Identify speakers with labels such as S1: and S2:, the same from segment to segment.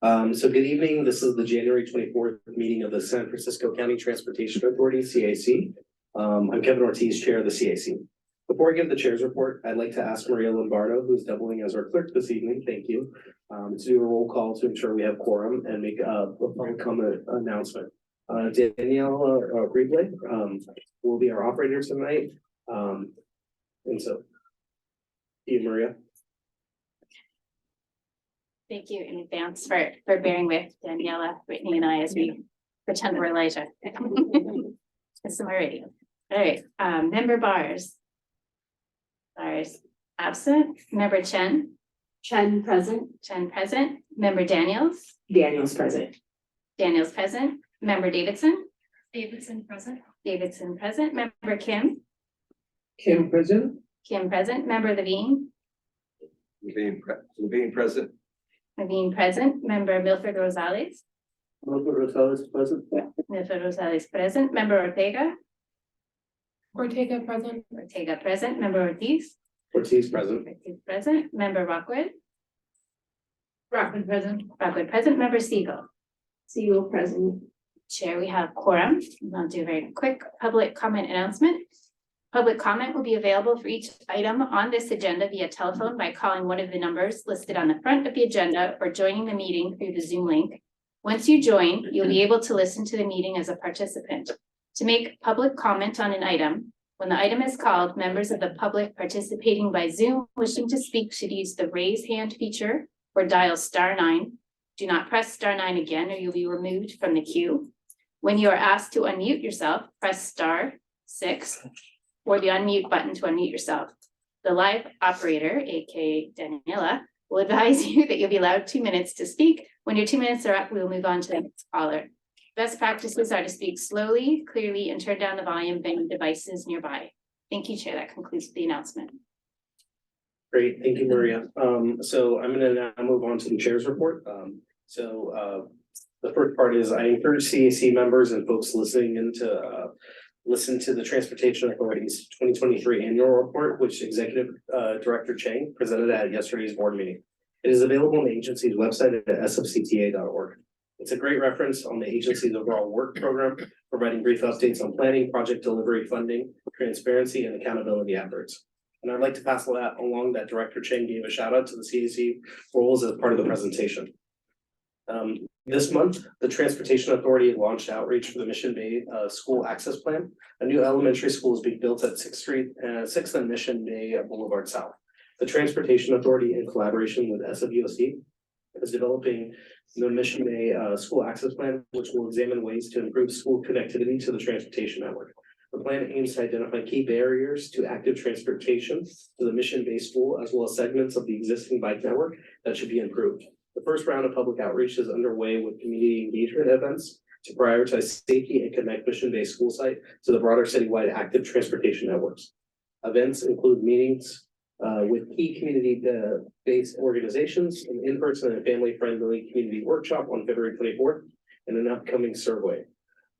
S1: So good evening. This is the January 24th meeting of the San Francisco County Transportation Authority, CAC. I'm Kevin Ortiz, Chair of the CAC. Before I give the chair's report, I'd like to ask Maria Lombardo, who's doubling as our clerk this evening, thank you, to do a roll call to ensure we have quorum and make a public comment announcement. Danielle Greenway will be our operator tonight. And so, you, Maria.
S2: Thank you in advance for bearing with Daniela, Brittany, and I as we pretend we're Elijah. It's my radio. All right, member Bars. Bars absent. Member Chen.
S3: Chen present.
S2: Chen present. Member Daniels.
S3: Daniels present.
S2: Daniels present. Member Davidson.
S3: Davidson present.
S2: Davidson present. Member Kim.
S1: Kim present.
S2: Kim present. Member Levine.
S4: Levine present.
S2: Levine present. Member Milford Rosales.
S1: Milford Rosales present.
S2: Milford Rosales present. Member Ortega.
S3: Ortega present.
S2: Ortega present. Member Ortiz.
S1: Ortiz present.
S2: Ortiz present. Member Rockwood.
S3: Rockman present.
S2: Rockwood present. Member Siegel.
S3: Siegel present.
S2: Chair, we have quorum. I'll do a very quick public comment announcement. Public comment will be available for each item on this agenda via telephone by calling one of the numbers listed on the front of the agenda or joining the meeting through the Zoom link. Once you join, you'll be able to listen to the meeting as a participant. To make public comment on an item, when the item is called, members of the public participating by Zoom wishing to speak should use the raise hand feature or dial *9. Do not press *9 again or you'll be removed from the queue. When you are asked to unmute yourself, press *6 or the unmute button to unmute yourself. The live operator, aka Daniela, will advise you that you'll be allowed 2 minutes to speak. When your 2 minutes are up, we will move on to the next caller. Best practices are to speak slowly, clearly, and turn down the volume of any devices nearby. Thank you, Chair. That concludes the announcement.
S1: Great, thank you, Maria. So I'm gonna now move on to the chair's report. The first part is I encourage CAC members and folks listening in to listen to the Transportation Authority's 2023 annual report, which Executive Director Chang presented at yesterday's board meeting. It is available on the agency's website at sfcta.org. It's a great reference on the agency's overall work program, providing brief updates on planning, project delivery, funding, transparency, and accountability efforts. And I'd like to pass that along that Director Chang gave a shout out to the CAC roles as part of the presentation. This month, the Transportation Authority launched outreach for the Mission Bay School Access Plan. A new elementary school is being built at 6th and Mission Bay Boulevard South. The Transportation Authority, in collaboration with SFCTA, is developing the Mission Bay School Access Plan, which will examine ways to improve school connectivity to the transportation network. The plan aims to identify key barriers to active transportation to the Mission Bay School, as well as segments of the existing bike network that should be improved. The first round of public outreach is underway with community engagement events to prioritize safety and connect Mission Bay School site to the broader citywide active transportation networks. Events include meetings with key community-based organizations, an in-person and family-friendly community workshop on February 24th, and an upcoming survey.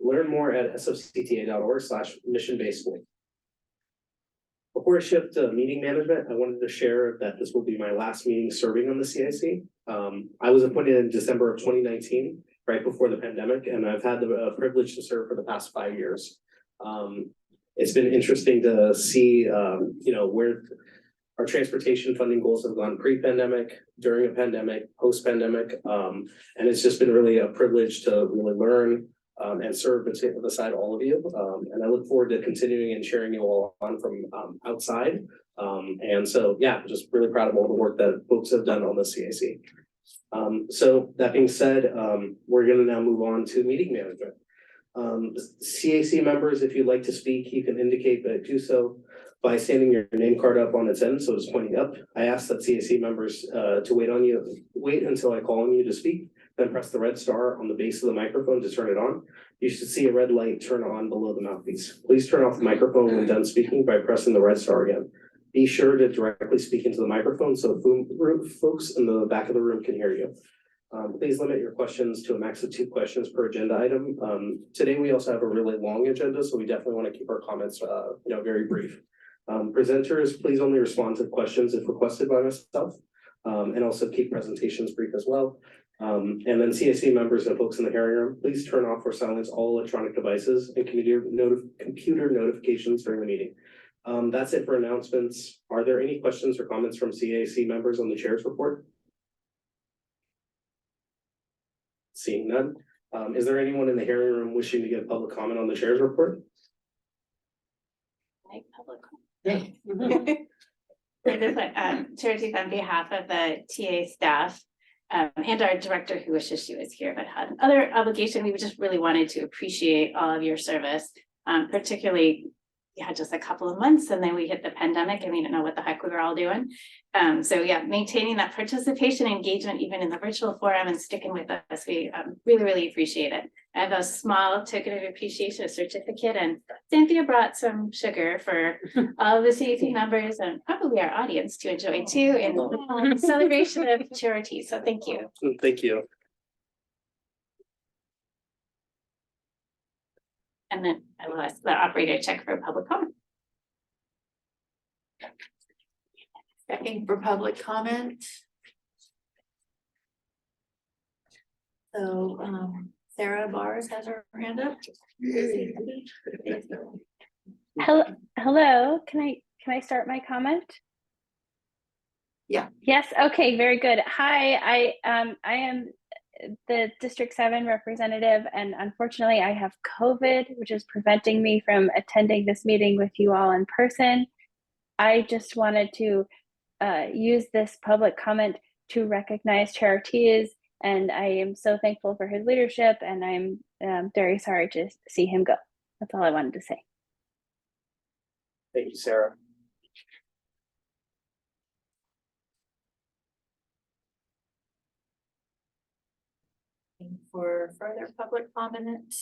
S1: Learn more at sfcta.org/Mission Bay School. Before I shift to meeting management, I wanted to share that this will be my last meeting serving on the CIC. I was appointed in December of 2019, right before the pandemic, and I've had the privilege to serve for the past 5 years. It's been interesting to see, where our transportation funding goals have gone pre-pandemic, during a pandemic, post-pandemic, and it's just been really a privilege to really learn and serve beside all of you. And I look forward to continuing and cheering you all on from outside. And so, yeah, just really proud of all the work that folks have done on the CAC. So that being said, we're going to now move on to meeting management. CAC members, if you'd like to speak, you can indicate that do so by standing your name card up on its end, so it's pointing up. I ask that CAC members to wait until I call on you to speak, then press the red star on the base of the microphone to turn it on. You should see a red light turn on below the mouthpiece. Please turn off the microphone when done speaking by pressing the red star again. Be sure to directly speak into the microphone so folks in the back of the room can hear you. Please limit your questions to a max of 2 questions per agenda item. Today we also have a really long agenda, so we definitely want to keep our comments very brief. Presenters, please only respond to questions if requested by myself, and also keep presentations brief as well. And then CAC members and folks in the hearing room, please turn off or silence all electronic devices and computer notifications during the meeting. That's it for announcements. Are there any questions or comments from CAC members on the chair's report? Seeing none. Is there anyone in the hearing room wishing to give public comment on the chair's report?
S2: Like public comment. Charities on behalf of the TA staff and our director who wishes she was here but had other obligation, we just really wanted to appreciate all of your service, particularly we had just a couple of months and then we hit the pandemic and we didn't know what the heck we were all doing. So yeah, maintaining that participation engagement even in the virtual forum and sticking with us, we really appreciate it. I have a small token of appreciation, a certificate, and Cynthia brought some sugar for all of the CAC members and probably our audience to enjoy too in celebration of charity. So thank you.
S1: Thank you.
S2: And then I will ask the operator to check for public comment.
S5: Checking for public comment. So, Sarah Bars has her hand up.
S6: Hello, can I start my comment?
S5: Yeah.
S6: Yes, okay, very good. Hi, I am the District 7 representative, and unfortunately I have COVID, which is preventing me from attending this meeting with you all in person. I just wanted to use this public comment to recognize Chair Ortiz, and I am so thankful for his leadership, and I'm very sorry to see him go. That's all I wanted to say.
S1: Thank you, Sarah.
S5: For further public comment,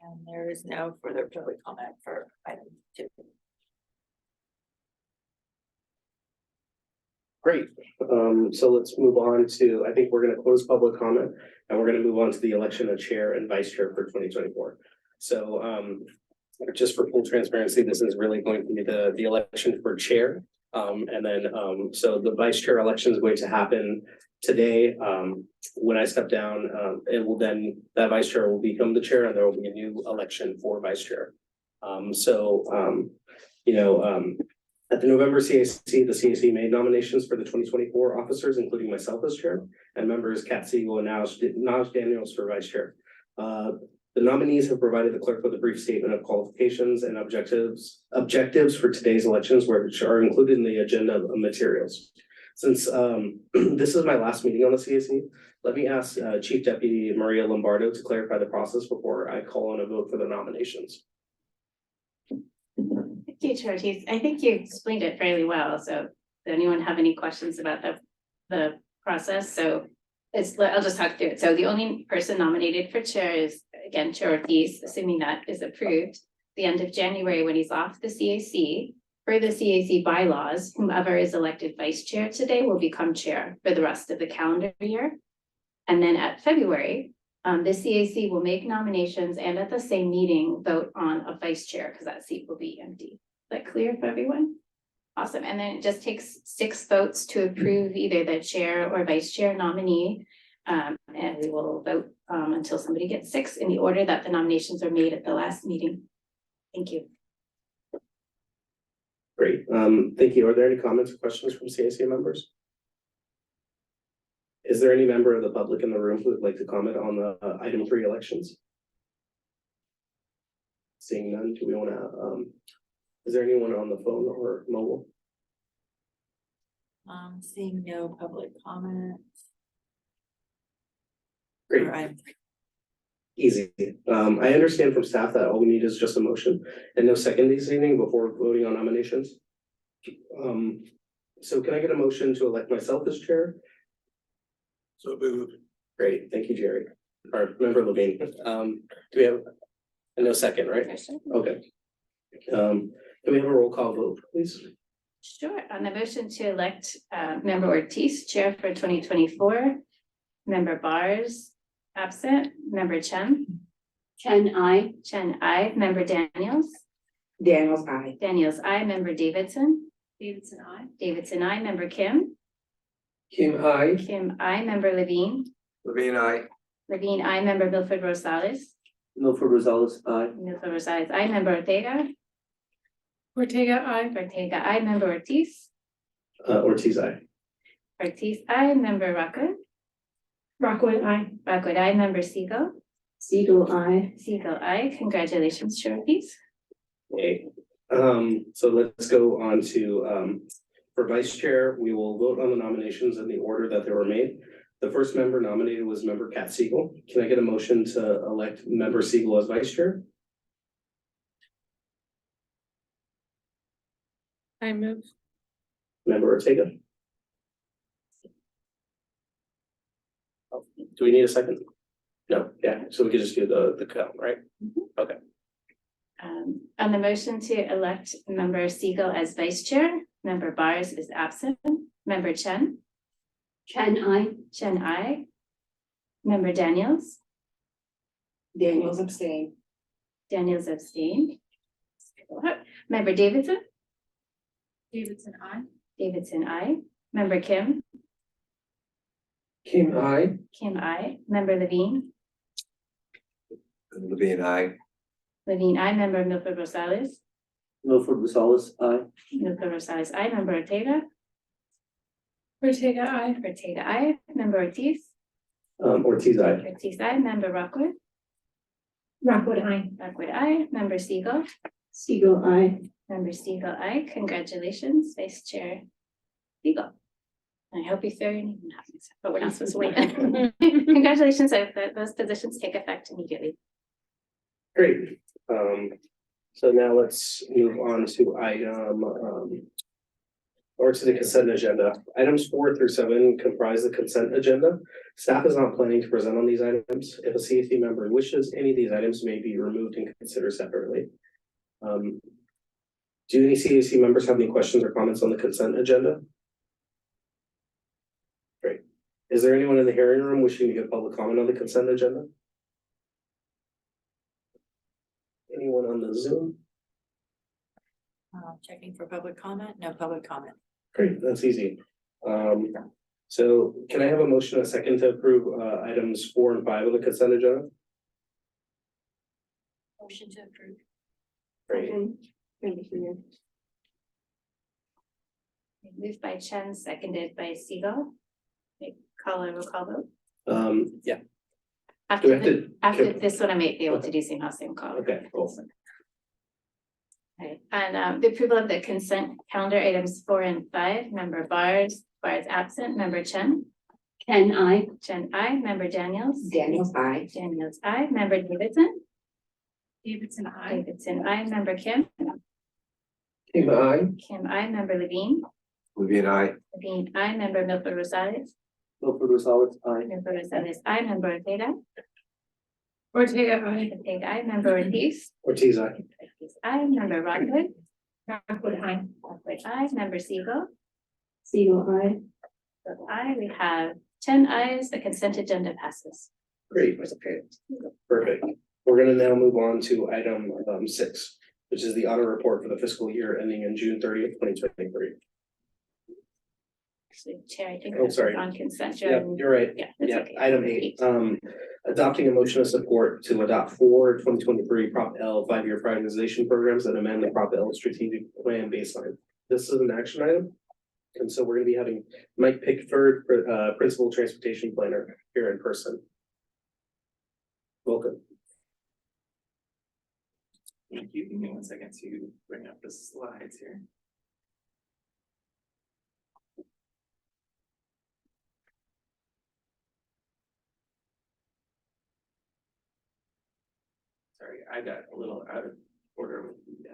S5: and there is no further public comment for item 2.
S1: Great. So let's move on to, I think we're going to close public comment and we're going to move on to the election of chair and vice chair for 2024. So just for full transparency, this is really going to be the election for chair. And then so the vice chair election is going to happen today. When I step down, it will then, that vice chair will become the chair and there will be a new election for vice chair. At the November CAC, the CAC made nominations for the 2024 officers, including myself as chair, and members Kat Siegel and Naj Daniels for vice chair. The nominees have provided the clerk with a brief statement of qualifications and objectives for today's elections, which are included in the agenda of materials. Since this is my last meeting on the CAC, let me ask Chief Deputy Maria Lombardo to clarify the process before I call on a vote for the nominations.
S2: Thank you, Chair Ortiz. I think you explained it fairly well. So does anyone have any questions about the process? So I'll just talk through it. So the only person nominated for chair is, again, Chair Ortiz, assuming that is approved, the end of January when he's off the CAC. For the CAC bylaws, whomever is elected vice chair today will become chair for the rest of the calendar year. And then at February, the CAC will make nominations and at the same meeting vote on a vice chair because that seat will be empty. Is that clear for everyone? Awesome. And then it just takes 6 votes to approve either the chair or vice chair nominee. And we will vote until somebody gets 6 in the order that the nominations are made at the last meeting. Thank you.
S1: Great. Thank you. Are there any comments or questions from CAC members? Is there any member of the public in the room who would like to comment on the item 3 elections? Seeing none, do we want to, is there anyone on the phone or mobile?
S5: Seeing no public comment.
S1: Great.
S5: For item 3.
S1: Easy. I understand from staff that all we need is just a motion and no second this evening before voting on nominations. So can I get a motion to elect myself as chair?
S4: So moved.
S1: Great, thank you, Jerry. Or Member Levine. Do we have a no second, right? Okay. Can we have a roll call vote, please?
S2: Sure. On the motion to elect Member Ortiz, chair for 2024, Member Bars, absent, Member Chen.
S3: Chen, I.
S2: Chen, I. Member Daniels.
S3: Daniels, I.
S2: Daniels, I. Member Davidson.
S3: Davidson, I.
S2: Davidson, I. Member Kim.
S1: Kim, aye.
S2: Kim, I. Member Levine.
S4: Levine, I.
S2: Levine, I. Member Milford Rosales.
S7: Milford Rosales, aye.
S2: Milford Rosales, I. Member Ortega.
S5: Ortega, I.
S2: Ortega, I. Member Ortiz.
S1: Ortiz, aye.
S2: Ortiz, I. Member Rockwood.
S5: Rockwood, I.
S2: Rockwood, I. Member Siegel.
S3: Siegel, I.
S2: Siegel, I. Congratulations, Shorties.
S1: Okay, so let's go on to, for vice chair, we will vote on the nominations in the order that they were made. The first member nominated was member Cat Siegel. Can I get a motion to elect member Siegel as vice chair?
S5: I move.
S1: Member Ortega? Do we need a second? No, yeah, so we could just do the count, right? Okay,
S2: On the motion to elect member Siegel as vice chair, member Bars is absent. Member Chen.
S3: Chen, I.
S2: Chen, I. Member Daniels.
S3: Daniels abstain.
S2: Daniels abstained. Member Davidson.
S5: Davidson, I.
S2: Davidson, I. Member Kim.
S7: Kim, aye.
S2: Kim, I. Member Levine.
S4: Levine, I.
S2: Levine, I. Member Milford Rosales.
S7: Milford Rosales, aye.
S2: Milford Rosales, I. Member Ortega.
S5: Ortega, I.
S2: Ortega, I. Member Ortiz.
S1: Ortiz, aye.
S2: Ortiz, I. Member Rockwood.
S5: Rockwood, I.
S2: Rockwood, I. Member Siegel.
S3: Siegel, I.
S2: Member Siegel, I. Congratulations, Vice Chair Siegel. I hope you throw your name in, but we're not supposed to wait. Congratulations, I hope that those positions take effect immediately.
S1: Great, so now let's move on to item, or to the consent agenda. Items 4 through 7 comprise the consent agenda. Staff is not planning to present on these items. If a CAC member wishes, any of these items may be removed and considered separately. Do any CAC members have any questions or comments on the consent agenda? Great. Is there anyone in the hearing room wishing to give public comment on the consent agenda? Anyone on the Zoom?
S5: Checking for public comment, no public comment.
S1: Great, that's easy. So can I have a motion, a second to approve items 4 and 5 of the consent agenda?
S5: Motion to approve.
S1: Great,
S2: Moved by Chen, seconded by Siegel. Call a roll call vote.
S1: yeah, do
S2: After,
S1: we have to?
S2: after this one, I may be able to do same house, same call.
S1: Okay, cool.
S2: Okay, and the approval of the consent calendar items 4 and 5, member Bars absent, member Chen.
S3: Chen, I.
S2: Chen, I. Member Daniels.
S3: Daniels, I.
S2: Daniels, I. Member Davidson.
S5: Davidson, I.
S2: Davidson, I. Member Kim.
S7: Kim, aye.
S2: Kim, I. Member Levine.
S4: Levine, I.
S2: Levine, I. Member Milford Rosales.
S7: Milford Rosales, aye.
S2: Member Rosales, I. Member Ortega.
S5: Ortega, I.
S2: Ortega, I. Member Ortiz.
S1: Ortiz, aye.
S2: Ortiz, I. Member Rockwood.
S5: Rockwood, I.
S2: Rockwood, I. Member Siegel.
S3: Siegel, I.
S2: So I, we have 10 ayes, the consent agenda passes.
S1: Great,
S2: Was approved.
S1: perfect. We're gonna now move on to item 6, which is the audit report for the fiscal year ending in June 30th, 2023.
S2: Actually, Chair, I think
S1: Oh,
S2: that's
S1: sorry.
S2: on consent.
S1: Yeah, you're right.
S2: Yeah, that's
S1: Yeah,
S2: okay.
S1: item 8, adopting a motion of support to adopt 4 2023 Prop L 5-year prioritization programs and amend the Prop L strategic plan baseline. This is an action item. And so we're gonna be having Mike Pickford, Principal Transportation Planner, here in person. Welcome.
S8: Thank you. Give me 1 second to bring up the slides here. Sorry, I got a little out of order with the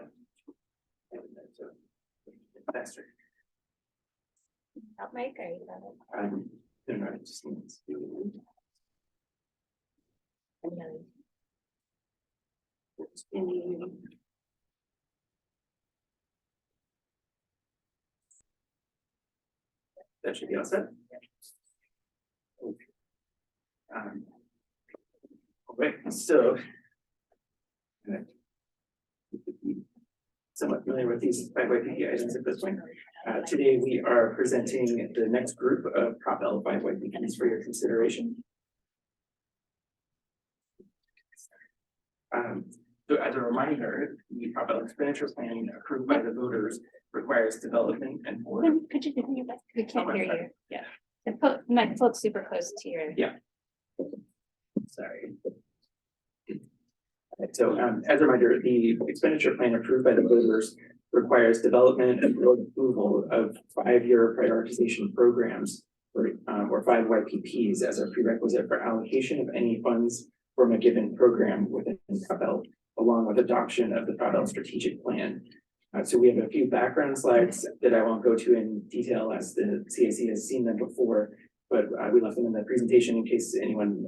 S8: so faster.
S2: Help Mike, are you got it?
S8: No, I just need to. That should be all set. All right, so. Somewhat familiar with these 5 YPP items at this point. Today we are presenting the next group of Prop L 5 YPPs for your consideration. So as a reminder, the capital expenditure plan approved by the voters requires development and board.
S2: Could you do that? We can't
S8: Oh,
S2: hear
S8: sorry.
S2: you. Yeah. The microphone's super close to your.
S8: Sorry. So as a reminder, the expenditure plan approved by the voters requires development and board approval of 5-year prioritization programs or 5 YPPs as a prerequisite for allocation of any funds from a given program within CAPL, along with adoption of the CAPL strategic plan. So we have a few background slides that I won't go to in detail as the CAC has seen them before, but we left them in the presentation in case anyone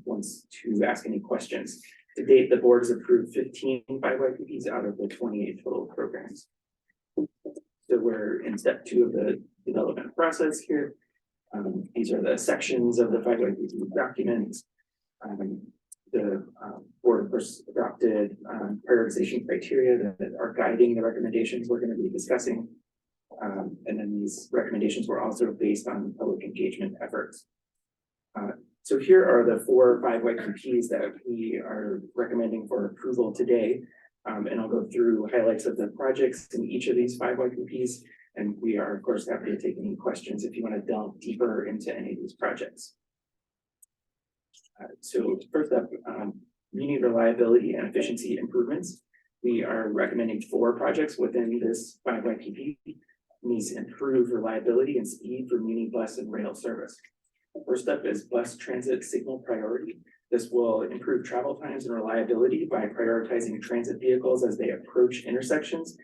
S8: wants to ask any questions. To date, the board has approved 15 5 YPPs out of the 28 total programs. So we're in step 2 of the development process here. These are the sections of the 5 YPP document. The board first adopted prioritization criteria that are guiding the recommendations we're going to be discussing. And then these recommendations were also based on public engagement efforts. So here are the 4 5 YPPs that we are recommending for approval today. And I'll go through highlights of the projects in each of these 5 YPPs. And we are, of course, happy to take any questions if you want to delve deeper into any of these projects. So first up, community reliability and efficiency improvements. We are recommending 4 projects within this 5 YPP. These improve reliability and speed for Muni bus and rail service. First up is bus transit signal priority. This will improve travel times and reliability by prioritizing transit vehicles as they approach intersections.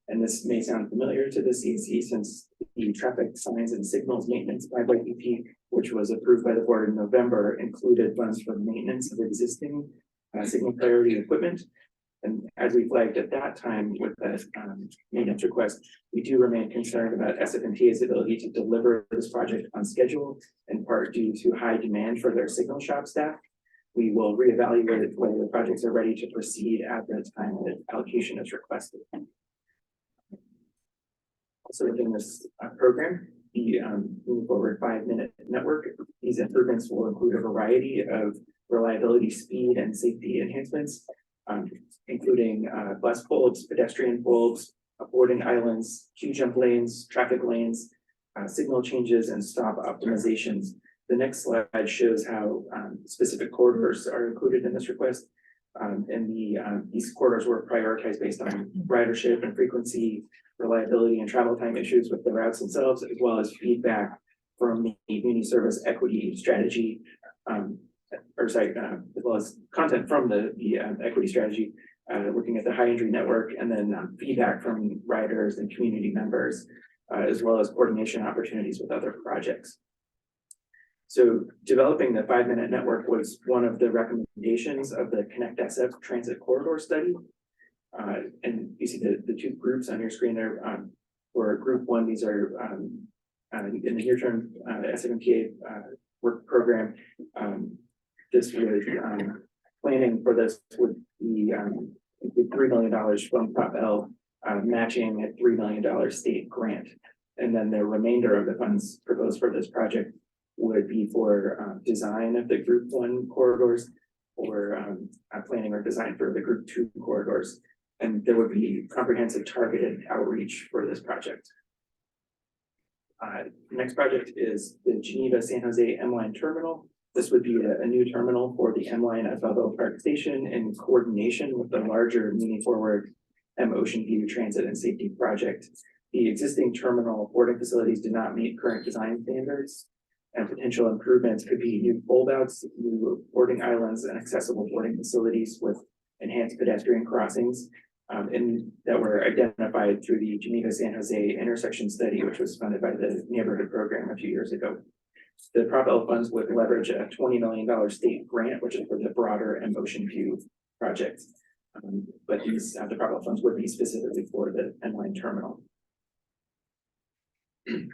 S8: And this may sound familiar to the CAC since the traffic signs and signals maintenance 5 YPP, which was approved by the board in November, included funds for maintenance of existing signal priority equipment. And as we flagged at that time with the maintenance request, we do remain concerned about SFCTA's ability to deliver this project on schedule, in part due to high demand for their signal shop staff. We will reevaluate whether the projects are ready to proceed at the time that allocation is requested. Also within this program, the Moving Forward 5-minute network, these improvements will include a variety of reliability, speed, and safety enhancements, including bus bulbs, pedestrian bulbs, boarding islands, queue jump lanes, traffic lanes, signal changes, and stop optimizations. The next slide shows how specific corridors are included in this request. These corridors were prioritized based on ridership and frequency, reliability, and travel time issues with the routes themselves, as well as feedback from the Muni service equity strategy, as well as content from the equity strategy, looking at the high injury network, and then feedback from riders and community members, as well as coordination opportunities with other projects. So developing the 5-minute network was one of the recommendations of the Connect SF Transit Corridor Study. And you see the 2 groups on your screen there. For group 1, these are in the near term SFCTA work program. This would planning for this would be $3 million from CAPL, matching a $3 million state grant. And then the remainder of the funds proposed for this project would be for design of the group 1 corridors, or planning or design for the group 2 corridors. And there would be comprehensive targeted outreach for this project. Next project is the Geneva San Jose M-Line terminal. This would be a new terminal for the M-Line at Balboa Park Station in coordination with the larger Moving Forward Ocean View Transit and Safety Project. The existing terminal boarding facilities do not meet current design standards, and potential improvements could be new foldouts, new boarding islands, and accessible boarding facilities with enhanced pedestrian crossings, and that were identified through the Geneva San Jose intersection study, which was funded by the neighborhood program a few years ago. The PropL funds would leverage a $20 million state grant, which is for the broader Ocean View project. But these the PropL funds would be specifically for the M-Line terminal. And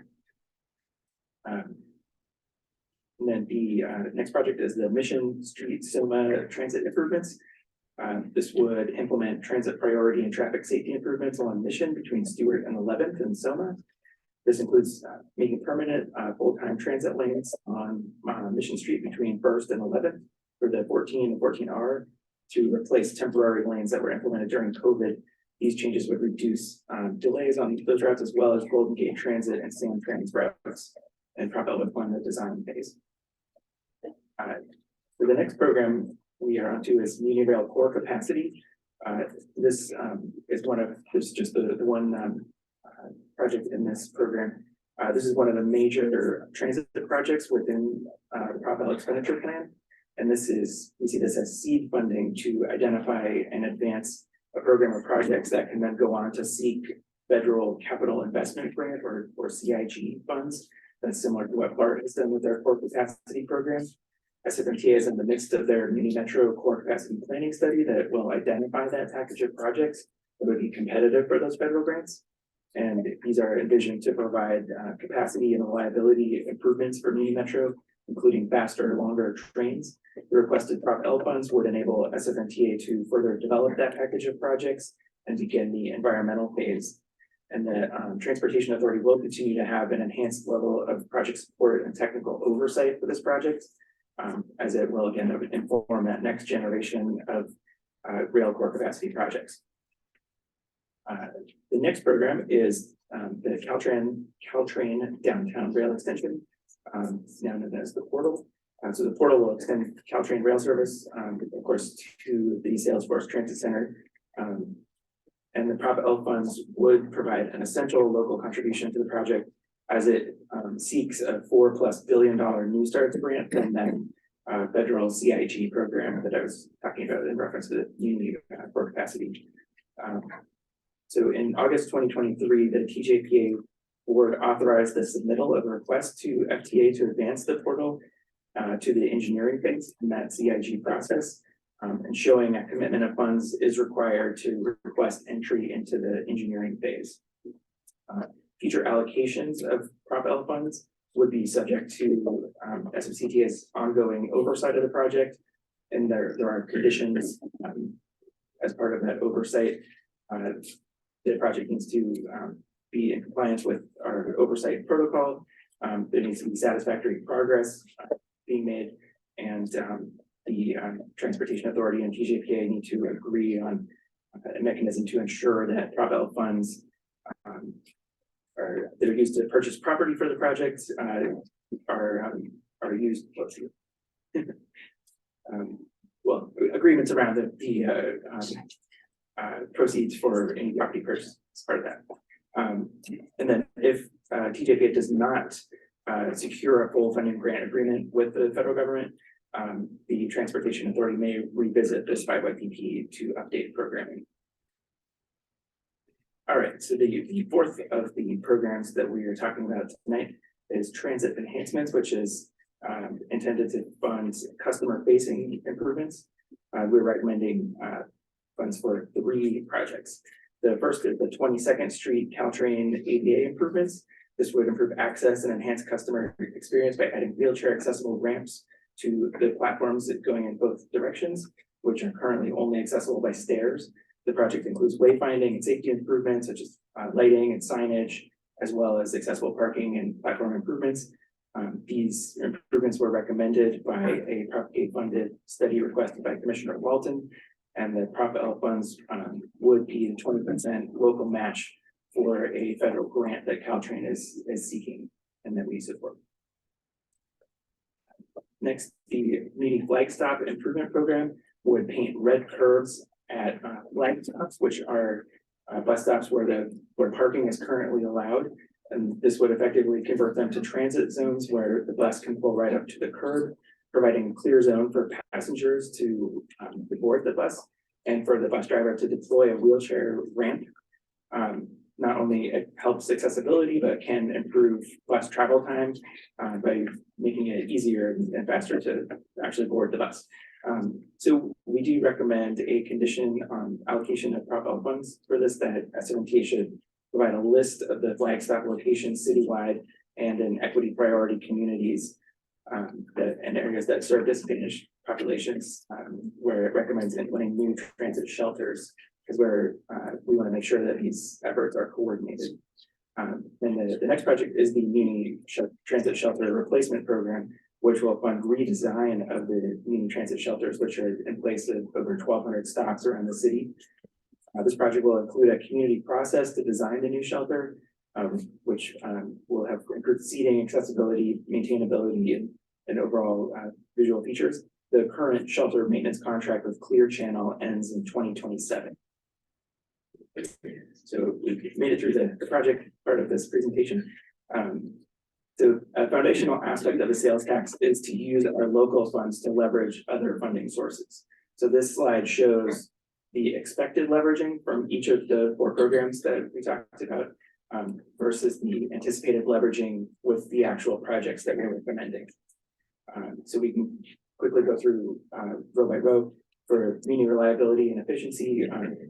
S8: then the next project is the Mission Street Soma transit improvements. This would implement transit priority and traffic safety improvements along Mission between Stewart and 11th and Soma. This includes making permanent full-time transit lanes on Mission Street between 1st and 11th for the 14 and 14R to replace temporary lanes that were implemented during COVID. These changes would reduce delays on those routes as well as Golden Gate Transit and Samtrans routes and Prop L would fund the design phase. For the next program we are onto is Muni Rail Core Capacity. This is one of, this is just the one project in this program. This is one of the major transit projects within the Prop L expenditure plan. And this is, we see this as seed funding to identify and advance a program of projects that can then go on to seek federal capital investment grant or CIG funds. That's similar to what BART has done with their core capacity program. SFCTA is in the midst of their mini metro core capacity planning study that will identify that package of projects that would be competitive for those federal grants. And these are envisioned to provide capacity and reliability improvements for mini metro, including faster, longer trains. The requested Prop L funds would enable SFCTA to further develop that package of projects and begin the environmental phase. And the Transportation Authority will continue to have an enhanced level of project support and technical oversight for this project, as it will again inform that next generation of rail core capacity projects. The next program is the Caltrain Downtown Rail Extension, now known as the Portal. So the Portal will extend Caltrain rail service, of course, to the Salesforce Transit Center. And the Prop L funds would provide an essential local contribution to the project as it seeks a $4+ billion New Start grant from that federal CIG program that I was talking about in reference to the Muni core capacity. So in August 2023, the TJPA board authorized the submittal of a request to FTA to advance the Portal to the engineering phase in that CIG process. And showing a commitment of funds is required to request entry into the engineering phase. Future allocations of Prop L funds would be subject to SFCTA's ongoing oversight of the project. And there are conditions as part of that oversight. The project needs to be in compliance with our oversight protocol. There needs to be satisfactory progress being made, and the Transportation Authority and TJPA need to agree on a mechanism to ensure that Prop L funds that are used to purchase property for the project are used. Well, agreements around the proceeds for any property purchase as part of that. And then if TJPA does not secure a full funding grant agreement with the federal government, the Transportation Authority may revisit this 5YPP to update programming. All right, so the fourth of the programs that we are talking about tonight is transit enhancements, which is intended to fund customer-facing improvements. We're recommending funds for 3 projects. The first is the 22nd Street Caltrain ADA improvements. This would improve access and enhance customer experience by adding wheelchair accessible ramps to the platforms going in both directions, which are currently only accessible by stairs. The project includes wayfinding and safety improvements such as lighting and signage, as well as accessible parking and platform improvements. These improvements were recommended by a Prop A funded study requested by Commissioner Walton, and the Prop L funds would be the 20% local match for a federal grant that Caltrain is seeking and that we support. Next, the Muni Flag Stop Improvement Program would paint red curves at flag stops, which are bus stops where parking is currently allowed. And this would effectively convert them to transit zones where the bus can pull right up to the curb, providing a clear zone for passengers to board the bus and for the bus driver to deploy a wheelchair ramp. Not only it helps accessibility, but can improve bus travel time by making it easier and faster to actually board the bus. So we do recommend a condition on allocation of Prop L funds for this, that SFCTA should provide a list of the flag stop locations citywide and in equity priority communities and areas that serve disadvantaged populations, where it recommends implementing new transit shelters, because we want to make sure that these efforts are coordinated. Then the next project is the Muni Transit Shelter Replacement Program, which will fund redesign of the community transit shelters, which are in place of over 1,200 stops around the city. This project will include a community process to design the new shelter, which will have improved seating, accessibility, maintainability, and overall visual features. The current shelter maintenance contract with Clear Channel ends in 2027. So we made it through the project part of this presentation. So a foundational aspect of the sales tax is to use our local funds to leverage other funding sources. So this slide shows the expected leveraging from each of the 4 programs that we talked about versus the anticipated leveraging with the actual projects that we're recommending. So we can quickly go through row by row. For community reliability and efficiency,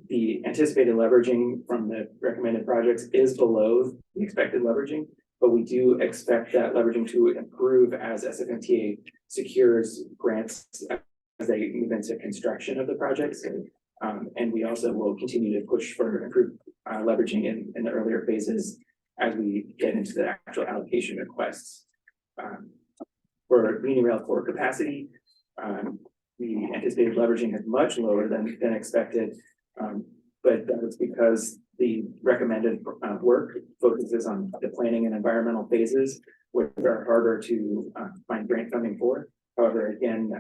S8: the anticipated leveraging from the recommended projects is below the expected leveraging, but we do expect that leveraging to improve as SFCTA secures grants as they move into construction of the projects. And we also will continue to push for improved leveraging in the earlier phases as we get into the actual allocation requests. For community rail core capacity, the anticipated leveraging is much lower than expected, but that's because the recommended work focuses on the planning and environmental phases, which are harder to find grant funding for. However, again,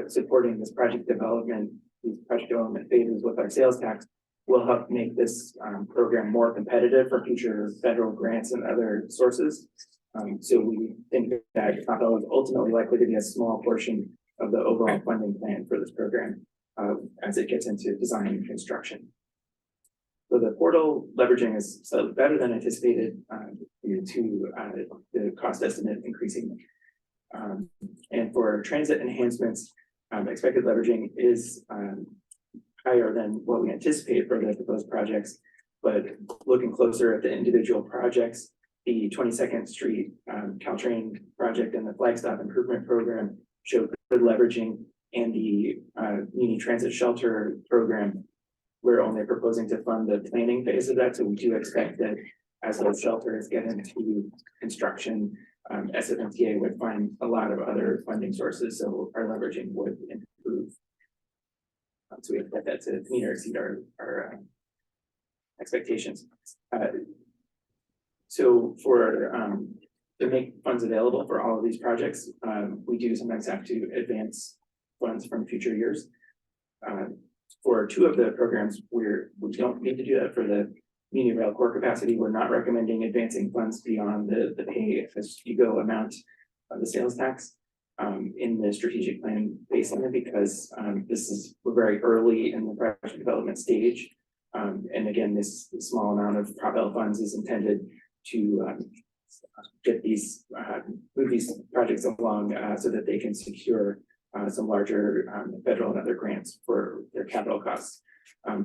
S8: supporting this project development, these project development phases with our sales tax will help make this program more competitive for future federal grants and other sources. So we think that capital is ultimately likely to be a small portion of the overall funding plan for this program as it gets into design and construction. So the portal leveraging is slightly better than anticipated due to the cost estimate increasing. And for transit enhancements, expected leveraging is higher than what we anticipate for the proposed projects. But looking closer at the individual projects, the 22nd Street Caltrain project and the Flagstop Improvement Program show good leveraging, and the community transit shelter program, we're only proposing to fund the planning phase of that. So we do expect that as those shelters get into construction, SFCTA would find a lot of other funding sources, so our leveraging would improve. So we expect that to meet or exceed our expectations. So for to make funds available for all of these projects, we do sometimes have to advance funds from future years. For 2 of the programs, we don't need to do that. For the community rail core capacity, we're not recommending advancing funds beyond the pay as you go amount of the sales tax in the strategic plan baseline, because we're very early in the project development stage. And again, this small amount of Prop funds is intended to get these move these projects along so that they can secure some larger federal and other grants for their capital costs.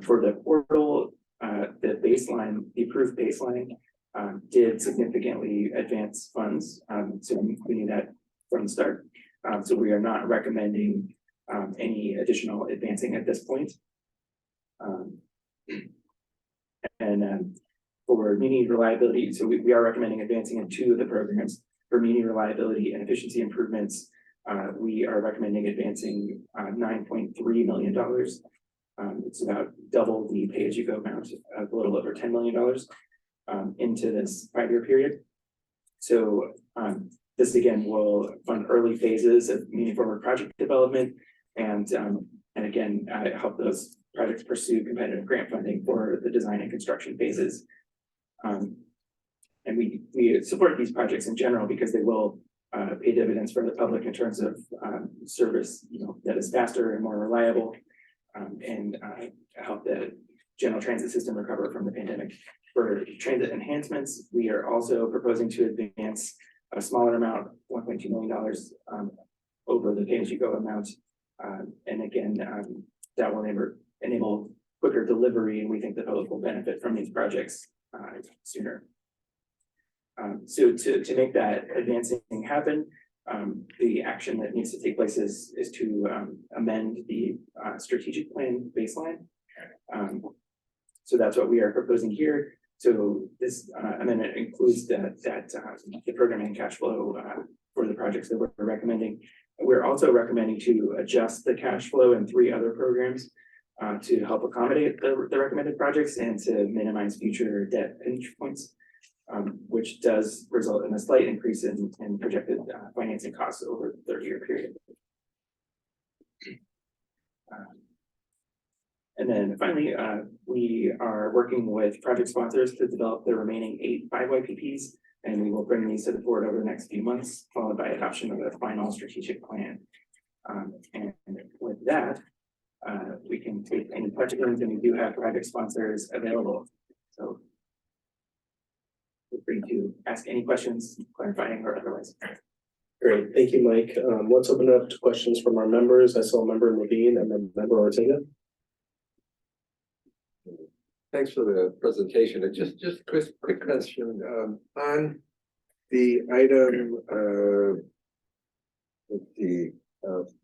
S8: For the portal, the baseline, the approved baseline did significantly advance funds. So we knew that from the start. So we are not recommending any additional advancing at this point. For community reliability, so we are recommending advancing in 2 of the programs. For community reliability and efficiency improvements, we are recommending advancing $9.3 million. It's about double the pay-as-you-go amount, a little over $10 million into this 5-year period. So this again will fund early phases of community forward project development, and again help those projects pursue competitive grant funding for the design and construction phases. And we support these projects in general because they will pay dividends for the public in terms of service, that is faster and more reliable, and help the general transit system recover from the pandemic. For transit enhancements, we are also proposing to advance a smaller amount, $1.2 million over the pay-as-you-go amount. And again, that will enable quicker delivery, and we think the public will benefit from these projects sooner. So to make that advancing happen, the action that needs to take place is to amend the strategic plan baseline. So that's what we are proposing here. So this amendment includes that the programming cash flow for the projects that we're recommending. We're also recommending to adjust the cash flow in 3 other programs to help accommodate the recommended projects and to minimize future debt pinch points, which does result in a slight increase in projected financing costs over the 30-year period. And then finally, we are working with project sponsors to develop the remaining 8 5YPPs, and we will bring these to the board over the next few months, followed by adoption of the final strategic plan. And with that, we can take any questions, and we do have project sponsors available. So feel free to ask any questions, clarifying or otherwise.
S1: Great, thank you, Mike. Let's open it up to questions from our members. I saw a member Levine and then member Ortega.
S9: Thanks for the presentation. And just quick question, on the item,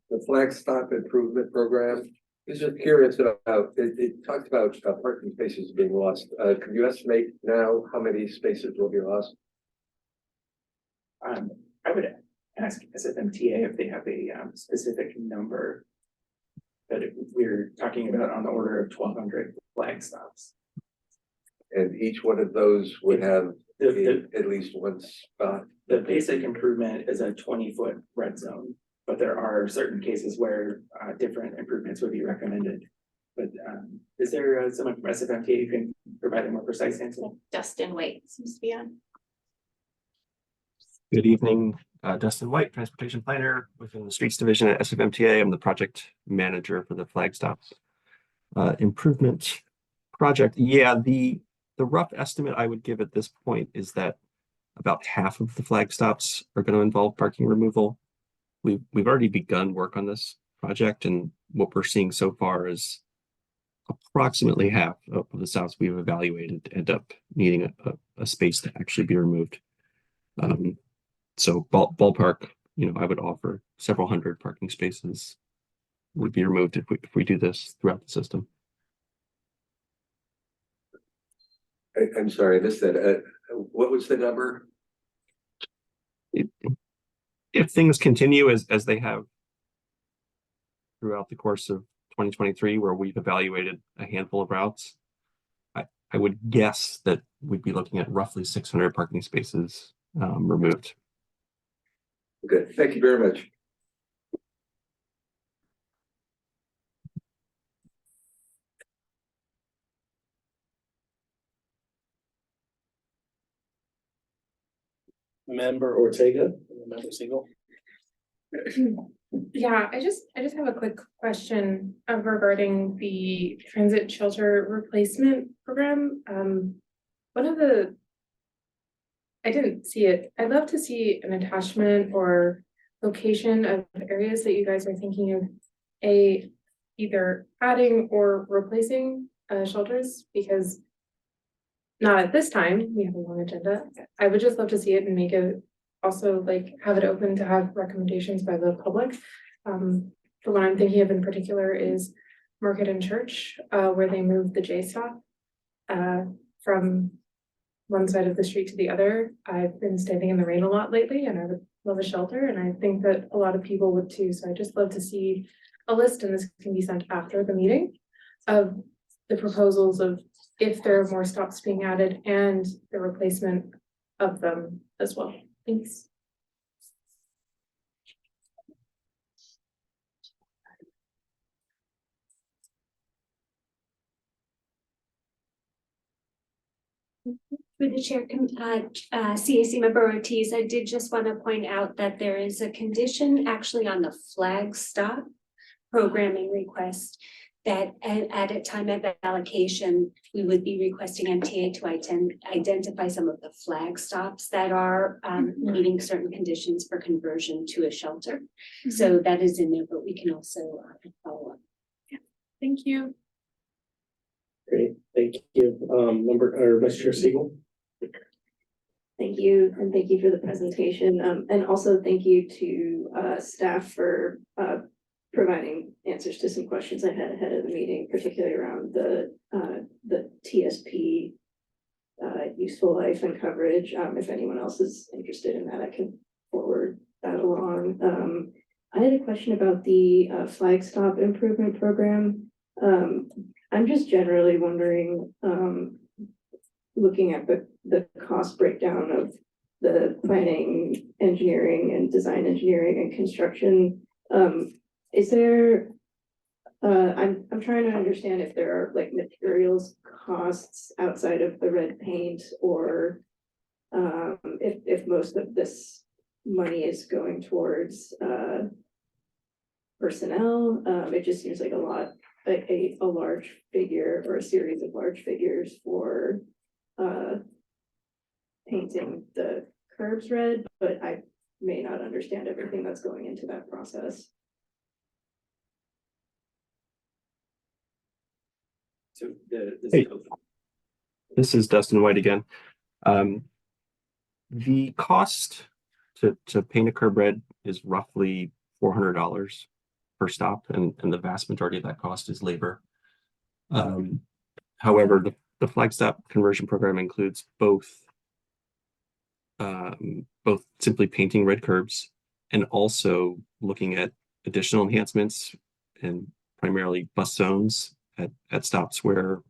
S9: the flag stop improvement program. I was just curious about, it talked about parking spaces being lost. Can you estimate now how many spaces will be lost?
S8: I would ask SFMTA if they have a specific number. But we're talking about on the order of 1,200 flag stops.
S9: And each one of those would have at least one spot.
S8: The basic improvement is a 20-foot red zone, but there are certain cases where different improvements would be recommended. But is there someone from SFMTA who can provide a more precise answer?
S2: Dustin White seems to be on.
S10: Good evening, Dustin White, Transportation Planner within the Streets Division at SFMTA. I'm the project manager for the flag stops improvement project. Yeah, the rough estimate I would give at this point is that about half of the flag stops are going to involve parking removal. We've already begun work on this project, and what we're seeing so far is approximately half of the stops we've evaluated end up needing a space to actually be removed. So ballpark, I would offer several hundred parking spaces would be removed if we do this throughout the system.
S9: I'm sorry, I missed that. What was the number?
S10: If things continue as they have throughout the course of 2023, where we've evaluated a handful of routes, I would guess that we'd be looking at roughly 600 parking spaces removed.
S9: Good, thank you very much.
S1: Member Ortega, member Siegel.
S11: Yeah, I just have a quick question regarding the transit shelter replacement program. I didn't see it. I'd love to see an attachment or location of areas that you guys are thinking of either adding or replacing shelters, because not at this time, we have a long agenda. I would just love to see it and make it also have it open to have recommendations by the public. The one I'm thinking of in particular is Market and Church, where they moved the J stop from one side of the street to the other. I've been standing in the rain a lot lately, and I would love a shelter, and I think that a lot of people would too. So I just love to see a list, and this can be sent after the meeting, of the proposals of if there are more stops being added and the replacement of them as well. Thanks.
S3: Through the chair, CAC member Ortiz, I did just want to point out that there is a condition actually on the flag stop programming request that at a time of allocation, we would be requesting MTA to identify some of the flag stops that are meeting certain conditions for conversion to a shelter. Mm-hmm. So that is in there, but we can also follow up.
S11: Yeah. Thank you.
S1: Great, thank you. Vice Chair Siegel.
S12: Thank you, and thank you for the presentation. And also thank you to staff for providing answers to some questions I had ahead of the meeting, particularly around the TSP useful life and coverage. If anyone else is interested in that, I can forward along. I had a question about the flag stop improvement program. I'm just generally wondering, looking at the cost breakdown of the planning, engineering and design engineering and construction. Is there, I'm trying to understand if there are like materials costs outside of the red paint, or if most of this money is going towards personnel. It just seems like a large figure or a series of large figures for painting the curbs red, but I may not understand everything that's going into that process.
S1: So
S10: Hey. This is Dustin White again. The cost to paint a curb red is roughly $400 per stop, and the vast majority of that cost is labor. However, the flag stop conversion program includes both simply painting red curbs and also looking at additional enhancements, and primarily bus zones at stops where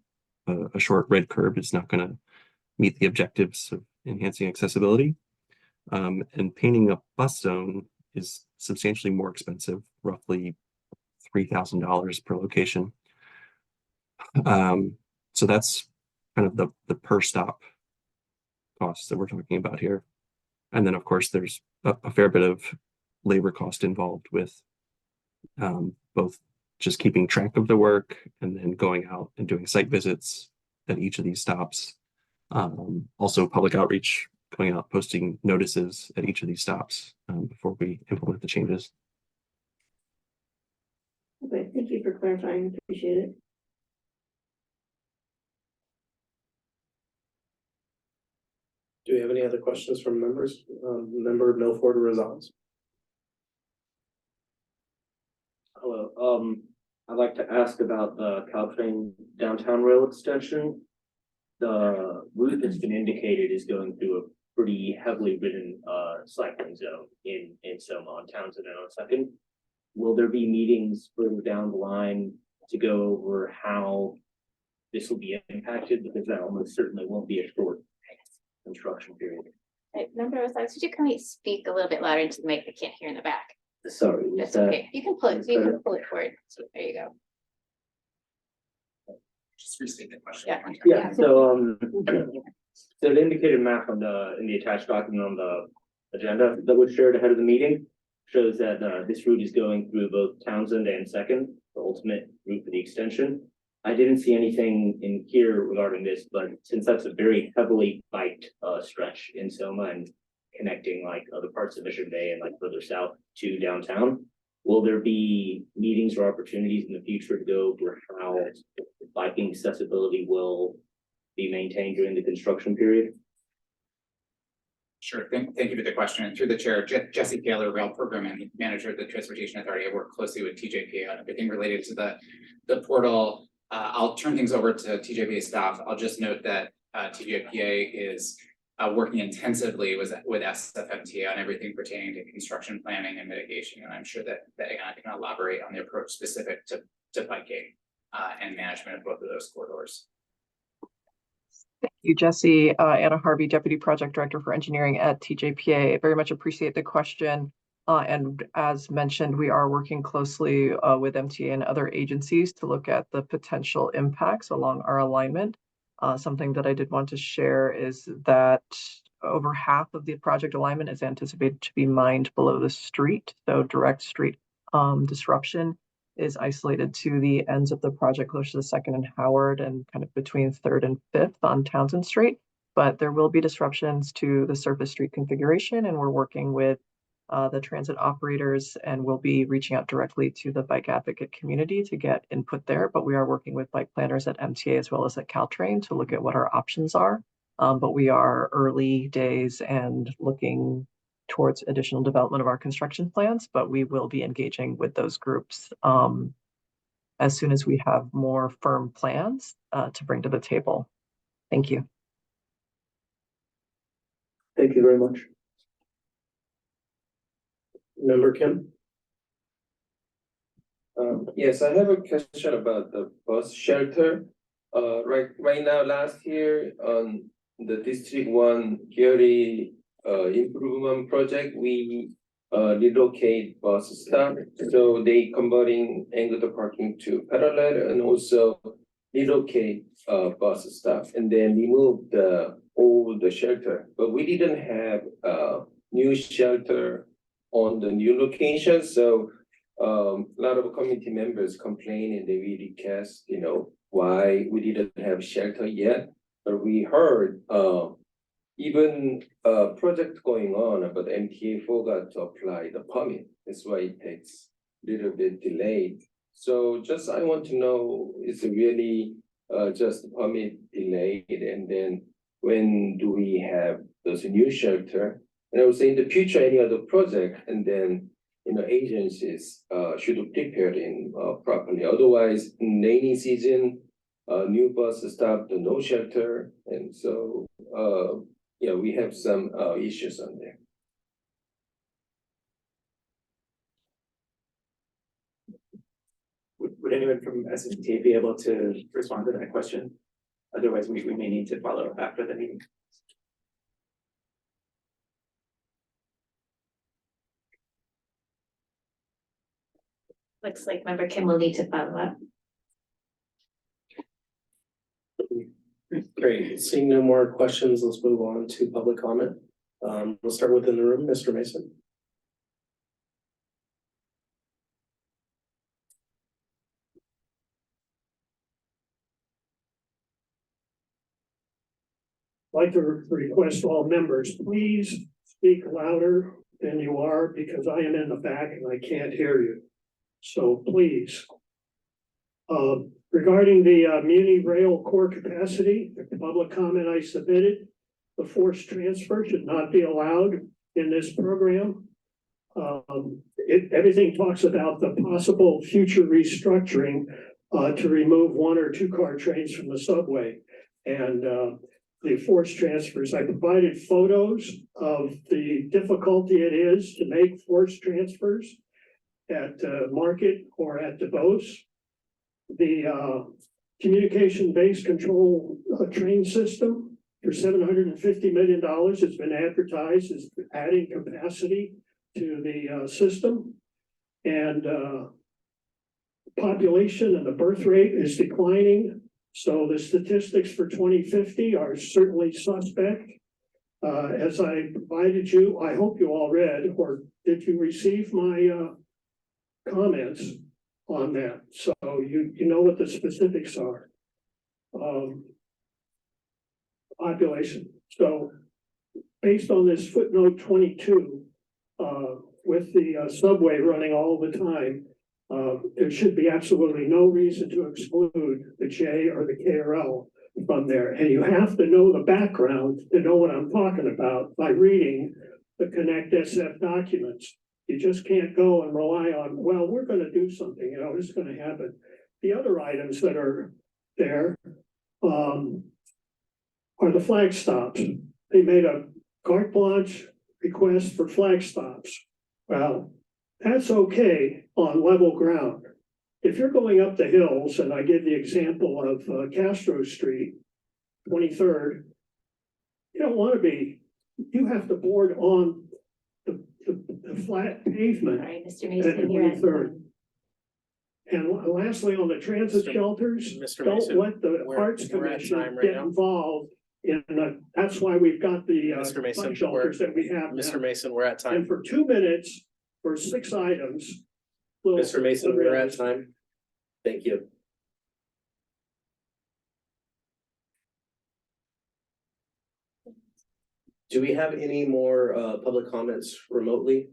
S10: a short red curb is not going to meet the objectives of enhancing accessibility. And painting a bus zone is substantially more expensive, roughly $3,000 per location. So that's kind of the per stop costs that we're talking about here. And then of course there's a fair bit of labor cost involved with both just keeping track of the work and then going out and doing site visits at each of these stops. Also public outreach, going out, posting notices at each of these stops before we implement the changes.
S12: Okay, thank you for clarifying. Appreciate it.
S1: Do we have any other questions from members? Member Milford Rosales?
S7: Hello, I'd like to ask about the Caltrain downtown rail extension. The route that's been indicated is going through a pretty heavily ridden cycling zone in Soma on Townsend and on Second. Will there be meetings further down the line to go over how this will be impacted? Because that almost certainly won't be a short construction period.
S2: Member Rosales, could you come speak a little bit louder into the mic? I can't hear in the back.
S7: Sorry,
S2: That's okay. You can pull it forward. So there you go.
S8: Just restate the question.
S7: Yeah, so the indicated map on in the attached document on the agenda that was shared ahead of the meeting shows that this route is going through both Townsend and Second, the ultimate route for the extension. I didn't see anything in here regarding this, but since that's a very heavily biked stretch in Soma and connecting like other parts of Mission Bay and like further south to downtown, will there be meetings or opportunities in the future to go over how biking accessibility will be maintained during the construction period?
S13: Sure, thank you for the question. And through the chair, Jesse Taylor, Rail Program Manager at the Transportation Authority. I work closely with TJPA on everything related to the portal. I'll turn things over to TJPA staff. I'll just note that TJPA is working intensively with SFCTA on everything pertaining to construction planning and mitigation. And I'm sure that Anna can elaborate on the approach specific to biking and management of both of those corridors.
S14: Thank you, Jesse. Anna Harvey, Deputy Project Director for Engineering at TJPA. Very much appreciate the question. And as mentioned, we are working closely with MTA and other agencies to look at the potential impacts along our alignment. Something that I did want to share is that over half of the project alignment is anticipated to be mined below the street. So direct street disruption is isolated to the ends of the project close to the Second and Howard and kind of between 3rd and 5th on Townsend Street. But there will be disruptions to the surface street configuration, and we're working with the transit operators, and we'll be reaching out directly to the bike advocate community to get input there. But we are working with bike planners at MTA as well as at Caltrain to look at what our options are. But we are early days and looking towards additional development of our construction plans, but we will be engaging with those groups as soon as we have more firm plans to bring to the table. Thank you.
S7: Thank you very much.
S1: Member Kim?
S15: Yes, I have a question about the bus shelter. Right now, last year on the District One Gary improvement project, we relocate bus stop. So they converting angle parking to parallel and also relocate bus stop and then remove the old shelter. But we didn't have new shelter on the new location, so a lot of community members complain and they really request, why we didn't have shelter yet. But we heard even project going on, but the MTA forgot to apply the permit. That's why it takes a little bit delayed. So just I want to know, is it really just permit delayed? And then when do we have those new shelter? And I would say in the future, any other project, and then agencies should prepare in properly. Otherwise, in rainy season, new bus stop, no shelter, and so we have some issues on there.
S8: Would anyone from SFCTA be able to respond to that question? Otherwise, we may need to follow up after the meeting.
S2: Looks like Member Kim will need to follow up.
S1: Great, seeing no more questions, let's move on to public comment. We'll start within the room, Mr. Mason.
S16: I'd like to request all members, please speak louder than you are because I am in the back and I can't hear you. So please. Regarding the Muni Rail core capacity, the public comment I submitted, the forced transfer should not be allowed in this program. Everything talks about the possible future restructuring to remove 1 or 2 car trains from the subway. And the forced transfers, I provided photos of the difficulty it is to make forced transfers at Market or at DeVos. The communication-based control train system for $750 million has been advertised as adding capacity to the system. And population and the birth rate is declining. So the statistics for 2050 are certainly suspect. As I provided you, I hope you all read, or did you receive my comments on that? So you know what the specifics are. Population. So based on this footnote 22, with the subway running all the time, there should be absolutely no reason to exclude the J or the KRL from there. And you have to know the background to know what I'm talking about by reading the Connect SF documents. You just can't go and rely on, well, we're going to do something, this is going to happen. The other items that are there are the flag stops. They made a carte blanche request for flag stops. Well, that's okay on level ground. If you're going up the hills, and I give the example of Castro Street, 23rd, you don't want to be, you have to board on the flat pavement.
S2: Sorry, Mr.
S16: At
S2: Mason, you're at
S16: 23rd. And lastly, on the transit shelters,
S1: Mr.
S16: don't
S1: Mason,
S16: let the Arts
S1: we're at
S16: Commission
S1: time right
S16: get
S1: now.
S16: involved in, that's why we've got the
S1: Mr. Mason,
S16: bike shelters that we have now.
S1: Mr. Mason, we're at time.
S16: And for 2 minutes, for 6 items.
S1: Mr. Mason, we're at time. Thank you. Do we have any more public comments remotely?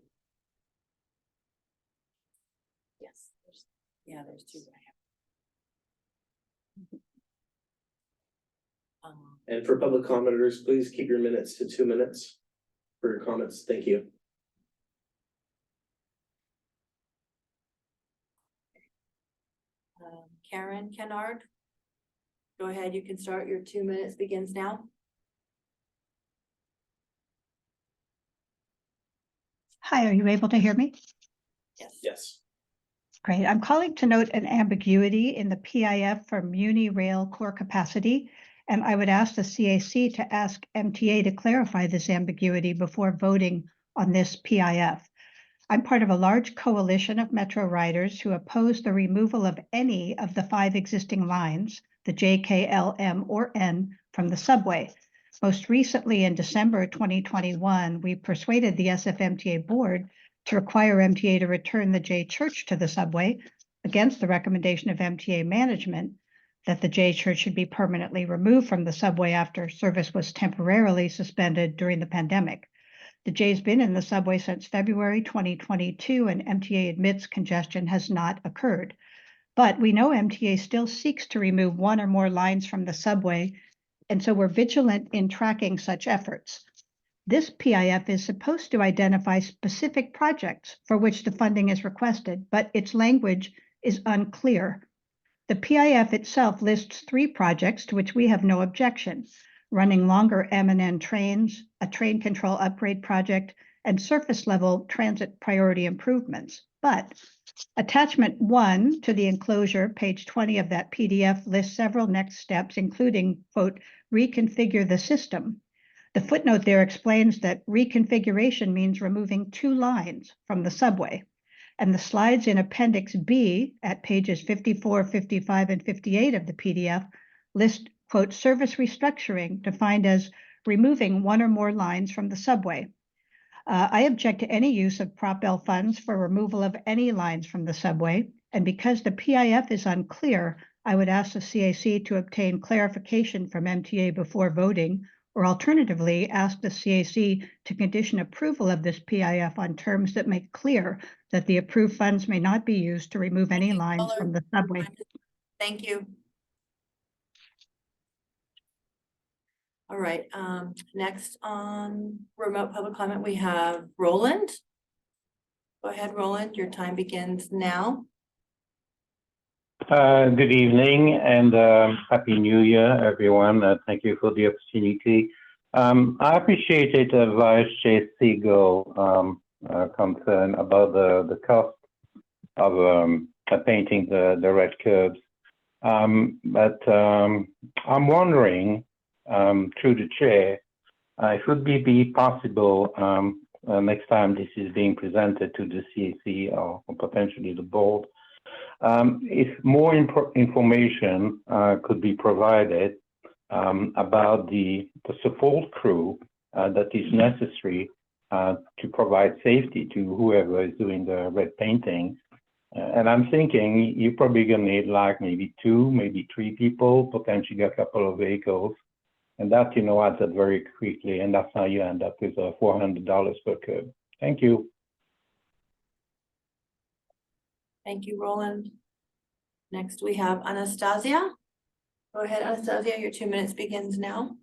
S5: Yes. There's 2 that I have.
S1: And for public commenters, please keep your minutes to 2 minutes for your comments. Thank you.
S5: Karen Kennard. Go ahead, you can start. Your 2 minutes begins now.
S17: Hi, are you able to hear me?
S1: Yes.
S17: Great. I'm calling to note an ambiguity in the PIF for Muni Rail core capacity, and I would ask the CAC to ask MTA to clarify this ambiguity before voting on this PIF. I'm part of a large coalition of Metro riders who oppose the removal of any of the 5 existing lines, the J, K, L, M, or N, from the subway. Most recently, in December 2021, we persuaded the SFMTA board to require MTA to return the J Church to the subway against the recommendation of MTA management that the J Church should be permanently removed from the subway after service was temporarily suspended during the pandemic. The J's been in the subway since February 2022, and MTA admits congestion has not occurred. But we know MTA still seeks to remove 1 or more lines from the subway, and so we're vigilant in tracking such efforts. This PIF is supposed to identify specific projects for which the funding is requested, but its language is unclear. The PIF itself lists 3 projects to which we have no objection: running longer M&N trains, a train control upgrade project, and surface level transit priority improvements. But attachment 1 to the enclosure, page 20 of that PDF, lists several next steps, including, quote, reconfigure the system. The footnote there explains that reconfiguration means removing 2 lines from the subway. And the slides in Appendix B at pages 54, 55, and 58 of the PDF list, quote, service restructuring, defined as removing 1 or more lines from the subway. I object to any use of Prop L funds for removal of any lines from the subway. And because the PIF is unclear, I would ask the CAC to obtain clarification from MTA before voting, or alternatively, ask the CAC to condition approval of this PIF on terms that make clear that the approved funds may not be used to remove any lines from the subway.
S5: Thank you. All right, next on remote public comment, we have Roland. Go ahead, Roland, your time begins now.
S18: Good evening and Happy New Year, everyone. Thank you for the opportunity. I appreciated Vice Chair Siegel concern about the cost of painting the red curbs. But I'm wondering, through the chair, if it would be possible next time this is being presented to the CAC or potentially the board, if more information could be provided about the support crew that is necessary to provide safety to whoever is doing the red painting. And I'm thinking you're probably gonna need like maybe 2, maybe 3 people, potentially a couple of vehicles. And that, you know, adds up very quickly, and that's how you end up with $400 per curb. Thank you.
S5: Thank you, Roland. Next, we have Anastasia. Go ahead, Anastasia, your 2 minutes begins now.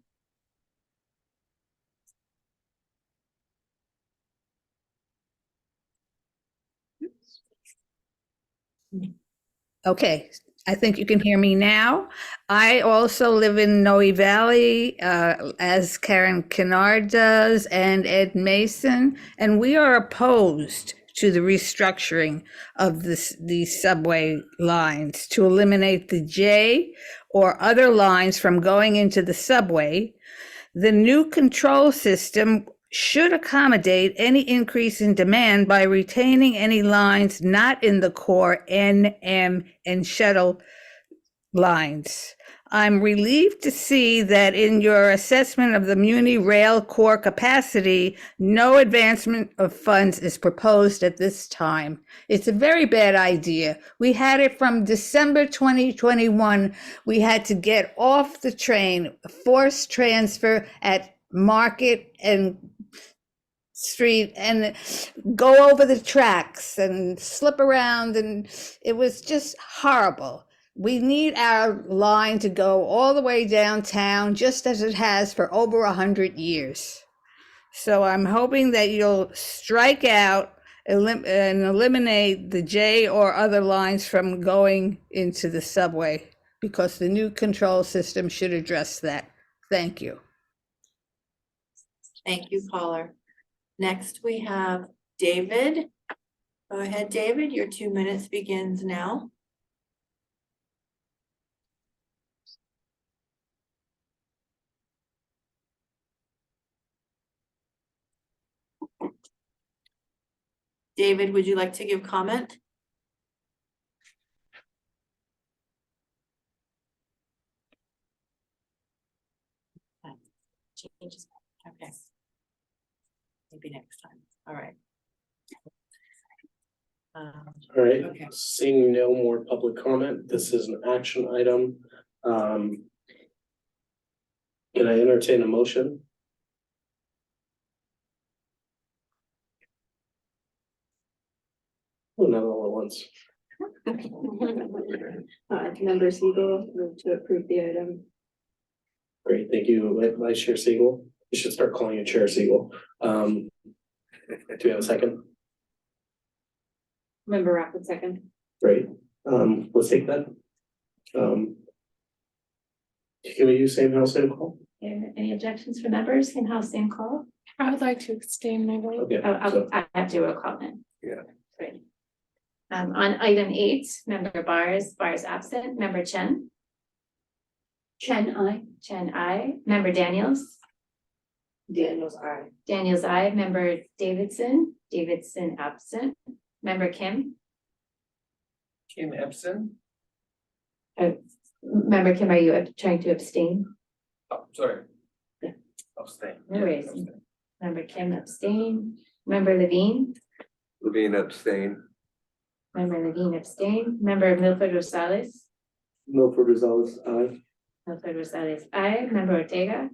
S19: Okay, I think you can hear me now. I also live in Noe Valley, as Karen Kennard does, and Ed Mason, and we are opposed to the restructuring of these subway lines to eliminate the J or other lines from going into the subway. The new control system should accommodate any increase in demand by retaining any lines not in the core N, M, and shuttle lines. I'm relieved to see that in your assessment of the Muni Rail core capacity, no advancement of funds is proposed at this time. It's a very bad idea. We had it from December 2021. We had to get off the train, forced transfer at Market and Street and go over the tracks and slip around, and it was just horrible. We need our line to go all the way downtown, just as it has for over 100 years. So I'm hoping that you'll strike out and eliminate the J or other lines from going into the subway, because the new control system should address that. Thank you.
S5: Thank you, caller. Next, we have David. Go ahead, David, your 2 minutes begins now. David, would you like to give comment? Changes. Okay. Maybe next time. All right.
S1: All right,
S5: Okay.
S1: seeing no more public comment, this is an action item. Can I entertain a motion? Oh, not all at once.
S12: Member Siegel, move to approve the item.
S1: Great, thank you, Vice Chair Siegel. You should start calling you Chair Siegel. Do we have a second?
S2: Member Rockwood second.
S1: Great, let's take that. Can we use same house, same call?
S2: Any objections from members? Same house, same call?
S11: I would like to abstain my vote.
S1: Okay, so,
S2: I have to roll call then.
S9: Yeah.
S2: Great. On item 8, member Bars absent, member Chen. Chen, I. Member Daniels.
S12: Daniels, aye.
S2: Daniels, I. Member Davidson absent. Member Kim.
S15: Kim absent.
S2: Member Kim, are you trying to abstain?
S15: Oh, sorry.
S2: Yeah.
S15: Abstain.
S2: No worries. Member Kim abstain. Member Levine.
S9: Levine abstain.
S2: Member Levine abstain. Member Milford Rosales.
S1: Milford Rosales, aye.
S2: Milford Rosales, aye. Member Ortega.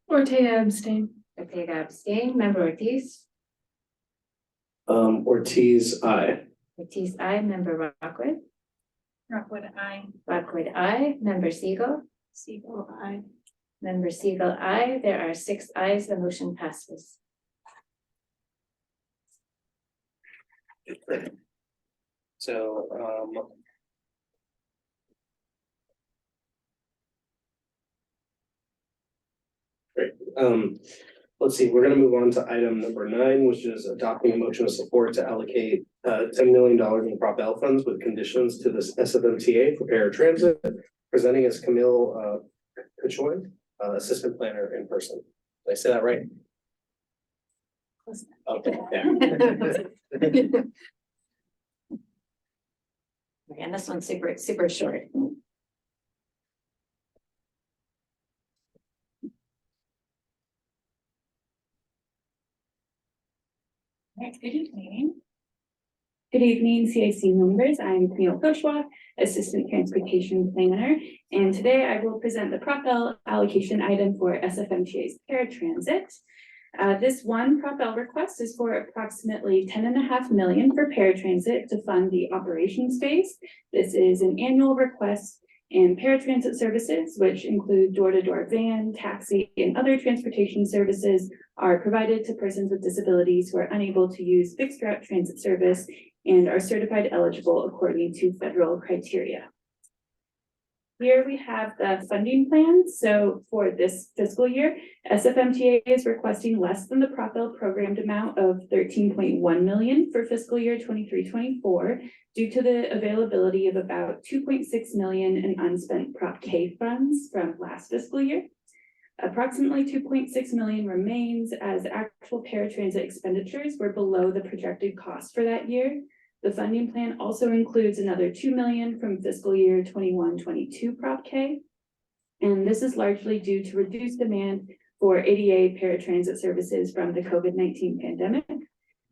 S11: Ortega abstain.
S2: Ortega abstain. Member Ortiz.
S1: Ortiz, aye.
S2: Ortiz, aye. Member Rockwood.
S11: Rockwood, aye.
S2: Rockwood, aye. Member Siegel.
S3: Siegel, aye.
S2: Member Siegel, aye. There are 6 ayes. The motion passes.
S1: So, great, let's see, we're gonna move on to item number 9, which is adopting a motion of support to allocate $10 million in Prop L funds with conditions to this SFMTA for paratransit. Presenting is Camille Kachoy, Assistant Planner in person. Did I say that right? Okay, yeah.
S2: And this one's super short.
S20: Good evening. Good evening, CIC members. I'm Camille Koshwa, Assistant Transportation Planner, and today I will present the Prop L allocation item for SFMTA's paratransit. This one Prop L request is for approximately $10.5 million for paratransit to fund the operations phase. This is an annual request, and paratransit services, which include door-to-door van, taxi, and other transportation services, are provided to persons with disabilities who are unable to use fixed route transit service and are certified eligible according to federal criteria. Here we have the funding plan. So for this fiscal year, SFMTA is requesting less than the Prop L programmed amount of $13.1 million for fiscal year 23-24 due to the availability of about $2.6 million in unspent Prop K funds from last fiscal year. Approximately $2.6 million remains as actual paratransit expenditures were below the projected cost for that year. The funding plan also includes another $2 million from fiscal year 21-22 Prop K. And this is largely due to reduced demand for ADA paratransit services from the COVID-19 pandemic.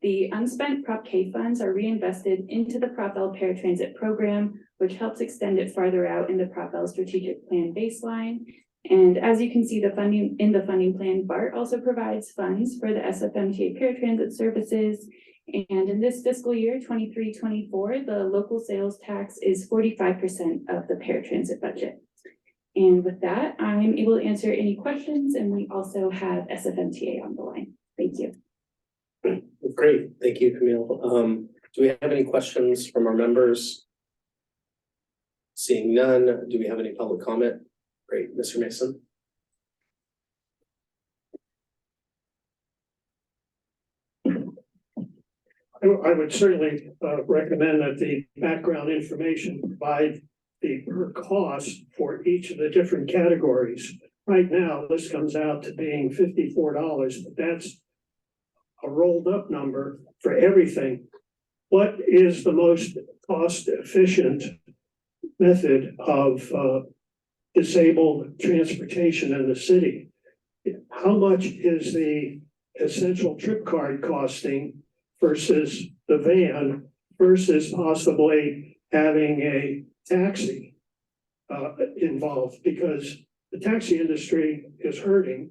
S20: The unspent Prop K funds are reinvested into the Prop L paratransit program, which helps extend it farther out in the Prop L strategic plan baseline. And as you can see, the funding in the funding plan, BART also provides funds for the SFMTA paratransit services. And in this fiscal year, 23-24, the local sales tax is 45% of the paratransit budget. And with that, I'm able to answer any questions, and we also have SFMTA on the line. Thank you.
S1: Great, thank you, Camille. Do we have any questions from our members? Seeing none, do we have any public comment? Great, Mr. Mason.
S16: I would certainly recommend that the background information provide the cost for each of the different categories. Right now, this comes out to being $54, but that's a rolled up number for everything. What is the most cost efficient method of disabled transportation in the city? How much is the essential trip card costing versus the van versus possibly having a taxi involved? Because the taxi industry is hurting,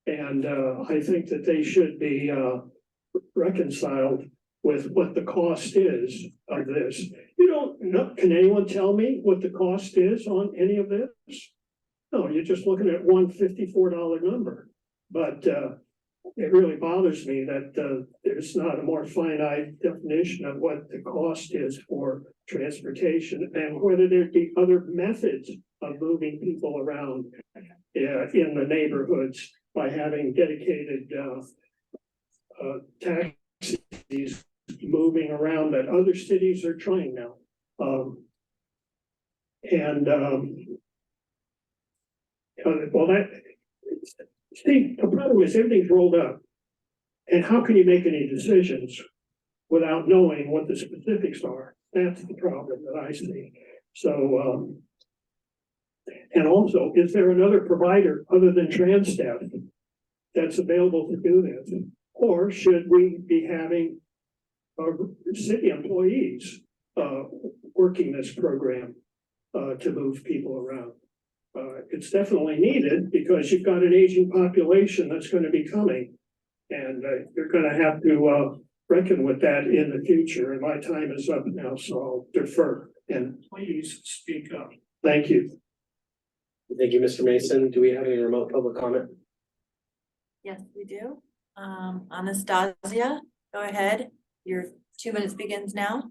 S16: and I think that they should be reconciled with what the cost is of this. You don't know, can anyone tell me what the cost is on any of this? No, you're just looking at one $54 number. But it really bothers me that there's not a more finite definition of what the cost is for transportation and whether there be other methods of moving people around in the neighborhoods by having dedicated taxis moving around that other cities are trying now. Well, see, the problem is everything's rolled up. And how can you make any decisions without knowing what the specifics are? That's the problem that I see. So, and also, is there another provider other than Transdev that's available to do this? Or should we be having city employees working this program to move people around? It's definitely needed because you've got an aging population that's going to be coming, and you're going to have to reckon with that in the future. And my time is up now, so I'll defer and please speak up. Thank you.
S1: Thank you, Mr. Mason. Do we have any remote public comment?
S5: Yes, we do. Anastasia, go ahead. Your 2 minutes begins now.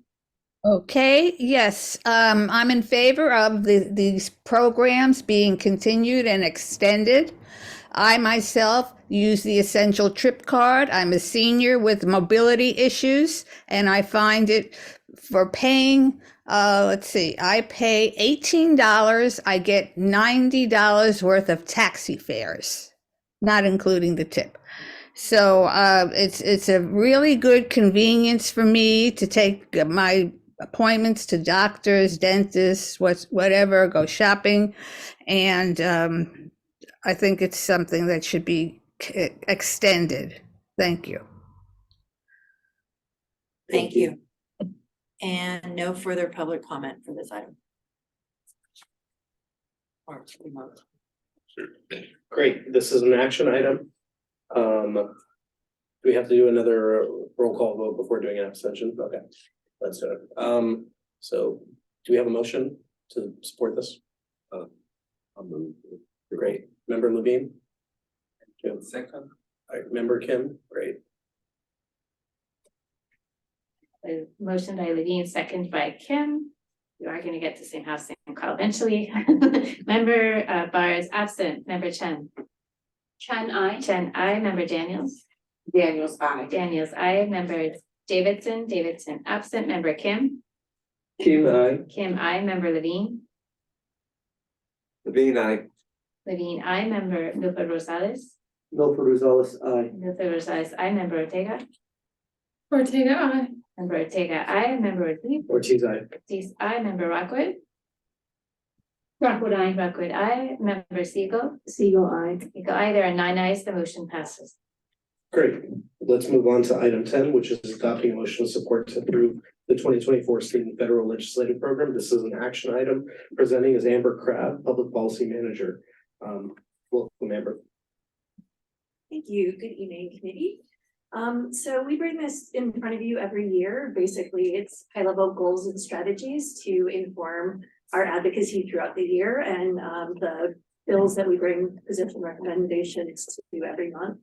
S19: Okay, yes, I'm in favor of these programs being continued and extended. I myself use the Essential Trip Card. I'm a senior with mobility issues, and I find it for paying, let's see, I pay $18, I get $90 worth of taxi fares, not including the tip. So it's a really good convenience for me to take my appointments to doctors, dentists, whatever, go shopping. And I think it's something that should be extended. Thank you.
S5: Thank you. And no further public comment for this item.
S1: Great, this is an action item. Do we have to do another roll call vote before doing an abstention? Okay, let's do it. So do we have a motion to support this? I'll move. Great. Member Levine? Kim. Second. All right, Member Kim, great.
S2: Motion by Levine, second by Kim. You are going to get to same house, same call eventually. Member Barr is absent. Member Chen.
S3: Chen, I.
S2: Chen, I. Member Daniels.
S3: Daniels, I.
S2: Daniels, I. Member Davidson. Davidson, absent. Member Kim.
S15: Kim, I.
S2: Kim, I. Member Levine.
S9: Levine, I.
S2: Levine, I. Member Milford Rosales.
S15: Milford Rosales, I.
S2: Milford Rosales, I. Member Ortega.
S11: Ortega, I.
S2: Member Ortega, I. Member Ortiz.
S1: Ortiz, I.
S2: Ortiz, I. Member Rockwood. Rockwood, I. Rockwood, I. Member Siegel.
S12: Siegel, I.
S2: Siegel, I. There are 9 ayes. The motion passes.
S1: Great. Let's move on to item 10, which is adopting a motion of support to approve the 2024 state and federal legislative program. This is an action item. Presenting is Amber Crabb, Public Policy Manager. Welcome, Amber.
S12: Thank you. Good evening, committee. So we bring this in front of you every year. Basically, it's high-level goals and strategies to inform our advocacy throughout the year and the bills that we bring position recommendations to every month.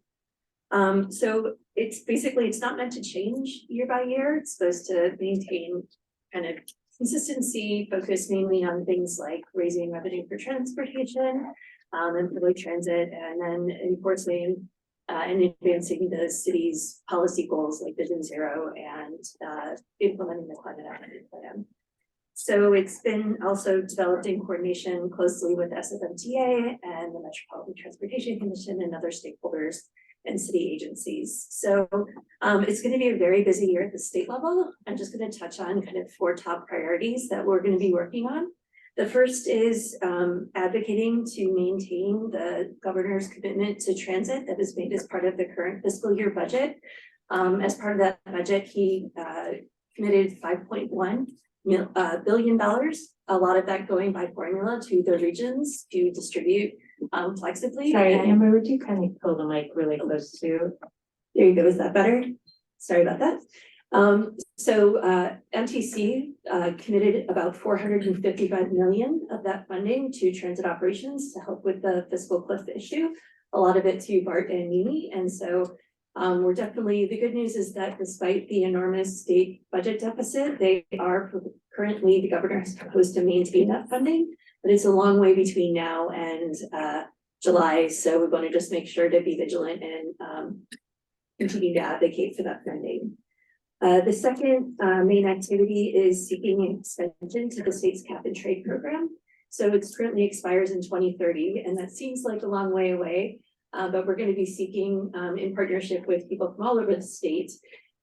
S12: So it's basically, it's not meant to change year by year. It's supposed to maintain kind of consistency, focus mainly on things like raising revenue for transportation and public transit, and then enforcing and advancing the city's policy goals like Vision Zero and implementing the climate action plan. So it's been also developed in coordination closely with SFMTA and the Metropolitan Transportation Commission and other stakeholders and city agencies. So it's going to be a very busy year at the state level. I'm just going to touch on kind of 4 top priorities that we're going to be working on. The first is advocating to maintain the governor's commitment to transit that is made as part of the current fiscal year budget. As part of that budget, he committed $5.1 billion, a lot of that going by formula to the regions to distribute flexibly.
S21: Sorry,
S12: And
S21: Amber, would you kind of pull the mic really close to?
S12: there you go, is that better? Sorry about that. MTC committed about 455 million of that funding to transit operations to help with the fiscal cliff issue, a lot of it to BART and Muni. And so we're definitely, the good news is that despite the enormous state budget deficit, they are currently, the governor has proposed to maintain that funding, but it's a long way between now and July. So we want to just make sure to be vigilant and continue to advocate for that funding. The second main activity is seeking an extension to the state's cap and trade program. So it currently expires in 2030, and that seems like a long way away. But we're going to be seeking, in partnership with people from all over the state,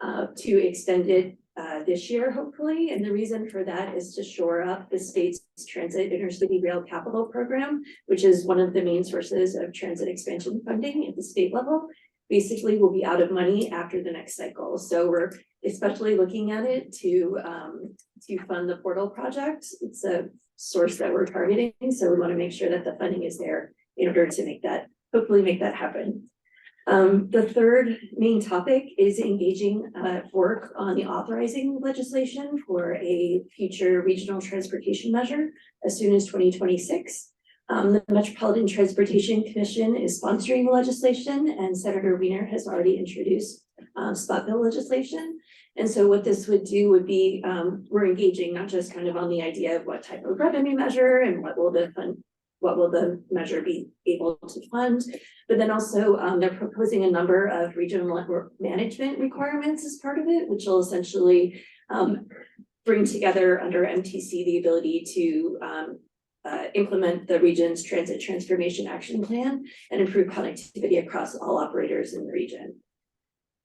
S12: to extend it this year, hopefully. And the reason for that is to shore up the state's transit intercity rail capital program, which is one of the main sources of transit expansion funding at the state level. Basically, we'll be out of money after the next cycle. So we're especially looking at it to fund the portal project. It's a source that we're targeting. So we want to make sure that the funding is there in order to make that, hopefully make that happen. The third main topic is engaging work on the authorizing legislation for a future regional transportation measure as soon as 2026. The Metropolitan Transportation Commission is sponsoring the legislation, and Senator Wiener has already introduced spot bill legislation. And so what this would do would be, we're engaging not just kind of on the idea of what type of revenue measure and what will the measure be able to fund, but then also they're proposing a number of regional management requirements as part of it, which will essentially bring together under MTC the ability to implement the region's transit transformation action plan and improve connectivity across all operators in the region.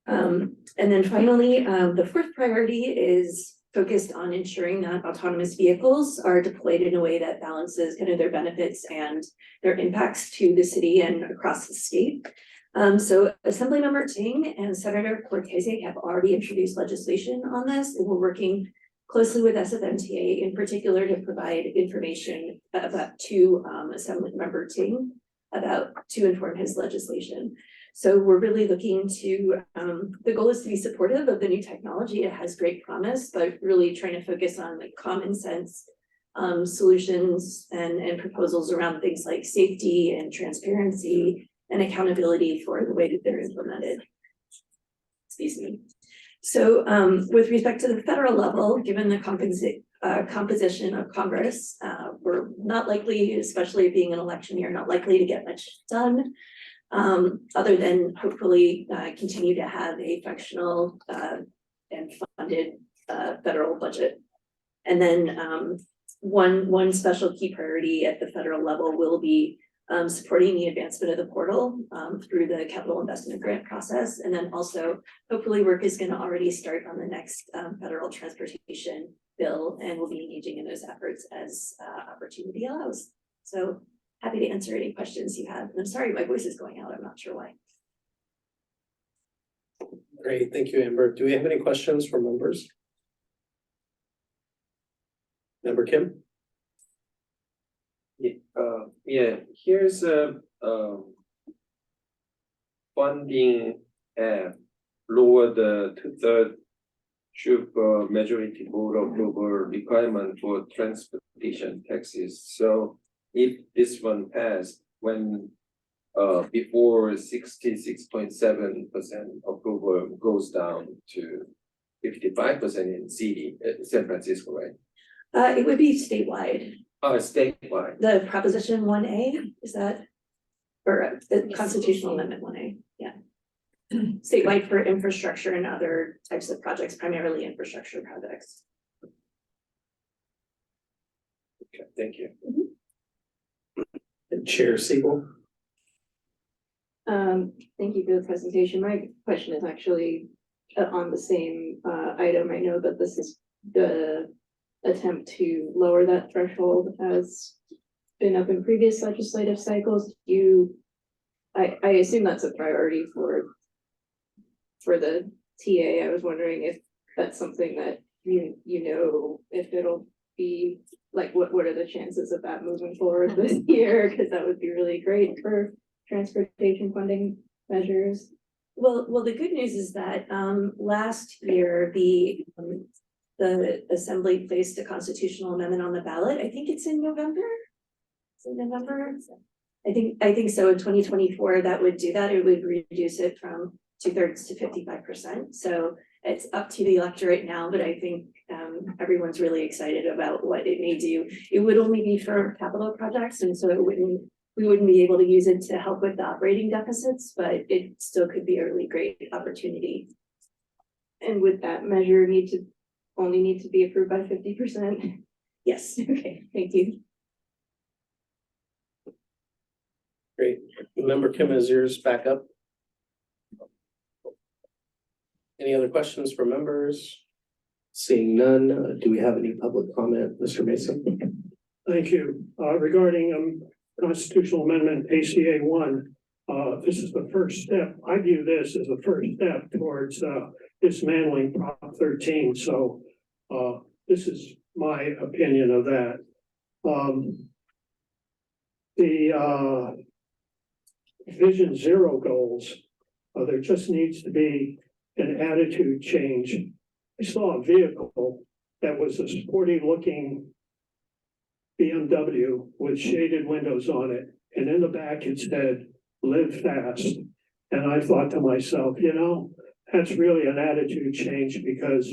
S12: And then finally, the fourth priority is focused on ensuring that autonomous vehicles are deployed in a way that balances kind of their benefits and their impacts to the city and across the state. So Assemblymember Ting and Senator Cortese have already introduced legislation on this, and we're working closely with SFMTA in particular to provide information about to Assemblymember Ting to inform his legislation. So we're really looking to, the goal is to be supportive of the new technology. It has great promise, but really trying to focus on like common sense solutions and proposals around things like safety and transparency and accountability for the way that they're implemented. Excuse me. So with respect to the federal level, given the composition of Congress, we're not likely, especially being an election year, not likely to get much done. Other than hopefully continue to have a functional and funded federal budget. And then one special key priority at the federal level will be supporting the advancement of the portal through the capital investment grant process. And then also hopefully work is going to already start on the next federal transportation bill, and we'll be engaging in those efforts as opportunity allows. So happy to answer any questions you have. And I'm sorry, my voice is going out. I'm not sure why.
S1: Great, thank you, Amber. Do we have any questions from members? Member Kim?
S15: Yeah, here's a funding lower the 2/3 super majority vote approval requirement for transportation taxes. So if this one passed, when before 66.7% approval goes down to 55% in San Francisco, right?
S12: It would be statewide.
S15: Oh, statewide.
S12: The Proposition 1A, is that, or the Constitutional Amendment 1A, yeah. statewide for infrastructure and other types of projects, primarily infrastructure projects.
S1: Okay, thank you. And Chair Siegel.
S12: Thank you for the presentation. My question is actually on the same item. I know that this is the attempt to lower that threshold has been up in previous legislative cycles. I assume that's a priority for the TA. I was wondering if that's something that you know if it'll be like what are the chances of that moving forward this year? Because that would be really great for transportation funding measures. Well, the good news is that last year the Assembly placed a constitutional amendment on the ballot. I think it's in November. It's in November. I think so. In 2024, that would do that. It would reduce it from 2/3 to 55%. So it's up to the electorate now, but I think everyone's really excited about what it may do. It would only be for capital projects, and so we wouldn't be able to use it to help with the operating deficits, but it still could be a really great opportunity. And would that measure only need to be approved by 50%? Yes. Okay. Thank you.
S1: Great. Member Kim, is yours back up? Any other questions from members? Seeing none, do we have any public comment, Mr. Mason?
S16: Thank you. Regarding constitutional amendment ACA 1, this is the first step. I view this as the first step towards dismantling Prop 13. So this is my opinion of that. The Vision Zero goals, there just needs to be an attitude change. I saw a vehicle that was a sporty looking BMW with shaded windows on it. And in the back it said, live fast. And I thought to myself, you know, that's really an attitude change, because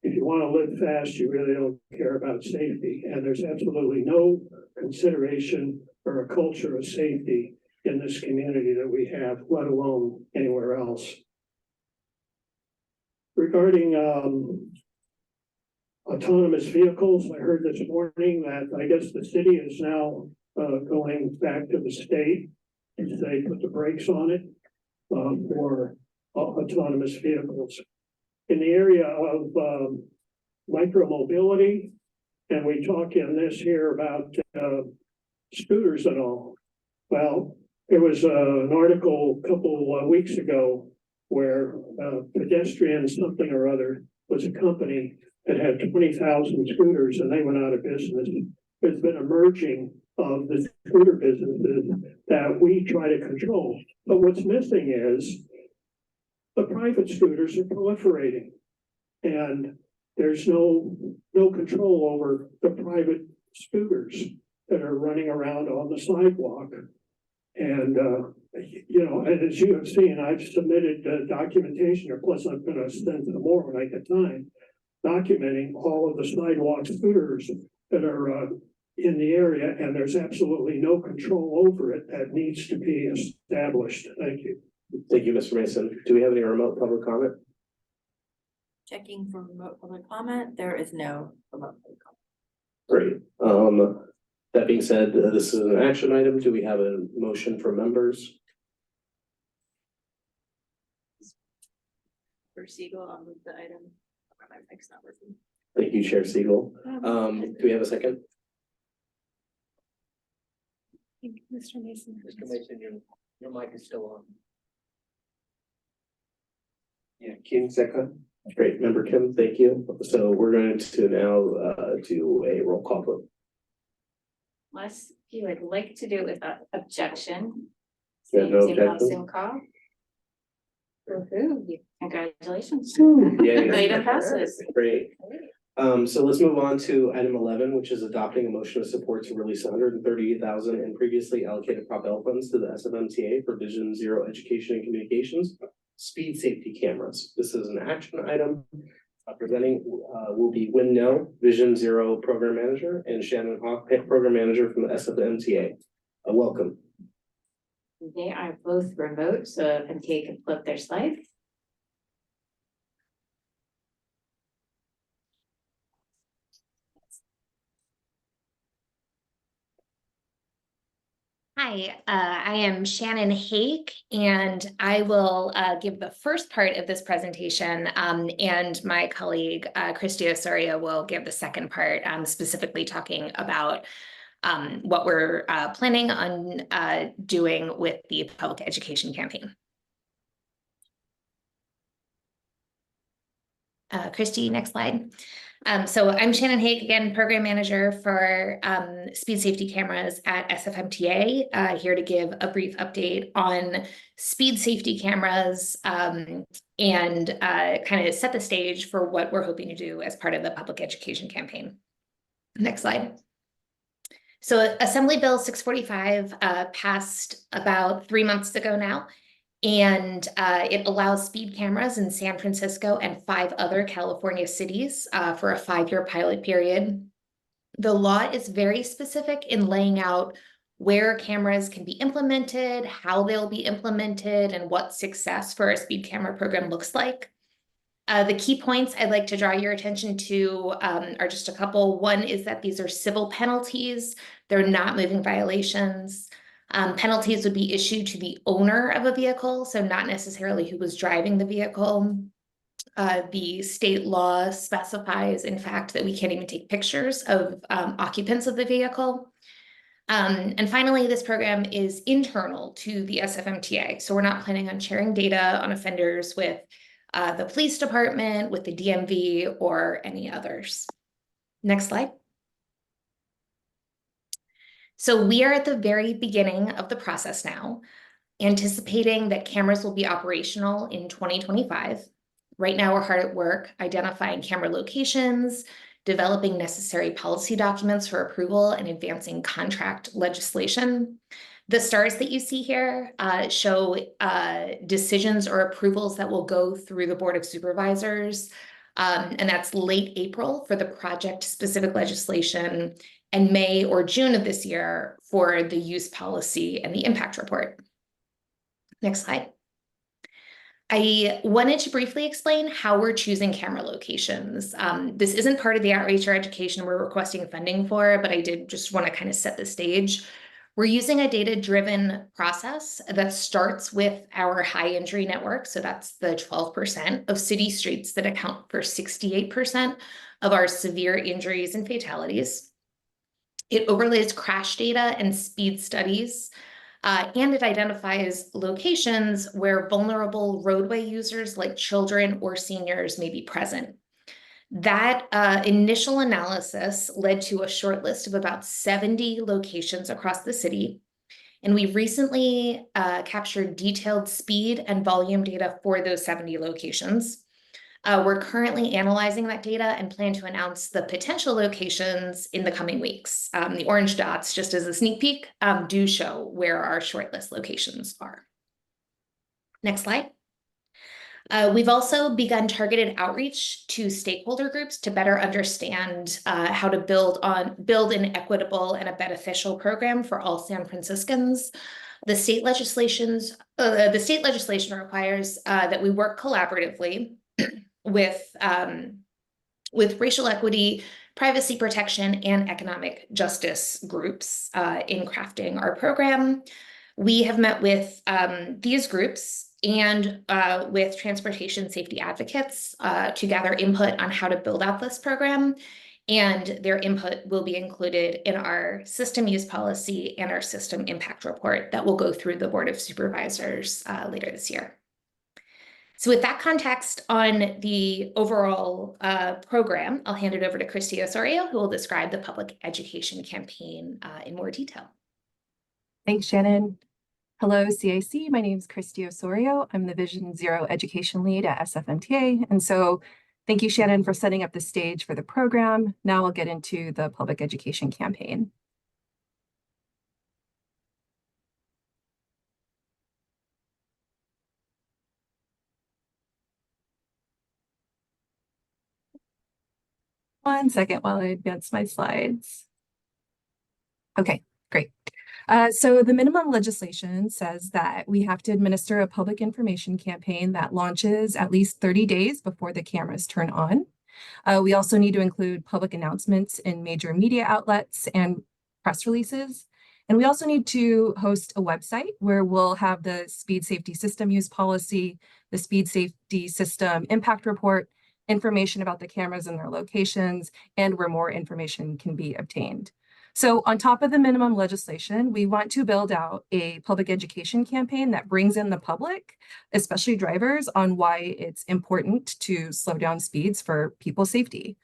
S16: if you want to live fast, you really don't care about safety. And there's absolutely no consideration or a culture of safety in this community that we have, let alone anywhere else. Regarding autonomous vehicles, I heard this morning that I guess the city is now going back to the state and they put the brakes on it for autonomous vehicles. In the area of micromobility, and we talk in this here about scooters and all. Well, there was an article a couple of weeks ago where pedestrian something or other was a company that had 20,000 scooters and they went out of business. There's been a merging of the scooter businesses that we try to control. But what's missing is the private scooters are proliferating and there's no control over the private scooters that are running around on the sidewalk. And, you know, and as you have seen, I've submitted documentation, or plus I'm going to send some more when I get time, documenting all of the sidewalk scooters that are in the area, and there's absolutely no control over it that needs to be established. Thank you.
S1: Thank you, Mr. Mason. Do we have any remote public comment?
S5: Checking for remote public comment. There is no remote public comment.
S1: Great. That being said, this is an action item. Do we have a motion for members?
S12: For Siegel, I'll move the item. My mic's not working.
S1: Thank you, Chair Siegel. Do we have a second?
S3: Mr. Mason.
S9: Mr. Mason, your mic is still on.
S1: Yeah, Kim, second. Great, Member Kim, thank you. So we're going to now do a roll call vote.
S2: Unless you would like to do it without objection.
S1: Yeah, no
S2: Same
S1: objection.
S2: call. Woohoo, congratulations.
S1: Yay.
S2: Item passes.
S1: Great. So let's move on to item 11, which is adopting a motion of support to release 138,000 in previously allocated Prop L funds to the SFMTA for Vision Zero Education and Communications speed safety cameras. This is an action item. Presenting will be Win No, Vision Zero Program Manager, and Shannon Hawk, Program Manager from the SFMTA. Welcome.
S21: They are both remote, so if MTA can flip their slides.
S6: Hi, I am Shannon Hake, and I will give the first part of this presentation, and my colleague Christy Osorio will give the second part, specifically talking about what we're planning on doing with the public education campaign. Christy, next slide. So I'm Shannon Hake, again, Program Manager for Speed Safety Cameras at SFMTA, here to give a brief update on speed safety cameras and kind of set the stage for what we're hoping to do as part of the public education campaign. Next slide. So Assembly Bill 645 passed about 3 months ago now. And it allows speed cameras in San Francisco and 5 other California cities for a 5-year pilot period. The law is very specific in laying out where cameras can be implemented, how they'll be implemented, and what success for a speed camera program looks like. The key points I'd like to draw your attention to are just a couple. One is that these are civil penalties. They're not moving violations. Penalties would be issued to the owner of a vehicle, so not necessarily who was driving the vehicle. The state law specifies, in fact, that we can't even take pictures of occupants of the vehicle. And finally, this program is internal to the SFMTA, so we're not planning on sharing data on offenders with the police department, with the DMV, or any others. Next slide. So we are at the very beginning of the process now, anticipating that cameras will be operational in 2025. Right now, we're hard at work identifying camera locations, developing necessary policy documents for approval, and advancing contract legislation. The stars that you see here show decisions or approvals that will go through the Board of Supervisors, and that's late April for the project-specific legislation, and May or June of this year for the use policy and the impact report. Next slide. I wanted to briefly explain how we're choosing camera locations. This isn't part of the outreach or education we're requesting funding for, but I did just want to kind of set the stage. We're using a data-driven process that starts with our high injury network. So that's the 12% of city streets that account for 68% of our severe injuries and fatalities. It overlays crash data and speed studies, and it identifies locations where vulnerable roadway users like children or seniors may be present. That initial analysis led to a short list of about 70 locations across the city. And we recently captured detailed speed and volume data for those 70 locations. We're currently analyzing that data and plan to announce the potential locations in the coming weeks. The orange dots, just as a sneak peek, do show where our shortlist locations are. Next slide. We've also begun targeted outreach to stakeholder groups to better understand how to build an equitable and a beneficial program for all San Franciscans. The state legislation requires that we work collaboratively with racial equity, privacy protection, and economic justice groups in crafting our program. We have met with these groups and with transportation safety advocates to gather input on how to build out this program. And their input will be included in our system use policy and our system impact report that will go through the Board of Supervisors later this year. So with that context on the overall program, I'll hand it over to Christy Osorio, who will describe the public education campaign in more detail.
S22: Thanks, Shannon. Hello, CAC. My name is Christy Osorio. I'm the Vision Zero Education Lead at SFMTA. And so thank you, Shannon, for setting up the stage for the program. Now I'll get into the public education campaign. One second while I advance my slides. Okay, great. So the minimum legislation says that we have to administer a public information campaign that launches at least 30 days before the cameras turn on. We also need to include public announcements in major media outlets and press releases. And we also need to host a website where we'll have the speed safety system use policy, the speed safety system impact report, information about the cameras and their locations, and where more information can be obtained. So on top of the minimum legislation, we want to build out a public education campaign that brings in the public, especially drivers, on why it's important to slow down speeds for people's safety.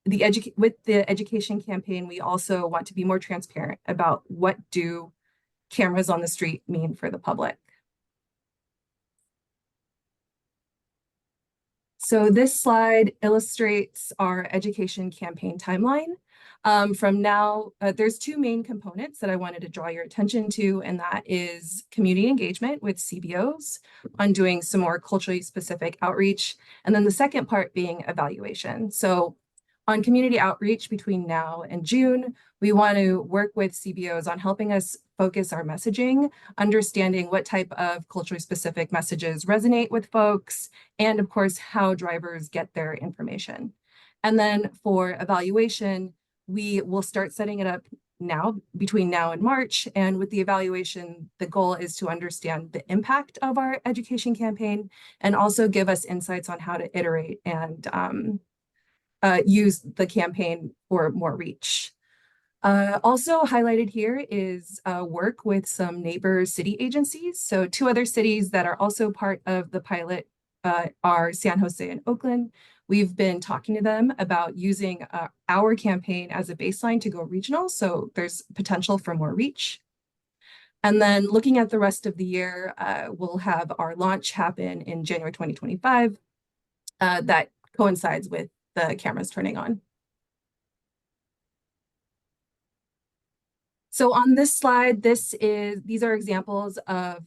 S22: With the education campaign, we also want to be more transparent about what do cameras on the street mean for the public. So this slide illustrates our education campaign timeline. From now, there's two main components that I wanted to draw your attention to, and that is community engagement with CBOs on doing some more culturally specific outreach, and then the second part being evaluation. So on community outreach between now and June, we want to work with CBOs on helping us focus our messaging, understanding what type of culturally specific messages resonate with folks, and of course, how drivers get their information. And then for evaluation, we will start setting it up now, between now and March. And with the evaluation, the goal is to understand the impact of our education campaign and also give us insights on how to iterate and use the campaign for more reach. Also highlighted here is work with some neighbor city agencies. So two other cities that are also part of the pilot are San Jose and Oakland. We've been talking to them about using our campaign as a baseline to go regional. So there's potential for more reach. And then looking at the rest of the year, we'll have our launch happen in January 2025. That coincides with the cameras turning on. So on this slide, these are examples of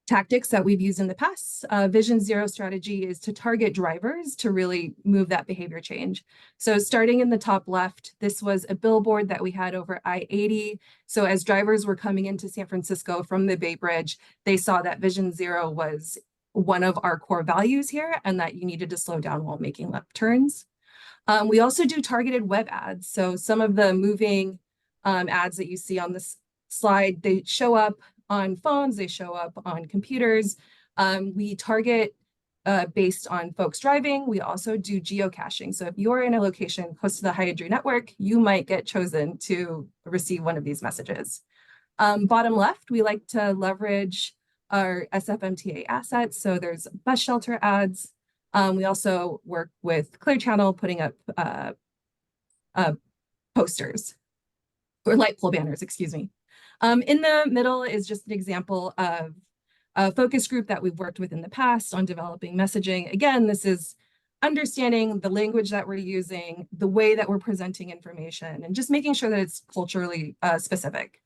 S22: tactics that we've used in the past. Vision Zero strategy is to target drivers to really move that behavior change. So starting in the top left, this was a billboard that we had over I-80. So as drivers were coming into San Francisco from the Bay Bridge, they saw that Vision Zero was one of our core values here and that you needed to slow down while making left turns. We also do targeted web ads. So some of the moving ads that you see on this slide, they show up on phones, they show up on computers. We target based on folks driving. We also do geocaching. So if you're in a location close to the Hyadry network, you might get chosen to receive one of these messages. Bottom left, we like to leverage our SFMTA assets. So there's bus shelter ads. We also work with Clear Channel putting up posters or light pole banners, excuse me. In the middle is just an example of a focus group that we've worked with in the past on developing messaging. Again, this is understanding the language that we're using, the way that we're presenting information, and just making sure that it's culturally specific.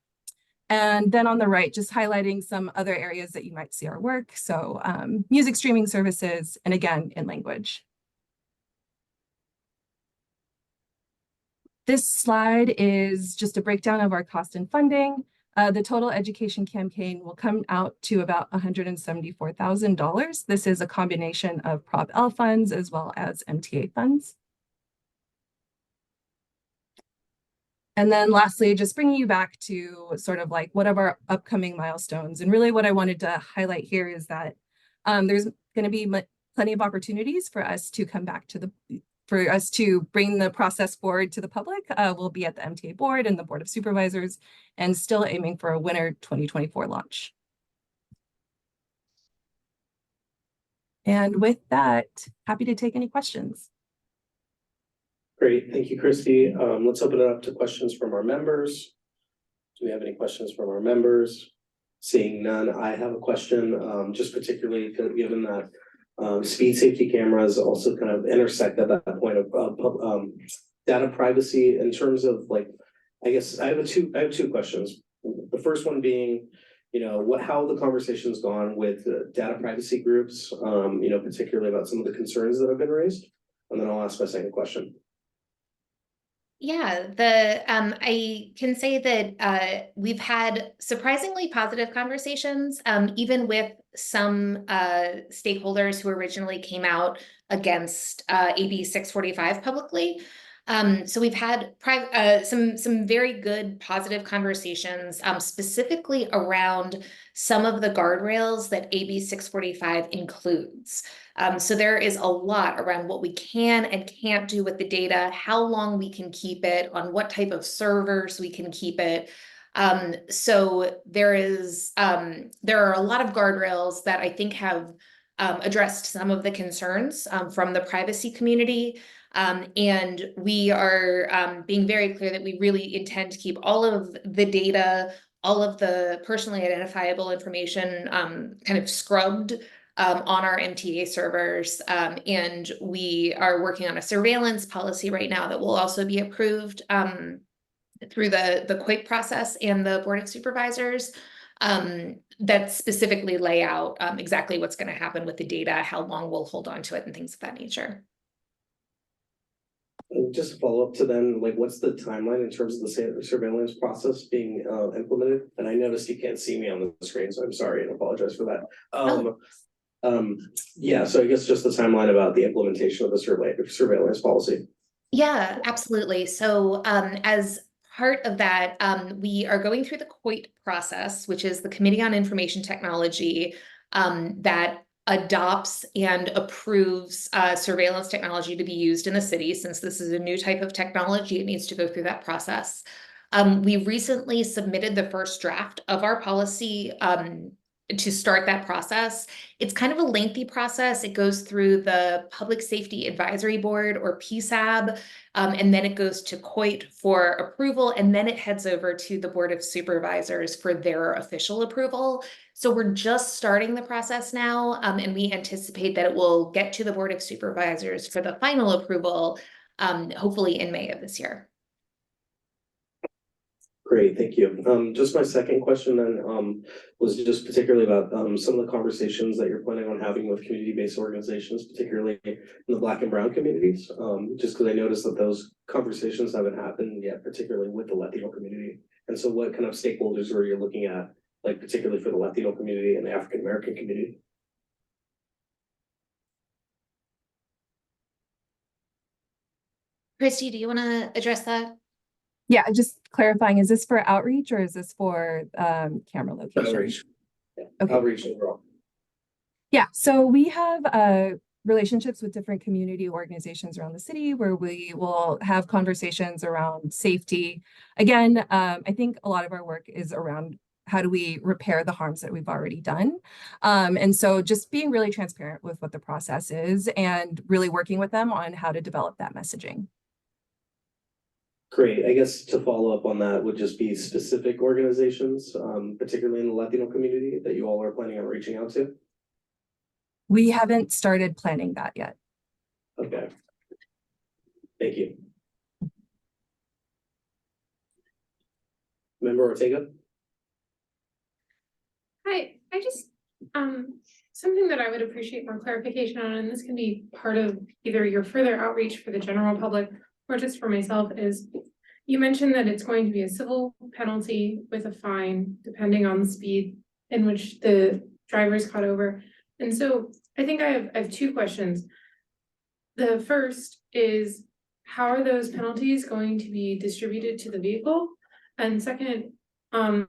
S22: And then on the right, just highlighting some other areas that you might see our work. So music streaming services, and again, in language. This slide is just a breakdown of our cost and funding. The total education campaign will come out to about $174,000. This is a combination of Prop L funds as well as MTA funds. And then lastly, just bringing you back to sort of like what are our upcoming milestones. And really what I wanted to highlight here is that there's going to be plenty of opportunities for us to come back to for us to bring the process forward to the public. We'll be at the MTA board and the Board of Supervisors and still aiming for a winter 2024 launch. And with that, happy to take any questions.
S1: Great, thank you, Christy. Let's open it up to questions from our members. Do we have any questions from our members? Seeing none, I have a question, just particularly given that speed safety cameras also kind of intersect at that point of data privacy in terms of like, I guess I have two questions. The first one being, how the conversation's gone with data privacy groups, particularly about some of the concerns that have been raised, and then I'll ask my second question.
S6: Yeah, I can say that we've had surprisingly positive conversations, even with some stakeholders who originally came out against AB 645 publicly. So we've had some very good positive conversations, specifically around some of the guardrails that AB 645 includes. So there is a lot around what we can and can't do with the data, how long we can keep it, on what type of servers we can keep it. So there are a lot of guardrails that I think have addressed some of the concerns from the privacy community. And we are being very clear that we really intend to keep all of the data, all of the personally identifiable information kind of scrubbed on our MTA servers. And we are working on a surveillance policy right now that will also be approved through the QUAC process and the Board of Supervisors that specifically lay out exactly what's going to happen with the data, how long we'll hold on to it, and things of that nature.
S1: And just to follow up to then, like, what's the timeline in terms of the surveillance process being implemented? And I noticed you can't see me on the screen, so I'm sorry and apologize for that. Yeah, so I guess just the timeline about the implementation of the surveillance policy.
S6: Yeah, absolutely. So as part of that, we are going through the COIT process, which is the Committee on Information Technology that adopts and approves surveillance technology to be used in the city. Since this is a new type of technology, it needs to go through that process. We recently submitted the first draft of our policy to start that process. It's kind of a lengthy process. It goes through the Public Safety Advisory Board, or PSAB, and then it goes to COIT for approval, and then it heads over to the Board of Supervisors for their official approval. So we're just starting the process now, and we anticipate that it will get to the Board of Supervisors for the final approval, hopefully in May of this year.
S1: Great, thank you. Just my second question then was just particularly about some of the conversations that you're planning on having with community-based organizations, particularly in the Black and Brown communities. Just because I noticed that those conversations haven't happened yet, particularly with the Latino community. And so what kind of stakeholders are you looking at, like particularly for the Latino community and the African American community?
S6: Christy, do you want to address that?
S22: Yeah, just clarifying, is this for outreach or is this for camera location?
S1: Outreach. Yeah.
S22: Okay.
S1: Outreach overall.
S22: Yeah, so we have relationships with different community organizations around the city where we will have conversations around safety. Again, I think a lot of our work is around how do we repair the harms that we've already done. And so just being really transparent with what the process is and really working with them on how to develop that messaging.
S1: Great. I guess to follow up on that would just be specific organizations, particularly in the Latino community, that you all are planning on reaching out to?
S22: We haven't started planning that yet.
S1: Okay. Thank you. Member Ortega?
S11: Hi, I just, something that I would appreciate more clarification on, and this can be part of either your further outreach for the general public or just for myself, is you mentioned that it's going to be a civil penalty with a fine depending on the speed in which the driver's caught over. And so I think I have two questions. The first is, how are those penalties going to be distributed to the vehicle? And second, how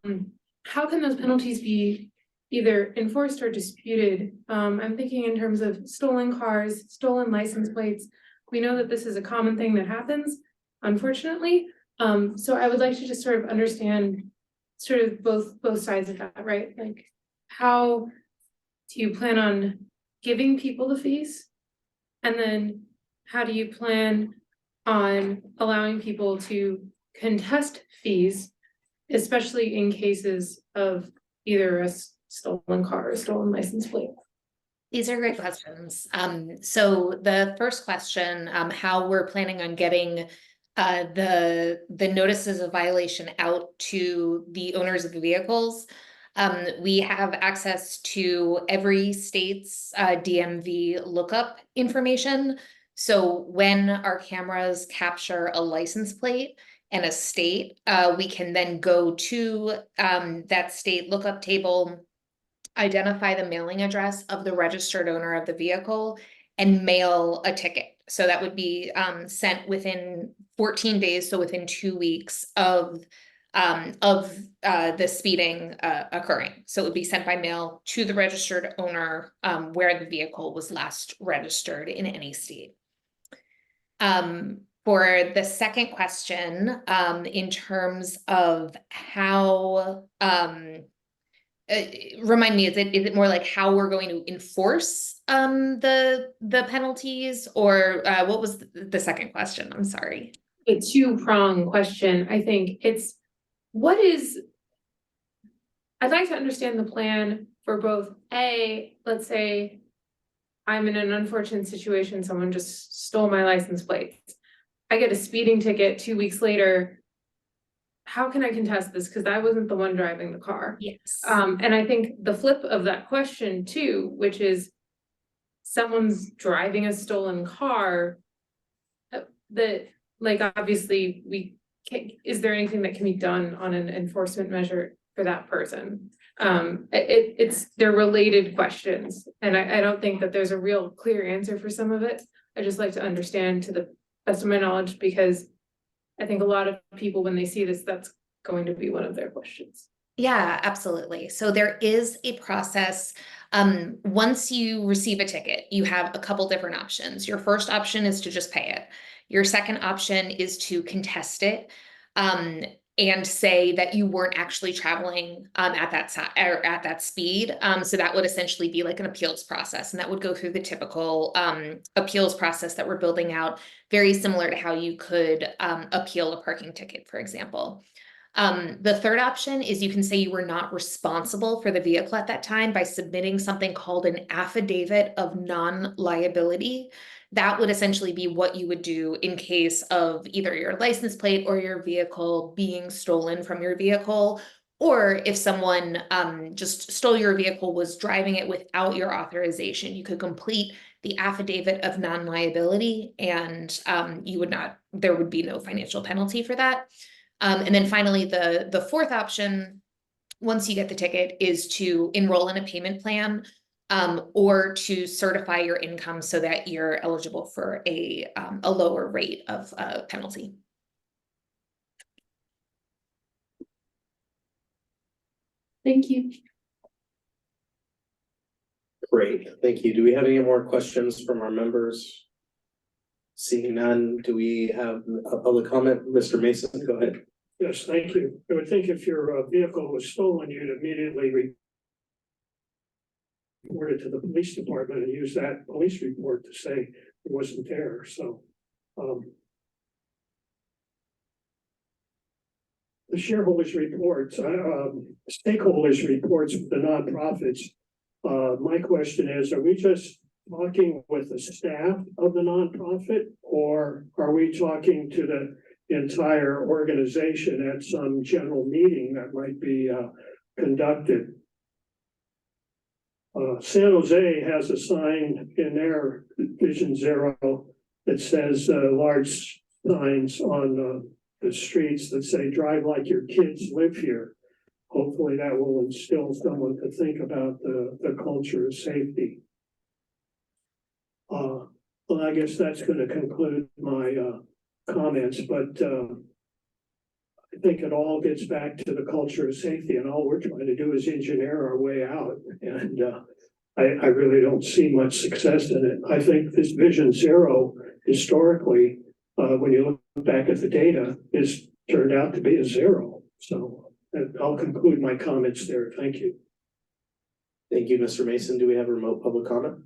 S11: can those penalties be either enforced or disputed? I'm thinking in terms of stolen cars, stolen license plates. We know that this is a common thing that happens, unfortunately. So I would like to just sort of understand sort of both sides of that, right? Like, how do you plan on giving people the fees? And then how do you plan on allowing people to contest fees, especially in cases of either a stolen car or a stolen license plate?
S6: These are great questions. So the first question, how we're planning on getting the notices of violation out to the owners of the vehicles. We have access to every state's DMV lookup information. So when our cameras capture a license plate and a state, we can then go to that state lookup table, identify the mailing address of the registered owner of the vehicle, and mail a ticket. So that would be sent within 14 days, so within 2 weeks of the speeding occurring. So it would be sent by mail to the registered owner where the vehicle was last registered in any state. For the second question, in terms of how, remind me, is it more like how we're going to enforce the penalties, or what was the second question? I'm sorry.
S11: A two-pronged question. I think it's what is, I'd like to understand the plan for both let's say I'm in an unfortunate situation, someone just stole my license plates. I get a speeding ticket 2 weeks later. How can I contest this? Because I wasn't the one driving the car.
S6: Yes.
S11: And I think the flip of that question too, which is someone's driving a stolen car, that like obviously is there anything that can be done on an enforcement measure for that person? They're related questions, and I don't think that there's a real clear answer for some of it. I just like to understand to the best of my knowledge, because I think a lot of people, when they see this, that's going to be one of their questions.
S6: Yeah, absolutely. So there is a process. Once you receive a ticket, you have a couple different options. Your first option is to just pay it. Your second option is to contest it and say that you weren't actually traveling at that speed. So that would essentially be like an appeals process, and that would go through the typical appeals process that we're building out, very similar to how you could appeal a parking ticket, for example. The third option is you can say you were not responsible for the vehicle at that time by submitting something called an affidavit of non-liability. That would essentially be what you would do in case of either your license plate or your vehicle being stolen from your vehicle, or if someone just stole your vehicle, was driving it without your authorization. You could complete the affidavit of non-liability, and there would be no financial penalty for that. And then finally, the fourth option, once you get the ticket, is to enroll in a payment plan or to certify your income so that you're eligible for a lower rate of penalty.
S20: Thank you.
S1: Great, thank you. Do we have any more questions from our members? Seeing none, do we have a public comment? Mr. Mason, go ahead.
S16: Yes, thank you. I would think if your vehicle was stolen, you'd immediately report it to the police department and use that police report to say it wasn't there. So the shareholders reports, stakeholders reports with the nonprofits. My question is, are we just talking with the staff of the nonprofit, or are we talking to the entire organization at some general meeting that might be conducted? San Jose has a sign in their Vision Zero that says large signs on the streets that say "Drive like your kids live here." Hopefully that will instill someone to think about the culture of safety. Well, I guess that's going to conclude my comments, but I think it all gets back to the culture of safety, and all we're trying to do is engineer our way out. And I really don't see much success in it. I think this Vision Zero, historically, when you look back at the data, is turned out to be a zero. So I'll conclude my comments there. Thank you.
S1: Thank you, Mr. Mason. Do we have a remote public comment?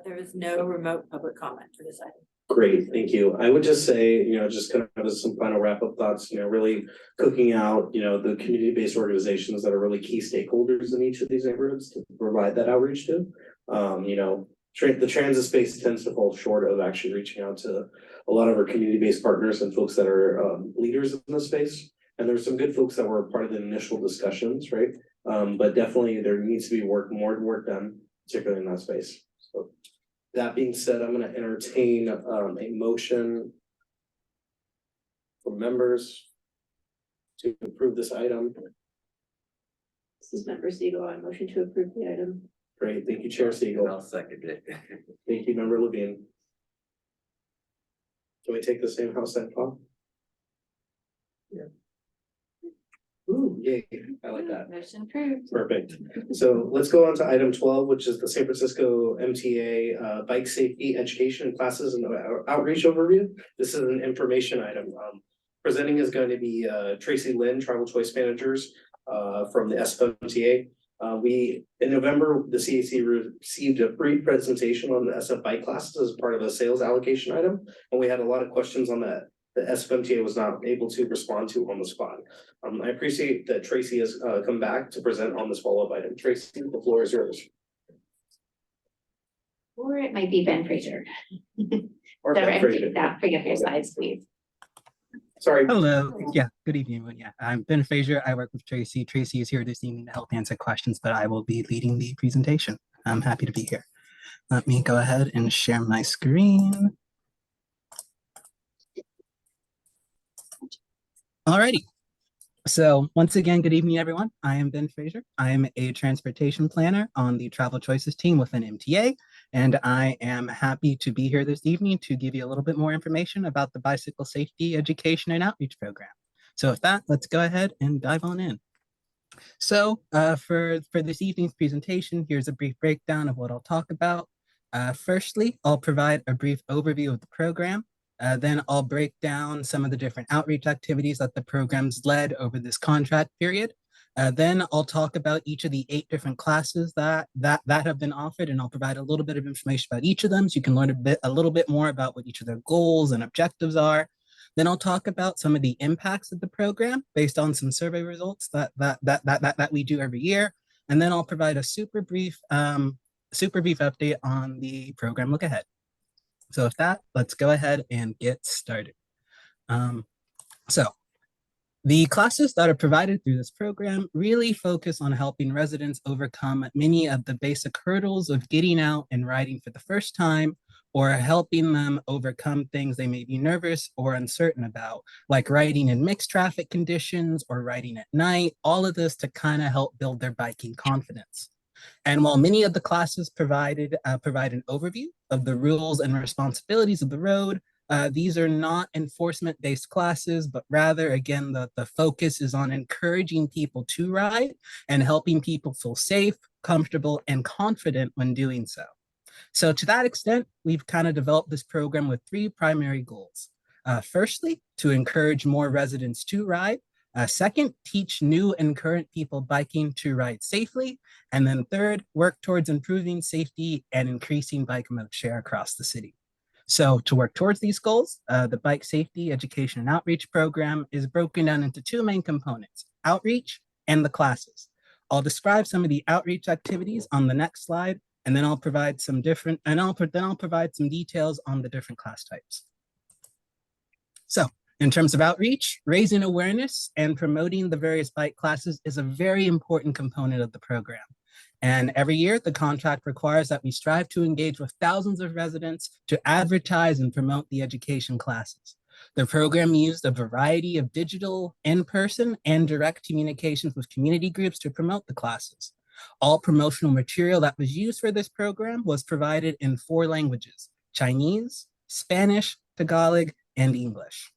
S5: There is no remote public comment for this item.
S1: Great, thank you. I would just say, just kind of as some final wrap-up thoughts, really cooking out, the community-based organizations that are really key stakeholders in each of these neighborhoods to provide that outreach to. The transit space tends to fall short of actually reaching out to a lot of our community-based partners and folks that are leaders in the space. And there's some good folks that were part of the initial discussions, right? But definitely there needs to be more work done, particularly in that space. So That being said, I'm gonna entertain a motion for members to approve this item.
S12: This is Member Siegel. I motion to approve the item.
S1: Great, thank you, Chair Siegel.
S9: I'll second it.
S1: Thank you, Member Levine. Can we take the same house that Paul?
S9: Yeah.
S1: Ooh, yay, I like that.
S2: Motion approved.
S1: Perfect. So let's go on to item 12, which is the San Francisco MTA bike safety education classes and outreach overview. This is an information item. Presenting is going to be Tracy Lynn, Travel Choice Managers from the SFCTA. In November, the CAC received a free presentation on the SF bike classes as part of a sales allocation item, and we had a lot of questions on that. The SFCTA was not able to respond to on the spot. I appreciate that Tracy has come back to present on this follow-up item. Tracy, the floor is yours.
S2: Or it might be Ben Fraser.
S1: Or Ben Fraser.
S2: Forget your slides, please.
S1: Sorry.
S4: Hello. Yeah, good evening. everyone. Yeah, I'm Ben Fraser. I work with Tracy. Tracy is here this evening to help answer questions, but I will be leading the presentation. I'm happy to be here. Let me go ahead and share my screen. Alrighty. So once again, good evening, everyone. I am Ben Fraser. I am a transportation planner on the Travel Choices team within MTA, and I am happy to be here this evening to give you a little bit more information about the bicycle safety education and outreach program. So with that, let's go ahead and dive on in. So for this evening's presentation, here's a brief breakdown of what I'll talk about. Firstly, I'll provide a brief overview of the program. Then I'll break down some of the different outreach activities that the program's led over this contract period. Then I'll talk about each of the 8 different classes that have been offered, and I'll provide a little bit of information about each of them so you can learn a little bit more about what each of their goals and objectives are. Then I'll talk about some of the impacts of the program based on some survey results that we do every year. And then I'll provide a super brief update on the program look ahead. So with that, let's go ahead and get started. So the classes that are provided through this program really focus on helping residents overcome many of the basic hurdles of getting out and riding for the first time, or helping them overcome things they may be nervous or uncertain about, like riding in mixed traffic conditions or riding at night, all of this to kind of help build their biking confidence. And while many of the classes provide an overview of the rules and responsibilities of the road, these are not enforcement-based classes, but rather, again, the focus is on encouraging people to ride and helping people feel safe, comfortable, and confident when doing so. So to that extent, we've kind of developed this program with 3 primary goals. Firstly, to encourage more residents to ride. Second, teach new and current people biking to ride safely. And then third, work towards improving safety and increasing bike mode share across the city. So to work towards these goals, the Bike Safety Education and Outreach Program is broken down into 2 main components, outreach and the classes. I'll describe some of the outreach activities on the next slide, and then I'll provide some details on the different class types. So in terms of outreach, raising awareness and promoting the various bike classes is a very important component of the program. And every year, the contract requires that we strive to engage with thousands of residents to advertise and promote the education classes. The program used a variety of digital, in-person, and direct communications with community groups to promote the classes. All promotional material that was used for this program was provided in 4 languages: Chinese, Spanish, Tagalog, and English.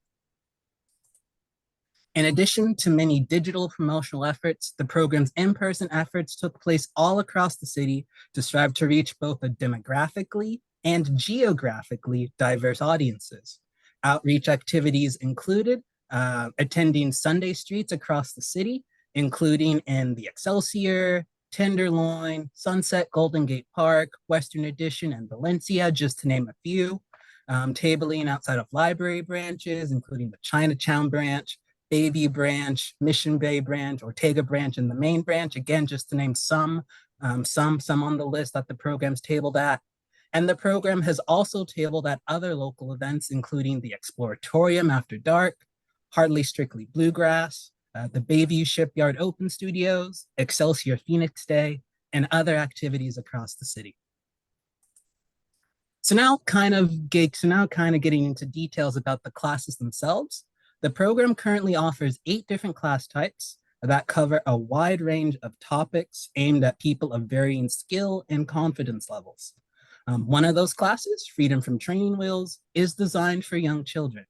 S4: In addition to many digital promotional efforts, the program's in-person efforts took place all across the city to strive to reach both a demographically and geographically diverse audiences. Outreach activities included attending Sunday streets across the city, including in the Excelsior, Tenderloin, Sunset, Golden Gate Park, Western Addition, and Valencia, just to name a few. Tabling outside of library branches, including the Chinatown branch, Bayview branch, Mission Bay branch, Ortega branch, and the main branch, again, just to name some on the list that the program's tabled at. And the program has also tabled at other local events, including the Exploratorium After Dark, Hardly Strictly Bluegrass, the Bayview Shipyard Open Studios, Excelsior Phoenix Day, and other activities across the city. So now kind of getting into details about the classes themselves. The program currently offers 8 different class types that cover a wide range of topics aimed at people of varying skill and confidence levels. One of those classes, Freedom from Training Wheels, is designed for young children.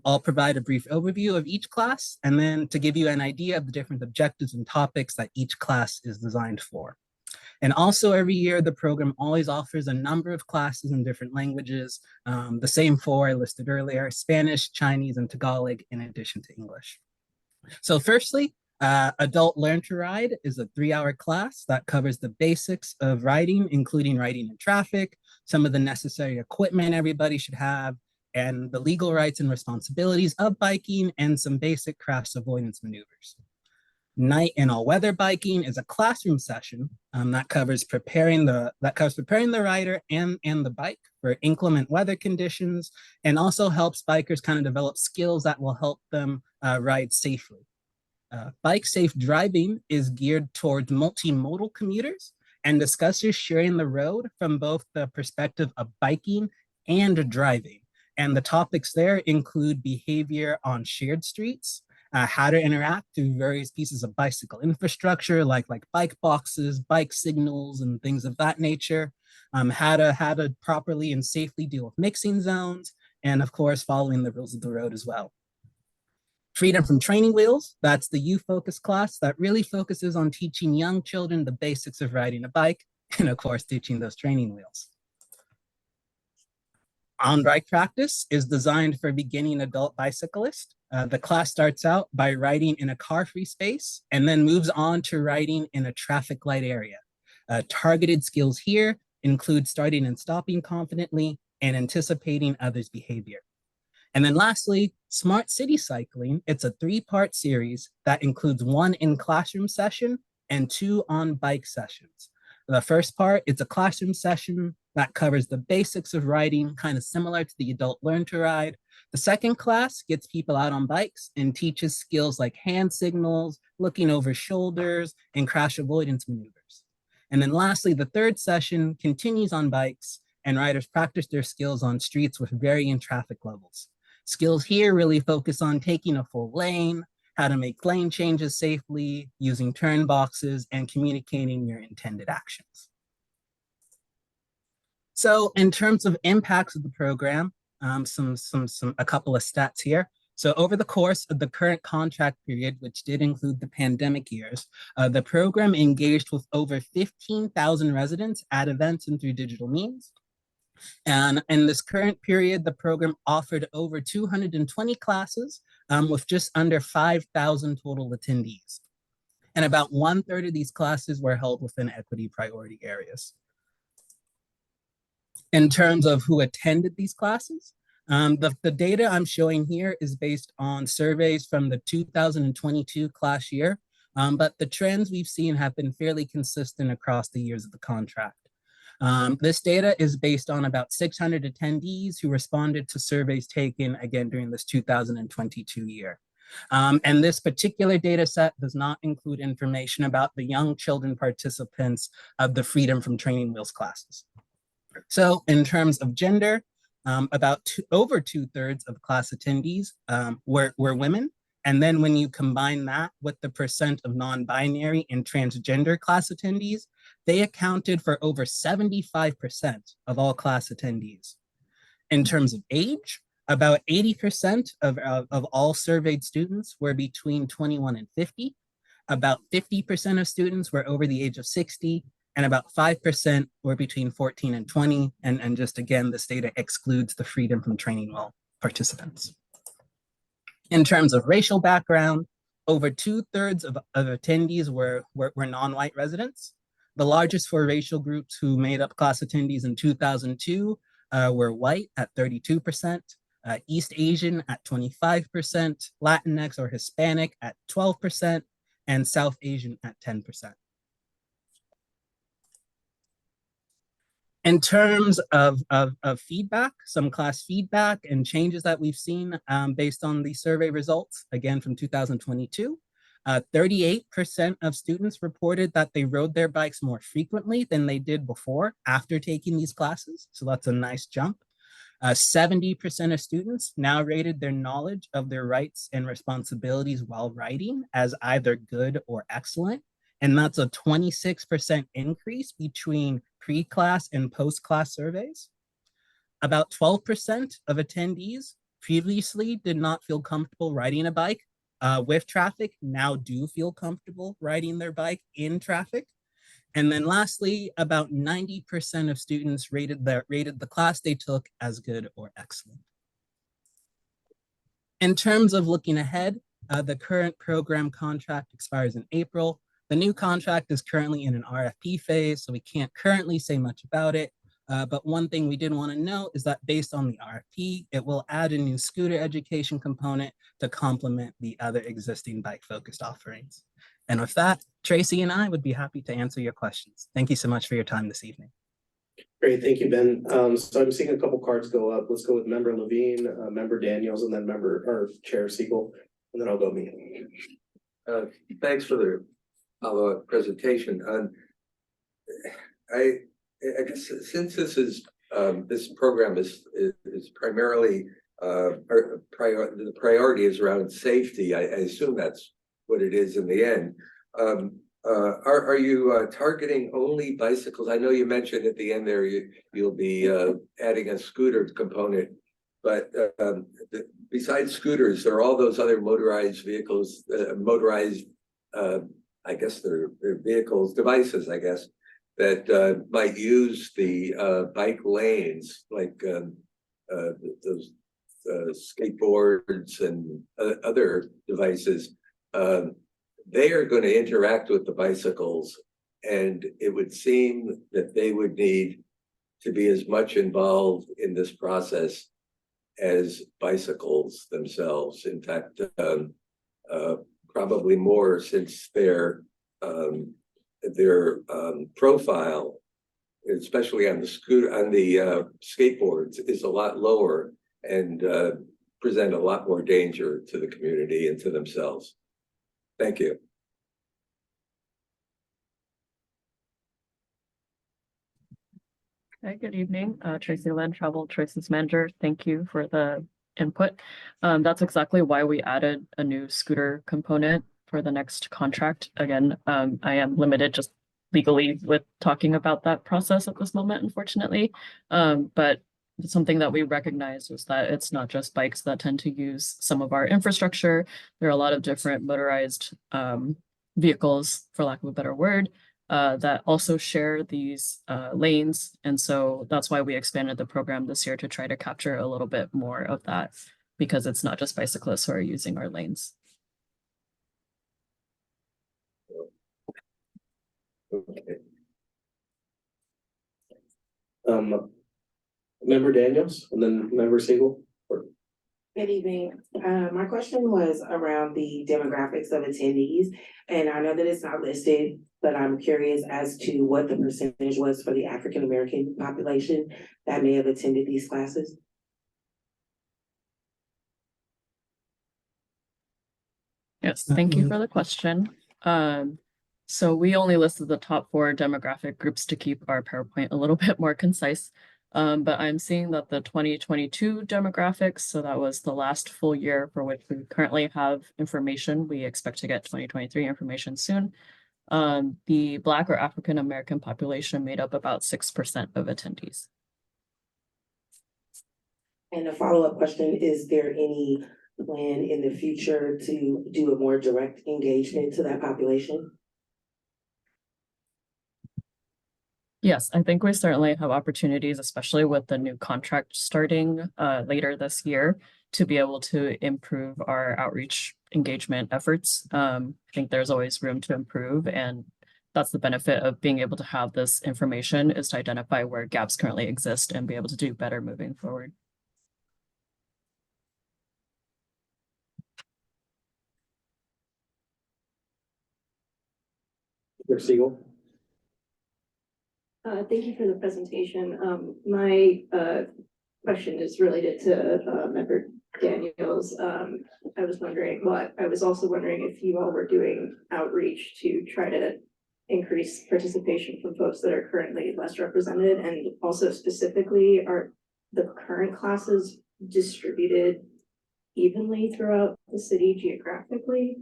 S4: I'll provide a brief overview of each class and then to give you an idea of the different objectives and topics that each class is designed for. And also every year, the program always offers a number of classes in different languages, the same 4 I listed earlier, Spanish, Chinese, and Tagalog, in addition to English. So firstly, Adult Learn to Ride is a 3-hour class that covers the basics of riding, including riding in traffic, some of the necessary equipment everybody should have, and the legal rights and responsibilities of biking, and some basic crash avoidance maneuvers. Night and all weather biking is a classroom session that covers preparing the rider and the bike for inclement weather conditions, and also helps bikers kind of develop skills that will help them ride safely. Bike safe driving is geared towards multimodal commuters and discusses sharing the road from both the perspective of biking and driving. And the topics there include behavior on shared streets, how to interact through various pieces of bicycle infrastructure, like bike boxes, bike signals, and things of that nature, how to properly and safely deal with mixing zones, and of course, following the rules of the road as well. Freedom from Training Wheels, that's the U-Focus class that really focuses on teaching young children the basics of riding a bike, and of course, teaching those training wheels. On-bike practice is designed for beginning adult bicyclists. The class starts out by riding in a car-free space and then moves on to riding in a traffic light area. Targeted skills here include starting and stopping confidently and anticipating others' behavior. And then lastly, Smart City Cycling. It's a 3-part series that includes 1 in-classroom session and 2 on-bike sessions. The first part, it's a classroom session that covers the basics of riding, kind of similar to the Adult Learn to Ride. The second class gets people out on bikes and teaches skills like hand signals, looking over shoulders, and crash avoidance maneuvers. And then lastly, the third session continues on bikes, and riders practice their skills on streets with varying traffic levels. Skills here really focus on taking a full lane, how to make lane changes safely, using turn boxes, and communicating your intended actions. So in terms of impacts of the program, a couple of stats here. So over the course of the current contract period, which did include the pandemic years, the program engaged with over 15,000 residents at events and through digital means. And in this current period, the program offered over 220 classes with just under 5,000 total attendees. And about 1/3 of these classes were held within equity priority areas. In terms of who attended these classes, the data I'm showing here is based on surveys from the 2022 class year, but the trends we've seen have been fairly consistent across the years of the contract. This data is based on about 600 attendees who responded to surveys taken again during this 2022 year. And this particular data set does not include information about the young children participants of the Freedom from Training Wheels classes. So in terms of gender, over 2/3 of class attendees were women. And then when you combine that with the percent of non-binary and transgender class attendees, they accounted for over 75% of all class attendees. In terms of age, about 80% of all surveyed students were between 21 and 50. About 50% of students were over the age of 60, and about 5% were between 14 and 20. And just again, this data excludes the Freedom from Training Wheel participants. In terms of racial background, over 2/3 of attendees were non-white residents. The largest 4 racial groups who made up class attendees in 2002 were white at 32%, East Asian at 25%, Latinx or Hispanic at 12%, and South Asian at 10%. In terms of feedback, some class feedback and changes that we've seen based on the survey results, again from 2022, 38% of students reported that they rode their bikes more frequently than they did before after taking these classes. So that's a nice jump. 70% of students now rated their knowledge of their rights and responsibilities while riding as either good or excellent. And that's a 26% increase between pre-class and post-class surveys. About 12% of attendees previously did not feel comfortable riding a bike with traffic, now do feel comfortable riding their bike in traffic. And then lastly, about 90% of students rated the class they took as good or excellent. In terms of looking ahead, the current program contract expires in April. The new contract is currently in an RFP phase, so we can't currently say much about it. But one thing we did want to note is that based on the RFP, it will add a new scooter education component to complement the other existing bike-focused offerings. And with that, Tracy and I would be happy to answer your questions. Thank you so much for your time this evening.
S1: Great, thank you, Ben. So I'm seeing a couple cards go up. Let's go with member Levine, member Daniels, and then Chair Siegel, and then I'll go me.
S9: Thanks for the follow-up presentation. I guess since this program is primarily the priority is around safety, I assume that's what it is in the end. Are you targeting only bicycles? I know you mentioned at the end there you'll be adding a scooter component, but besides scooters, there are all those other motorized vehicles, I guess they're vehicles, devices, I guess, that might use the bike lanes, like those skateboards and other devices. They are going to interact with the bicycles, and it would seem that they would need to be as much involved in this process as bicycles themselves. In fact, probably more, since their profile, especially on the skateboards, is a lot lower and present a lot more danger to the community and to themselves. Thank you.
S10: Hi, good evening. Tracy Lynn, Travel Choices Manager. Thank you for the input. That's exactly why we added a new scooter component for the next contract. Again, I am limited just legally with talking about that process at this moment, unfortunately. But something that we recognize is that it's not just bikes that tend to use some of our infrastructure. There are a lot of different motorized vehicles, for lack of a better word, that also share these lanes. And so that's why we expanded the program this year to try to capture a little bit more of that, because it's not just bicyclists who are using our lanes.
S9: Okay.
S1: Member Daniels, and then member Siegel.
S13: Good evening. My question was around the demographics of attendees, and I know that it's not listed, but I'm curious as to what the percentage was for the African American population that may have attended these classes.
S10: Yes, thank you for the question. So we only listed the top 4 demographic groups to keep our PowerPoint a little bit more concise. But I'm seeing that the 2022 demographics, so that was the last full year for which we currently have information. We expect to get 2023 information soon. The Black or African American population made up about 6% of attendees.
S13: And a follow-up question, is there any plan in the future to do a more direct engagement to that population?
S10: Yes, I think we certainly have opportunities, especially with the new contract starting later this year, to be able to improve our outreach engagement efforts. I think there's always room to improve, and that's the benefit of being able to have this information, is to identify where gaps currently exist and be able to do better moving forward.
S1: Siegel.
S12: Thank you for the presentation. My question is related to member Daniels, I was wondering, well, I was also wondering if you all were doing outreach to try to increase participation from folks that are currently less represented, and also specifically, are the current classes distributed evenly throughout the city geographically?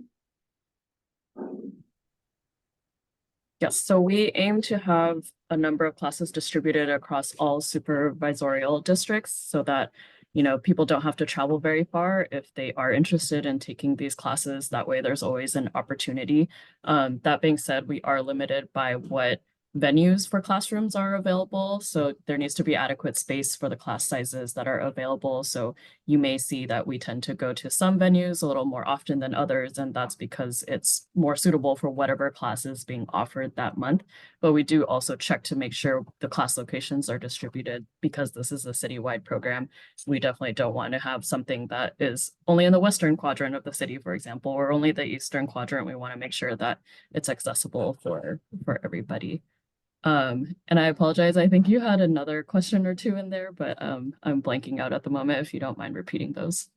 S10: Yes, so we aim to have a number of classes distributed across all supervisorial districts so that, you know, people don't have to travel very far if they are interested in taking these classes. That way there's always an opportunity. That being said, we are limited by what venues for classrooms are available. So there needs to be adequate space for the class sizes that are available. So you may see that we tend to go to some venues a little more often than others, and that's because it's more suitable for whatever class is being offered that month. But we do also check to make sure the class locations are distributed because this is a citywide program. We definitely don't want to have something that is only in the western quadrant of the city, for example, or only the eastern quadrant. We want to make sure that it's accessible for everybody. And I apologize, I think you had another question or two in there, but I'm blanking out at the moment, if you don't mind repeating those.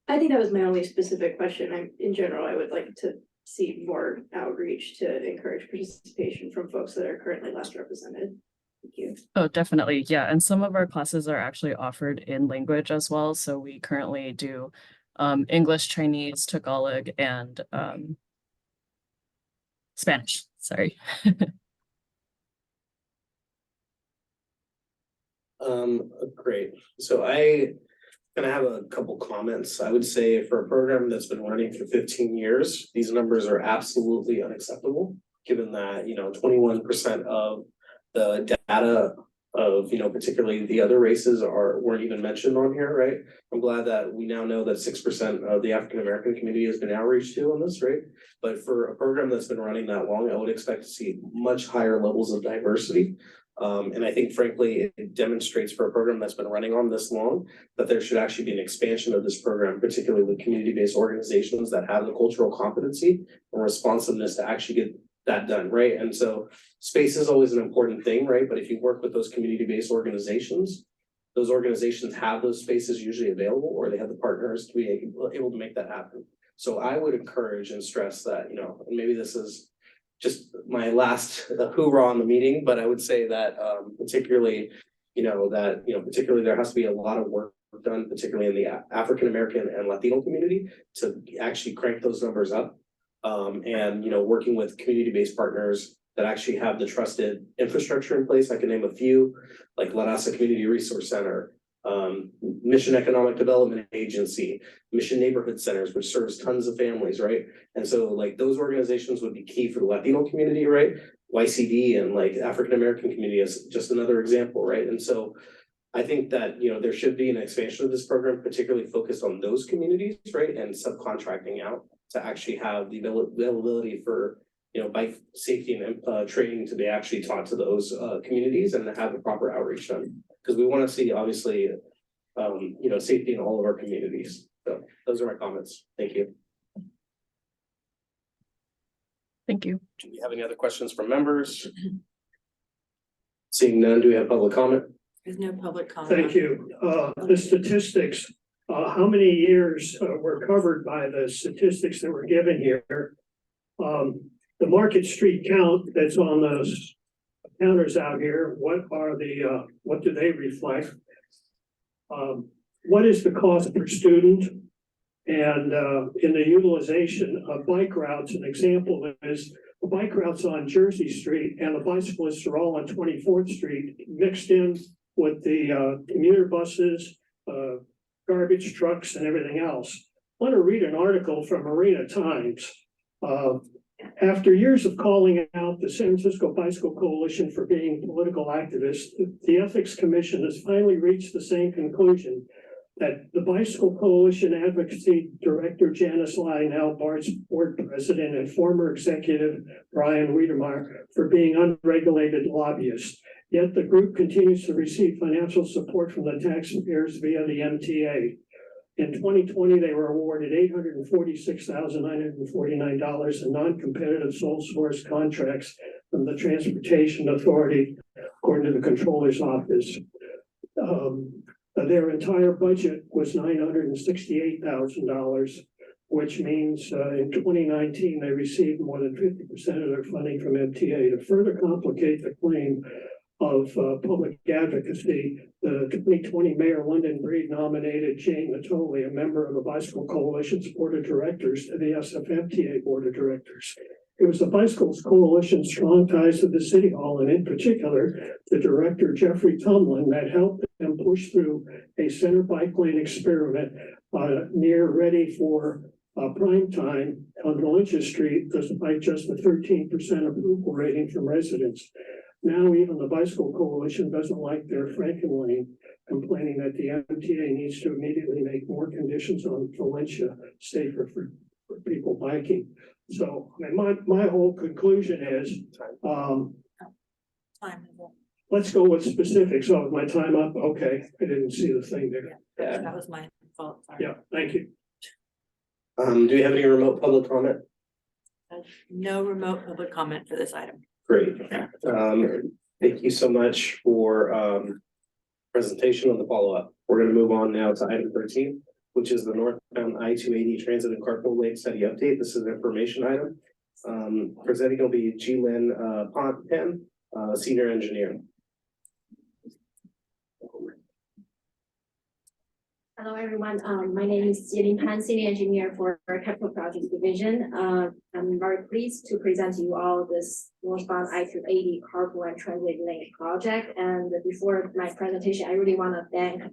S12: I think that was my only specific question. In general, I would like to see more outreach to encourage participation from folks that are currently less represented. Thank you.
S10: Oh, definitely, yeah, and some of our classes are actually offered in language as well, so we currently do English, Chinese, Tagalog, and Spanish, sorry.
S1: Great. So I gonna have a couple comments. I would say for a program that's been running for 15 years, these numbers are absolutely unacceptable, given that, you know, 21% of the data of, you know, particularly the other races weren't even mentioned on here, right? I'm glad that we now know that 6% of the African American community has been outreached to on this, right? But for a program that's been running that long, I would expect to see much higher levels of diversity. And I think frankly, it demonstrates for a program that's been running on this long, that there should actually be an expansion of this program, particularly with community-based organizations that have the cultural competency and responsiveness to actually get that done, right? And so space is always an important thing, right? But if you work with those community-based organizations, those organizations have those spaces usually available, or they have the partners to be able to make that happen. So I would encourage and stress that, you know, and maybe this is just my last hoorah on the meeting, but I would say that particularly there has to be a lot of work done, particularly in the African American and Latino community, to actually crank those numbers up. And, you know, working with community-based partners that actually have the trusted infrastructure in place. I can name a few, like La Raza Community Resource Center, Mission Economic Development Agency, Mission Neighborhood Centers, which serves tons of families, right? And so like those organizations would be key for the Latino community, right? YCD and like African American community is just another example, right? And so I think that, you know, there should be an expansion of this program, particularly focused on those communities, right? And subcontracting out to actually have the availability for, you know, bike safety and training to be actually taught to those communities and to have the proper outreach done. Because we want to see, obviously, you know, safety in all of our communities. So those are my comments. Thank you.
S10: Thank you.
S1: Do we have any other questions from members? Seeing none, do we have public comment?
S5: There's no public comment.
S16: Thank you. The statistics, how many years were covered by the statistics that were given here? The Market Street count that's on those counters out here, what do they reflect? What is the cost per student? And in the utilization of bike routes, an example is the bike routes on Jersey Street and the bicyclists are all on 24th Street, mixed in with the commuter buses, garbage trucks and everything else. I want to read an article from Marina Times. After years of calling out the San Francisco Bicycle Coalition for being political activists, the Ethics Commission has finally reached the same conclusion that the Bicycle Coalition Advocacy Director Janice Lionel, BART's board president, and former executive Brian Wiedemeyer for being unregulated lobbyists. Yet the group continues to receive financial support from the taxpayers via the MTA. In 2020, they were awarded $846,949 in non-competitive sole source contracts from the Transportation Authority, according to the Controller's Office. Their entire budget was $968,000, which means in 2019, they received more than 50% of their funding from MTA. To further complicate the claim of public advocacy, the 2020 Mayor London Breed nominated Jane Natoli, a member of the Bicycle Coalition's Board of Directors, to the SFMTA Board of Directors. It was the Bicycles Coalition's strong ties to the City Hall, and in particular, the director, Jeffrey Tumlin, that helped them push through a center bike lane experiment near ready for prime time on Valencia Street, despite just a 13% approval rating from residents. Now even the Bicycle Coalition doesn't like their Franken lane, complaining that the MTA needs to immediately make more conditions on Valencia safer for people biking. So I mean, my whole conclusion is, let's go with specifics. So my time up. Okay, I didn't see the thing there.
S5: Yeah, that was my fault. Sorry.
S16: Yeah, thank you.
S1: Do we have any remote public comment?
S5: No remote public comment for this item.
S1: Great. Thank you so much for presentation of the follow-up. We're going to move on now to item 13, which is the northbound I-280 transit and carpool lane study update. This is an information item. Presenting will be G-Lin Ponten, senior engineer.
S7: Hello, everyone. My name is Jilin Pan, Senior Engineer for Capital Projects Division. I'm very pleased to present to you all this northbound I-280 carpool and transit lane project. And before my presentation, I really want to thank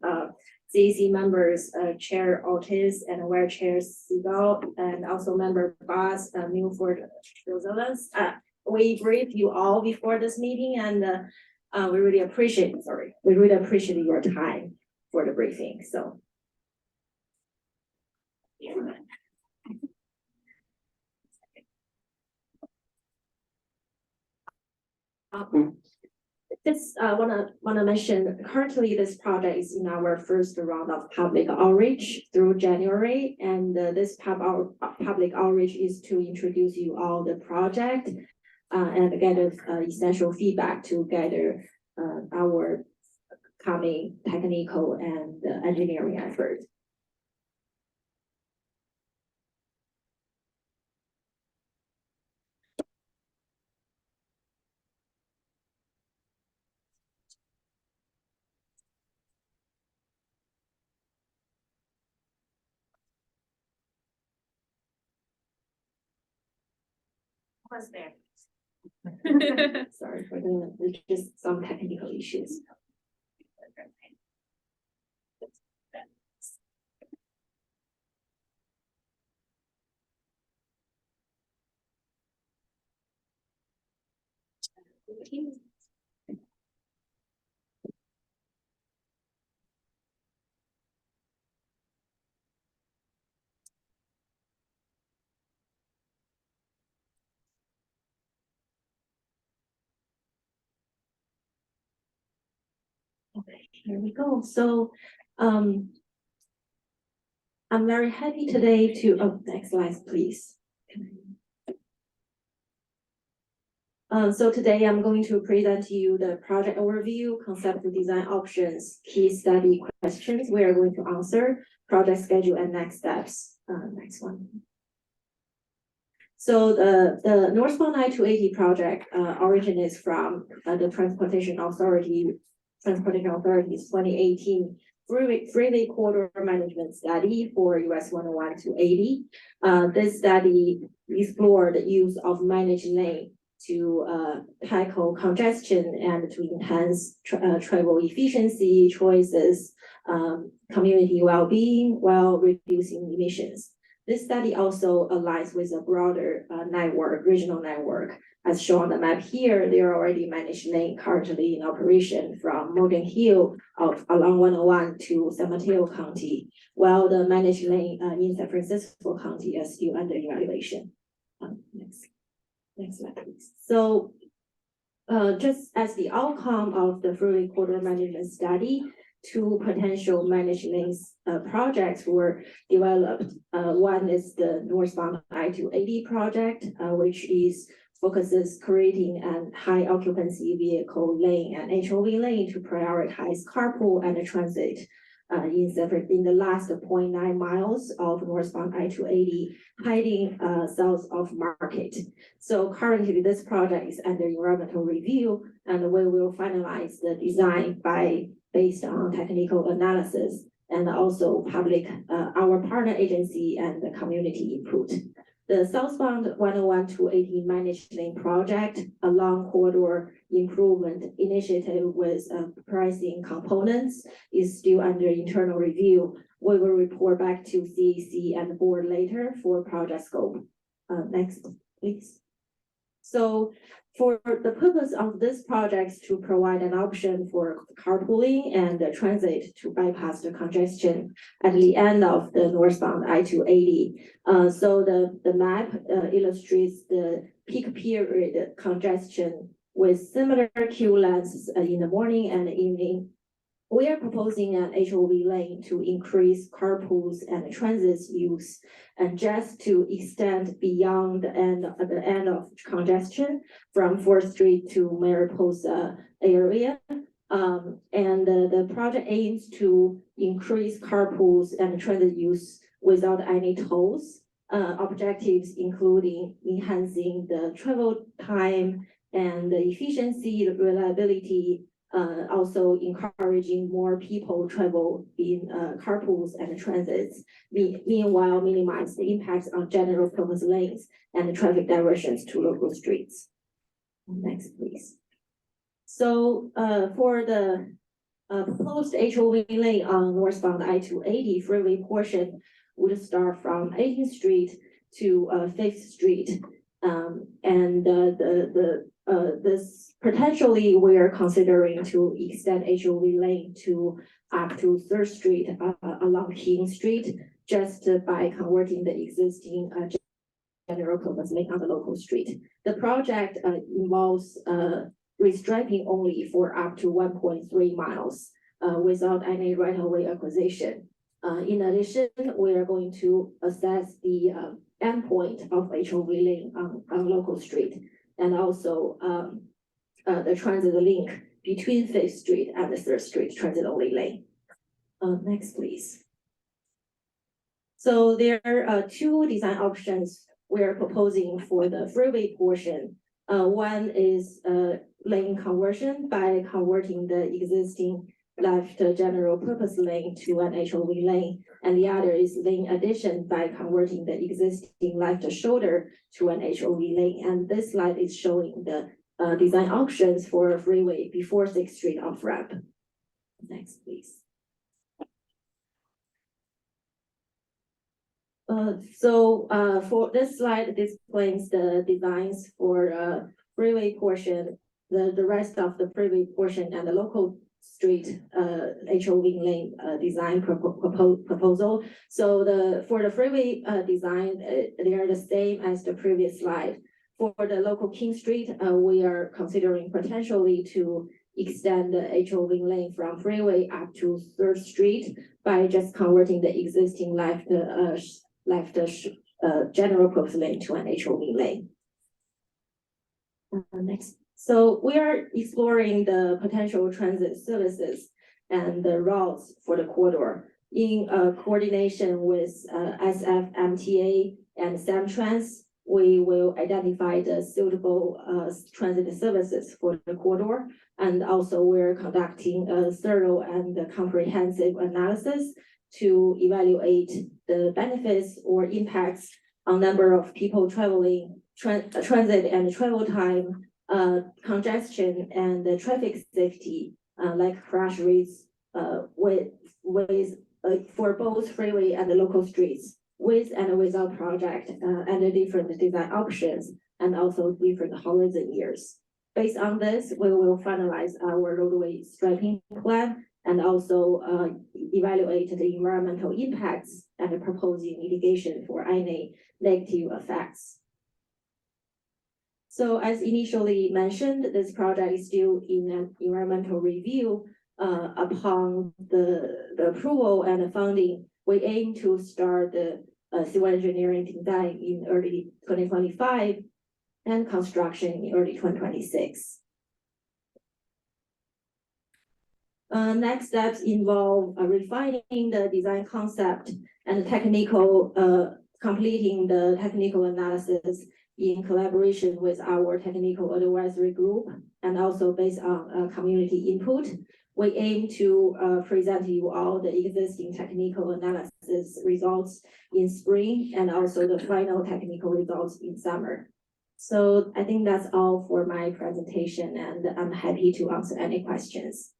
S7: CAC members, Chair Ortiz and Aware Chair Seagal, and also member Boss Milford Rosalas. We briefed you all before this meeting, and we really appreciate your time for the briefing. So. Just wanna mention, currently this project is in our first round of public outreach through January, and this public outreach is to introduce you all the project and gather essential feedback to gather our coming technical and engineering efforts. Was there? Sorry for just some technical issues. Okay, here we go. So I'm very happy today to, next slide, please. So today I'm going to present to you the project overview, conceptual design options, key study questions we are going to answer, project schedule, and next steps. Next one. So the northbound I-280 project originates from the Transportation Authority's 2018 freeway corridor management study for US 101 to 80. This study explored the use of managed lane to tackle congestion and to enhance travel efficiency, choices, community well-being while reducing emissions. This study also aligns with a broader regional network. As shown on the map here, there are already managed lane currently in operation from Morgan Hill along 101 to San Mateo County, while the managed lane in San Francisco County is still under evaluation. Next slide, please. So just as the outcome of the freeway corridor management study, two potential managed lanes projects were developed. One is the northbound I-280 project, which focuses creating a high occupancy vehicle lane and HOV lane to prioritize carpool and transit in the last 0.9 miles of northbound I-280 heading south of Market. So currently this project is under environmental review, and we will finalize the design based on technical analysis and also public, our partner agency and the community input. The southbound 101-280 managed lane project, a long corridor improvement initiative with pricing components, is still under internal review. We will report back to CAC and the board later for project scope. Next, please. So for the purpose of this project to provide an option for carpooling and transit to bypass the congestion at the end of the northbound I-280. So the map illustrates the peak period congestion with similar queue lengths in the morning and evening. We are proposing an HOV lane to increase carpools and transit use, and just to extend beyond the end of congestion from 4th Street to Mariposa area. And the project aims to increase carpools and transit use without any tolls. Objectives including enhancing the travel time and the efficiency, the reliability, also encouraging more people travel in carpools and transits, meanwhile minimize the impacts on general purpose lanes and the traffic diversions to local streets. Next, please. So for the proposed HOV lane on northbound I-280 freeway portion would start from 18th Street to 5th Street. And this potentially we're considering to extend HOV lane to up to 3rd Street along King Street, just by converting the existing general purpose lane on the local street. The project involves restriping only for up to 1.3 miles without any right-of-way acquisition. In addition, we are going to assess the endpoint of HOV lane on local street, and also the transit link between 5th Street and the 3rd Street transit only lane. Next, please. So there are two design options we're proposing for the freeway portion. One is lane conversion by converting the existing left general purpose lane to an HOV lane, and the other is lane addition by converting the existing left shoulder to an HOV lane. And this slide is showing the design options for a freeway before 6th Street off ramp. Next, please. For this slide displays the designs for freeway portion, the rest of the freeway portion and the local street HOV lane design proposal. So for the freeway design, they are the same as the previous slide. For the local King Street, we are considering potentially to extend the HOV lane from freeway up to 3rd Street by just converting the existing left general purpose lane to an HOV lane. Next. So we are exploring the potential transit services and the routes for the corridor in coordination with SFCTA and Samtrans. We will identify the suitable transit services for the corridor, and also we're conducting a thorough and comprehensive analysis to evaluate the benefits or impacts on number of people traveling, transit and travel time, congestion and the traffic safety, like crash rates, for both freeway and the local streets, with and without project, and the different design options, and also different horizon years. Based on this, we will finalize our roadway striping plan and also evaluate the environmental impacts and proposing mitigation for any negative effects. So as initially mentioned, this project is still in an environmental review. Upon the approval and the funding, we aim to start the civil engineering design in early 2025 and construction in early 2026. Next steps involve refining the design concept and technical, completing the technical analysis in collaboration with our technical advisory group and also based on community input. We aim to present you all the existing technical analysis results in spring and also the final technical results in summer. So I think that's all for my presentation, and I'm happy to answer any questions.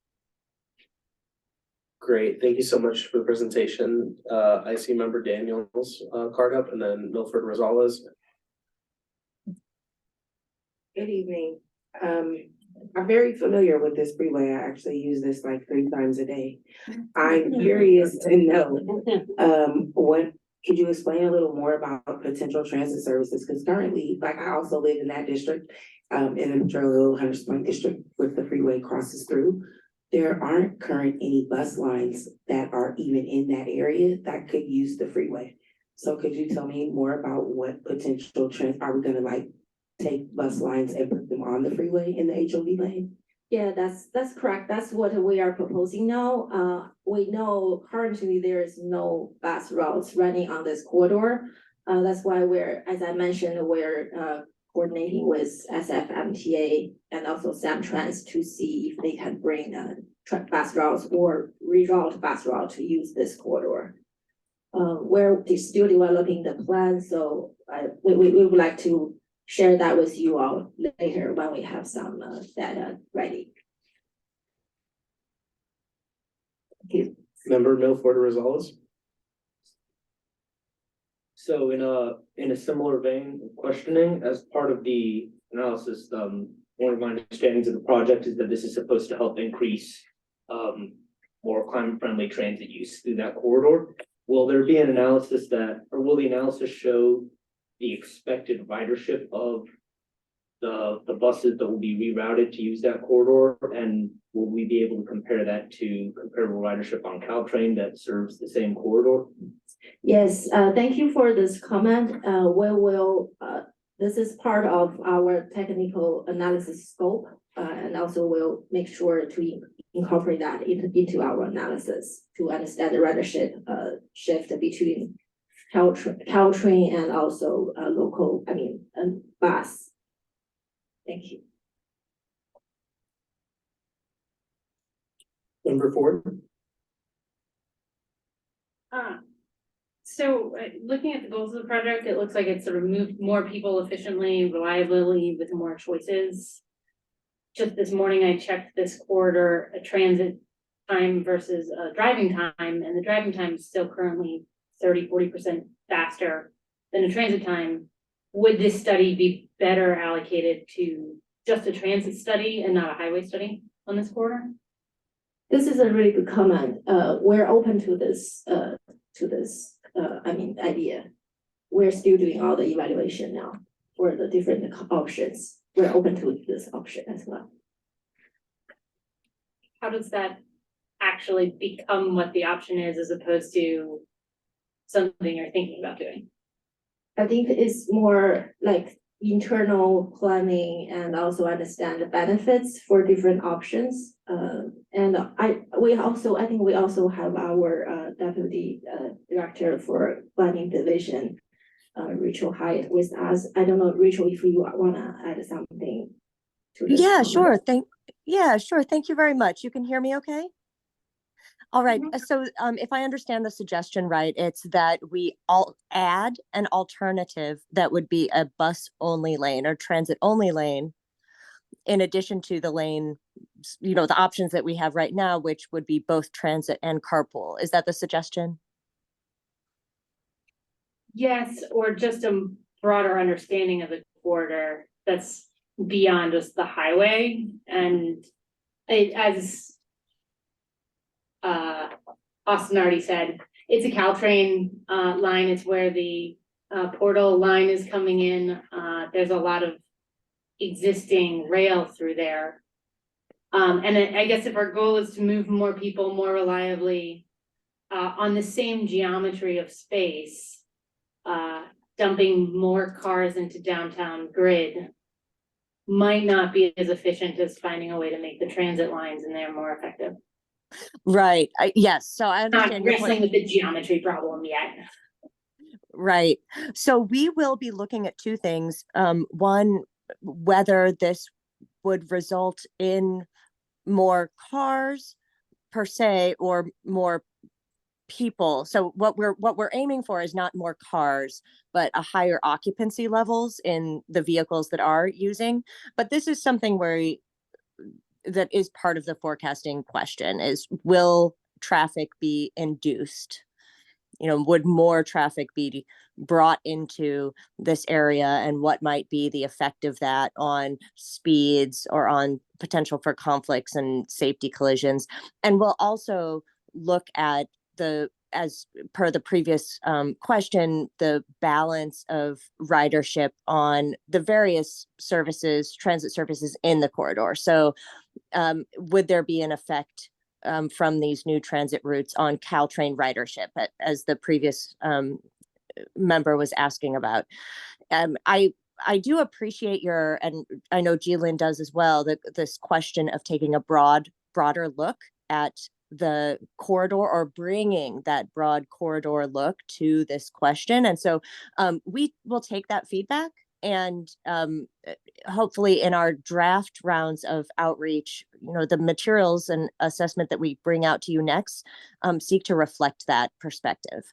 S1: Great, thank you so much for the presentation. I see member Daniel's card up, and then Milford Rosales.
S13: Good evening. I'm very familiar with this freeway. I actually use this like 3 times a day. I'm curious to know, what, could you explain a little more about potential transit services? Because currently, like I also live in that district, in the Metro Hunters Point district, with the freeway crosses through. There aren't current any bus lines that are even in that area that could use the freeway. So could you tell me more about what potential are we gonna like take bus lines and put them on the freeway in the HOV lane?
S7: Yeah, that's correct. That's what we are proposing now. We know currently there is no bus routes running on this corridor. That's why as I mentioned, we're coordinating with SFMTA and also Samtrans to see if they can bring bus routes or reroute bus route to use this corridor. We're still developing the plan, so we would like to share that with you all later when we have some data ready. Thank you.
S1: Member Milford Rosales.
S8: So in a similar vein of questioning, as part of the analysis, one of my understandings of the project is that this is supposed to help increase more climate-friendly transit use through that corridor. Will there be an analysis will the analysis show the expected ridership of the buses that will be rerouted to use that corridor? And will we be able to compare that to comparable ridership on Caltrain that serves the same corridor?
S7: Yes, thank you for this comment. We will, this is part of our technical analysis scope, and also we'll make sure to incorporate that into our analysis to understand the ridership shift between Caltrain and also local, bus. Thank you.
S1: Member Ford.
S14: So looking at the goals of the project, it looks like it's to remove more people efficiently, reliably, with more choices. Just this morning, I checked this corridor, a transit time versus a driving time, and the driving time is still currently 30–40% faster than a transit time. Would this study be better allocated to just a transit study and not a highway study on this corridor?
S7: This is a really good comment. We're open to this, idea. We're still doing all the evaluation now for the different options. We're open to this option as well.
S14: How does that actually become what the option is as opposed to something you're thinking about doing?
S7: I think it's more like internal planning and also understand the benefits for different options. And I think we also have our deputy director for planning division, Rachel Hyatt, with us. I don't know, Rachel, if you wanna add something to this.
S23: Yeah, sure. Thank you very much. You can hear me okay? All right, so if I understand the suggestion right, it's that we all add an alternative that would be a bus-only lane or transit-only lane, in addition to the lane, the options that we have right now, which would be both transit and carpool. Is that the suggestion?
S14: Yes, or just a broader understanding of the corridor that's beyond just the highway. And as Austin already said, it's a Caltrain line. It's where the Portal line is coming in. There's a lot of existing rail through there. And I guess if our goal is to move more people more reliably on the same geometry of space, dumping more cars into downtown grid might not be as efficient as finding a way to make the transit lines in there more effective.
S23: Right, yes, so I
S14: Not
S23: understand your
S14: wrestling
S23: point.
S14: with the geometry problem yet.
S23: Right. So we will be looking at two things. One, whether this would result in more cars per se or more people. So what we're aiming for is not more cars, but a higher occupancy levels in the vehicles that are using. But this is something where that is part of the forecasting question is will traffic be induced? Would more traffic be brought into this area, and what might be the effect of that on speeds or on potential for conflicts and safety collisions? And we'll also look at as per the previous question, the balance of ridership on the various transit services in the corridor. So would there be an effect from these new transit routes on Caltrain ridership, as the previous member was asking about? I do appreciate and I know Jillian does as well, this question of taking a broader look at the corridor or bringing that broad corridor look to this question. And so we will take that feedback and hopefully in our draft rounds of outreach, the materials and assessment that we bring out to you next seek to reflect that perspective.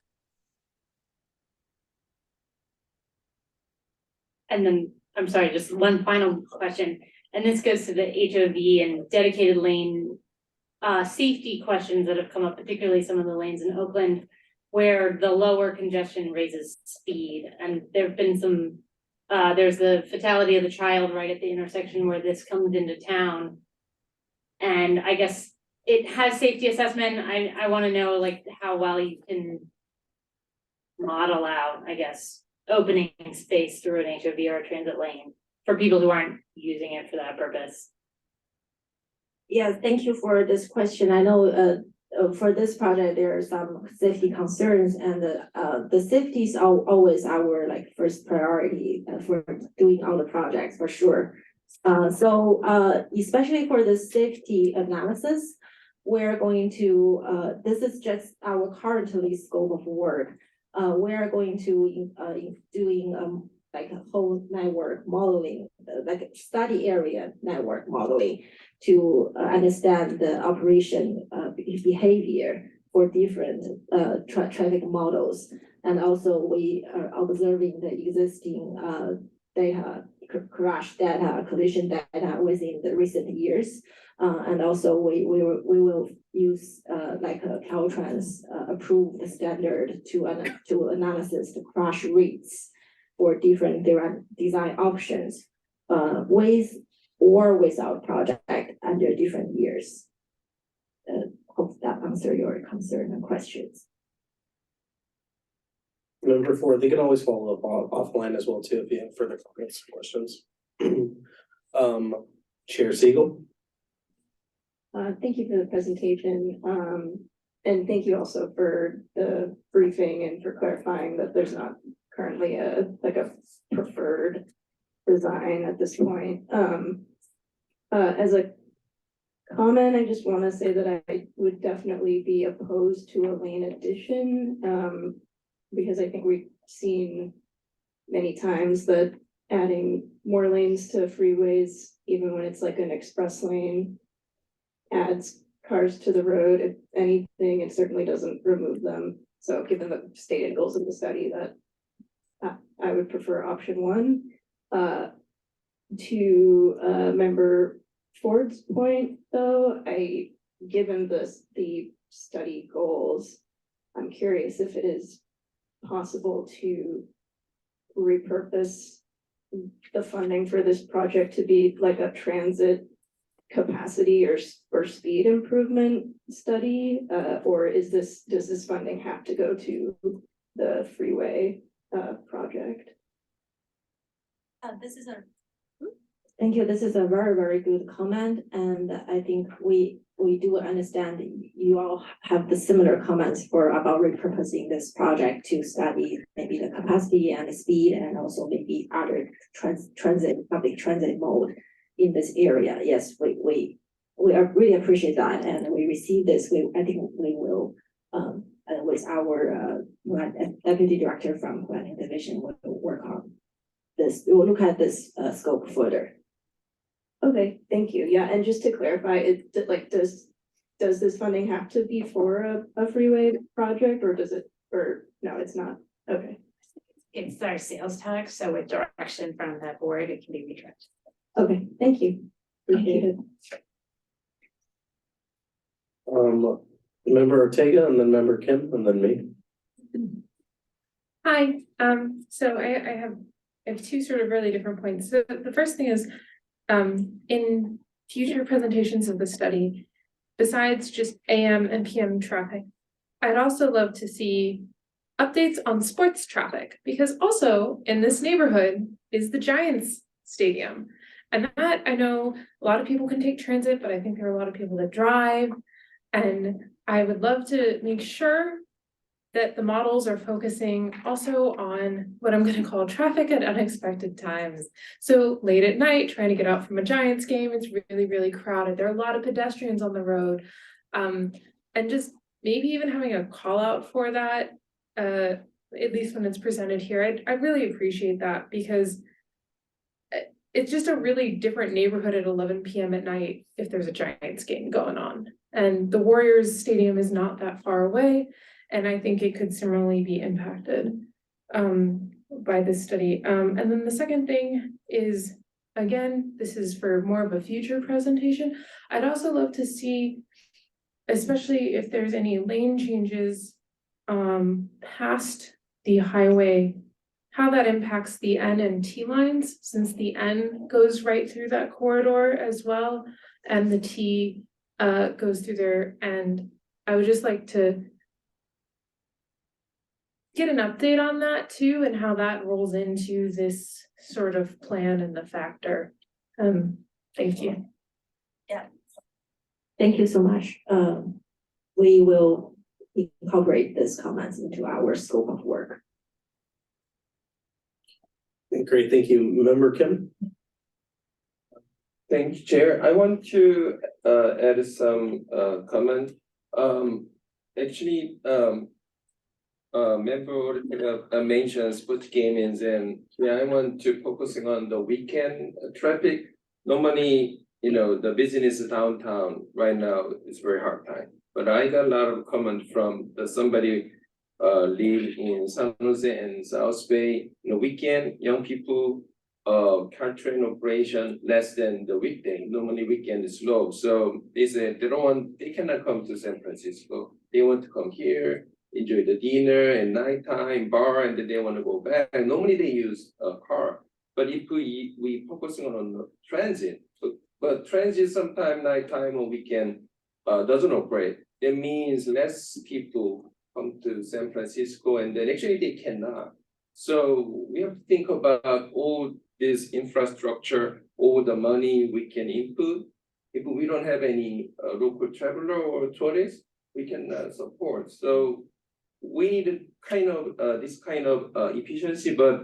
S14: And then, I'm sorry, just one final question, and this goes to the HOV and dedicated lane safety questions that have come up, particularly some of the lanes in Oakland, where the lower congestion raises speed. And there've been some, there's the fatality of the child right at the intersection where this comes into town. And I guess it has safety assessment. I want to know like how well you can model out, I guess, opening space through an HOV or a transit lane for people who aren't using it for that purpose.
S7: Yeah, thank you for this question. I know for this project, there are some safety concerns, and the safety is always our first priority for doing all the projects for sure. So especially for the safety analysis, we're going to this is just our currently scope of work. We're going to doing like a whole network modeling, like a study area network modeling to understand the operation behavior for different traffic models. And also we are observing the existing data, crash data, collision data within the recent years. And also we will use like a Caltrans approved standard to analysis the crash rates for different design options with or without project under different years. Hope that answer your concern and questions.
S1: Number 4, they can always follow up offline as well too if you have further comments or questions. Chair Siegel.
S12: Thank you for the presentation. And thank you also for the briefing and for clarifying that there's not currently a preferred design at this point. As a comment, I just want to say that I would definitely be opposed to a lane addition, because I think we've seen many times that adding more lanes to freeways, even when it's like an express lane, adds cars to the road. If anything, it certainly doesn't remove them. So given the stated goals of the study, that I would prefer option 1. To member Ford's point, though, given the study goals, I'm curious if it is possible to repurpose the funding for this project to be like a transit capacity or speed improvement study, or does this funding have to go to the freeway project? Thank you. This is a very, very good comment. And I think we do understand you all have the similar comments about repurposing this project to study maybe the capacity and the speed and also maybe other public transit mode in this area. Yes, we
S7: we really appreciate that, and we receive this, I think we will, with our deputy director from planning division, will work on this, we'll look at this scope further.
S12: Okay, thank you. Yeah, and just to clarify, does this funding have to be for a freeway project, or does it, or no, it's not? Okay.
S21: It's our sales tax, so with direction from the board, it can be redirected.
S12: Okay, thank you. Appreciate it.
S1: Member Ortega, and then member Kim, and then me.
S11: Hi, so I have two sort of really different points. So the first thing is, in future presentations of the study, besides just AM and PM traffic, I'd also love to see updates on sports traffic, because also in this neighborhood is the Giants Stadium. And that, I know a lot of people can take transit, but I think there are a lot of people that drive. And I would love to make sure that the models are focusing also on what I'm going to call traffic at unexpected times. So late at night, trying to get out from a Giants game, it's really, really crowded. There are a lot of pedestrians on the road. And just maybe even having a call out for that, at least when it's presented here, I really appreciate that, because it's just a really different neighborhood at 11 p.m. at night if there's a Giants game going on. And the Warriors Stadium is not that far away, and I think it could similarly be impacted by this study. And then the second thing is, again, this is for more of a future presentation. I'd also love to see, especially if there's any lane changes past the highway, how that impacts the N and T lines, since the N goes right through that corridor as well, and the T goes through there. And I would just like to get an update on that too, and how that rolls into this sort of plan and the factor. Thank you.
S7: Yeah. Thank you so much. We will incorporate these comments into our scope of work.
S1: Great, thank you. Member Kim?
S15: Thank you, Chair. I want to add some comment. Actually, member mentioned sports gamings, and I want to focusing on the weekend traffic. Normally, the business downtown right now is very hard time. But I got a lot of comment from somebody live in San Jose and South Bay. Weekend, young people car train operation less than the weekday. Normally weekend is low. So they said they cannot come to San Francisco. They want to come here, enjoy the dinner and nighttime bar, and then they want to go back. And normally they use a car. But if we focusing on the transit, but transit sometime nighttime or weekend doesn't operate. It means less people come to San Francisco, and then actually they cannot. So we have to think about all this infrastructure, all the money we can input. If we don't have any local traveler or tourists, we can support. So we need this kind of efficiency, but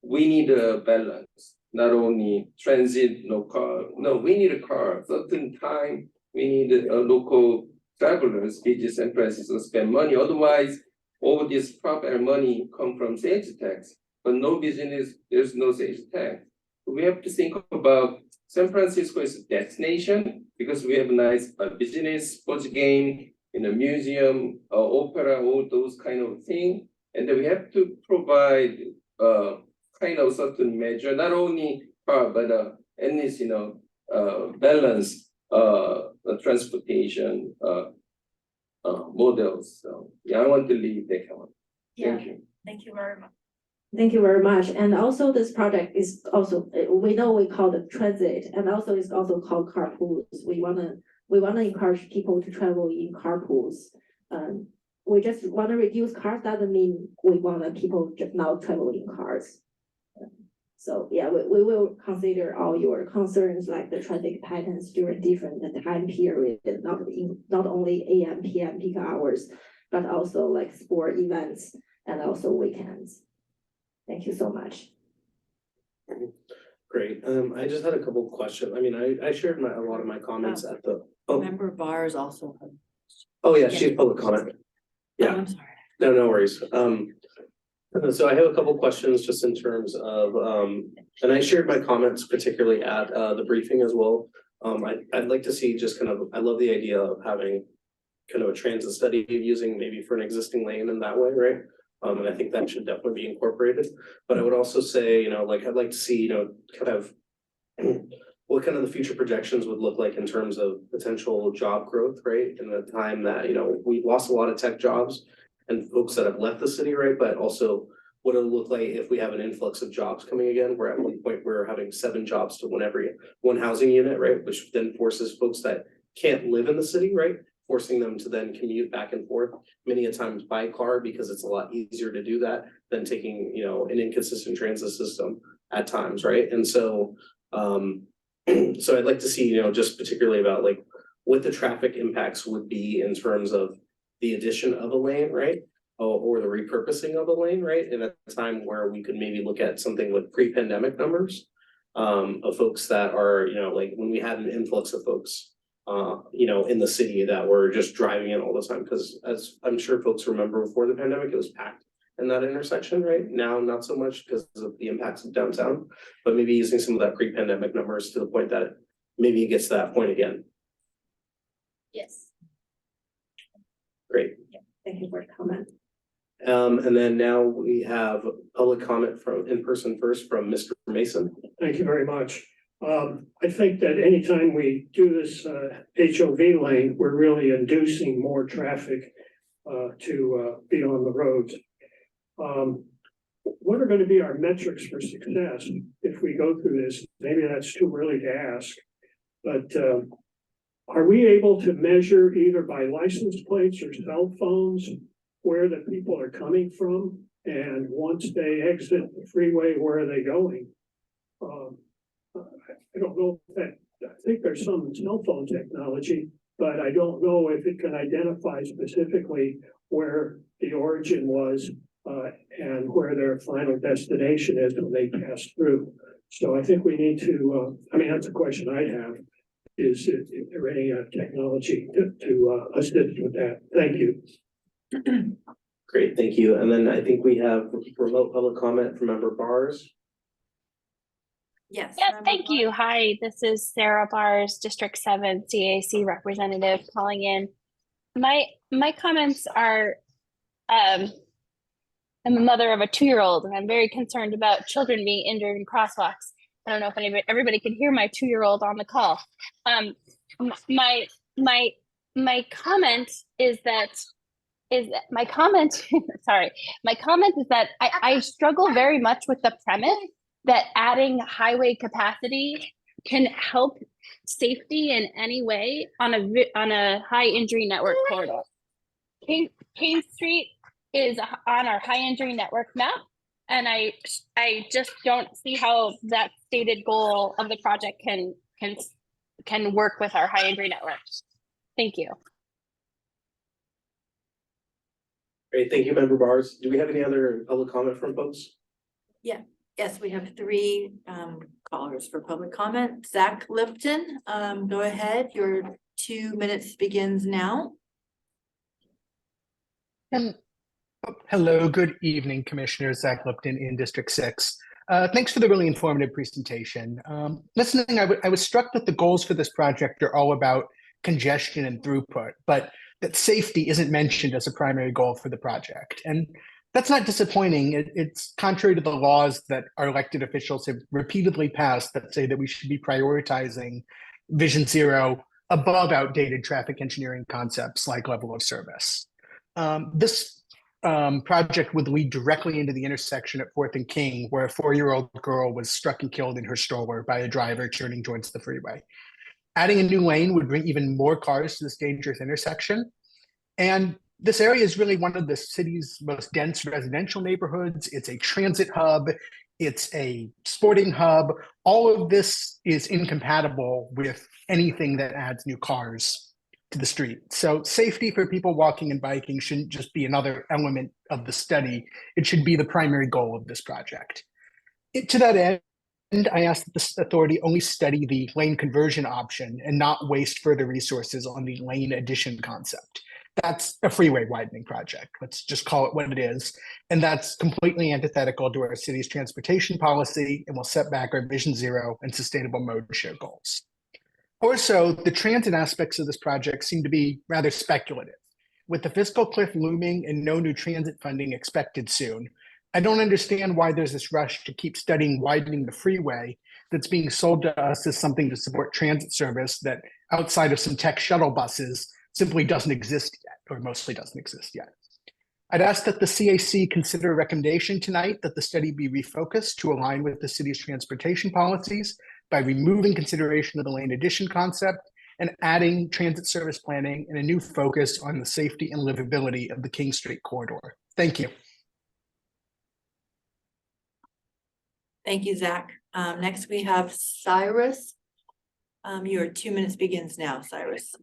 S15: we need a balance. Not only transit, no car. No, we need a car. Certain time we need local travelers visit San Francisco, spend money. Otherwise, all this profit and money come from sales tax. But no business, there's no sales tax. We have to think about San Francisco as a destination because we have a nice business, sports game, in a museum, opera, all those kind of things. And then we have to provide kind of certain measure, not only car, but at least, balance transportation models. So yeah, I want to leave that comment. Thank you.
S5: Thank you very much.
S7: Thank you very much. And also this project is also, we know we call it transit, and also it's also called carpools. We wanna encourage people to travel in carpools. We just wanna reduce cars, doesn't mean we want people just not travel in cars. So yeah, we will consider all your concerns like the traffic patterns during different time period, not only AM, PM peak hours, but also like sport events and also weekends. Thank you so much.
S1: Great. I just had a couple of questions. I mean, I shared a lot of my comments at the,
S5: Member Bars also.
S1: oh yeah, she has public comment.
S5: Oh,
S1: Yeah,
S5: I'm sorry.
S1: no worries. So I have a couple questions just in terms of, and I shared my comments particularly at the briefing as well. I'd like to see just kind of, I love the idea of having kind of a transit study using maybe for an existing lane in that way, right? And I think that should definitely be incorporated. But I would also say, like, I'd like to see, kind of what kind of the future projections would look like in terms of potential job growth, right? In the time that, we've lost a lot of tech jobs and folks that have left the city, right? But also what it'll look like if we have an influx of jobs coming again, where at one point we're having 7 jobs to one housing unit, right? Which then forces folks that can't live in the city, right? Forcing them to then commute back and forth many a times by car, because it's a lot easier to do that than taking, an inconsistent transit system at times, right? And so, so I'd like to see, just particularly about like what the traffic impacts would be in terms of the addition of a lane, right? Or the repurposing of a lane, right? In a time where we could maybe look at something with pre-pandemic numbers of folks that are, like when we had an influx of folks in the city that were just driving in all the time, because as I'm sure folks remember before the pandemic, it was packed in that intersection, right? Now, not so much because of the impacts of downtown, but maybe using some of that pre-pandemic numbers to the point that maybe it gets to that point again.
S2: Yes.
S1: Great.
S12: Thank you for the comment.
S1: And then now we have public comment from in person first from Mr. Mason.
S16: Thank you very much. I think that anytime we do this HOV lane, we're really inducing more traffic to be on the roads. What are going to be our metrics for success if we go through this? Maybe that's too early to ask, but are we able to measure either by license plates or cell phones where the people are coming from? And once they exit the freeway, where are they going? I don't know if that, I think there's some cell phone technology, but I don't know if it can identify specifically where the origin was and where their final destination is when they pass through. So I think we need to, that's a question I have, is there any technology to assist with that? Thank you.
S1: Great, thank you. And then I think we have remote public comment from member Bars.
S5: Yes.
S17: Yes, thank you. Hi, this is Sarah Bars, District 7 CAC representative calling in. My comments are, I'm a mother of a 2-year-old, and I'm very concerned about children being injured in crosswalks. I don't know if everybody can hear my 2-year-old on the call. My comment is that my comment is that I struggle very much with the premise that adding highway capacity can help safety in any way on a high injury network corridor. King Street is on our high injury network map, and I just don't see how that stated goal of the project can work with our high injury network. Thank you.
S1: Great, thank you, member Bars. Do we have any other public comment from folks?
S5: Yeah. Yes, we have 3 callers for public comment. Zach Lipton, go ahead. Your 2 minutes begins now.
S18: Hello, good evening, Commissioner Zach Lipton in District 6. Thanks for the really informative presentation. Listening, I was struck that the goals for this project are all about congestion and throughput, but that safety isn't mentioned as a primary goal for the project. And that's not disappointing. It's contrary to the laws that our elected officials have repeatedly passed that say that we should be prioritizing Vision Zero above outdated traffic engineering concepts like level of service. This project would lead directly into the intersection at 4th and King, where a 4-year-old girl was struck and killed in her stroller by a driver turning towards the freeway. Adding a new lane would bring even more cars to this dangerous intersection. And this area is really one of the city's most dense residential neighborhoods. It's a transit hub. It's a sporting hub. All of this is incompatible with anything that adds new cars to the street. So safety for people walking and biking shouldn't just be another element of the study. It should be the primary goal of this project. To that end, I asked that this authority only study the lane conversion option and not waste further resources on the lane addition concept. That's a freeway widening project. Let's just call it what it is. And that's completely antithetical to our city's transportation policy and will set back our Vision Zero and sustainable mode share goals. Also, the transit aspects of this project seem to be rather speculative. With the fiscal cliff looming and no new transit funding expected soon, I don't understand why there's this rush to keep studying widening the freeway that's being sold to us as something to support transit service that, outside of some tech shuttle buses, simply doesn't exist yet, or mostly doesn't exist yet. I'd ask that the CAC consider a recommendation tonight that the study be refocused to align with the city's transportation policies by removing consideration of the lane addition concept and adding transit service planning and a new focus on the safety and livability of the King Street corridor. Thank you.
S5: Thank you, Zach. Next we have Cyrus. Your 2 minutes begins now, Cyrus.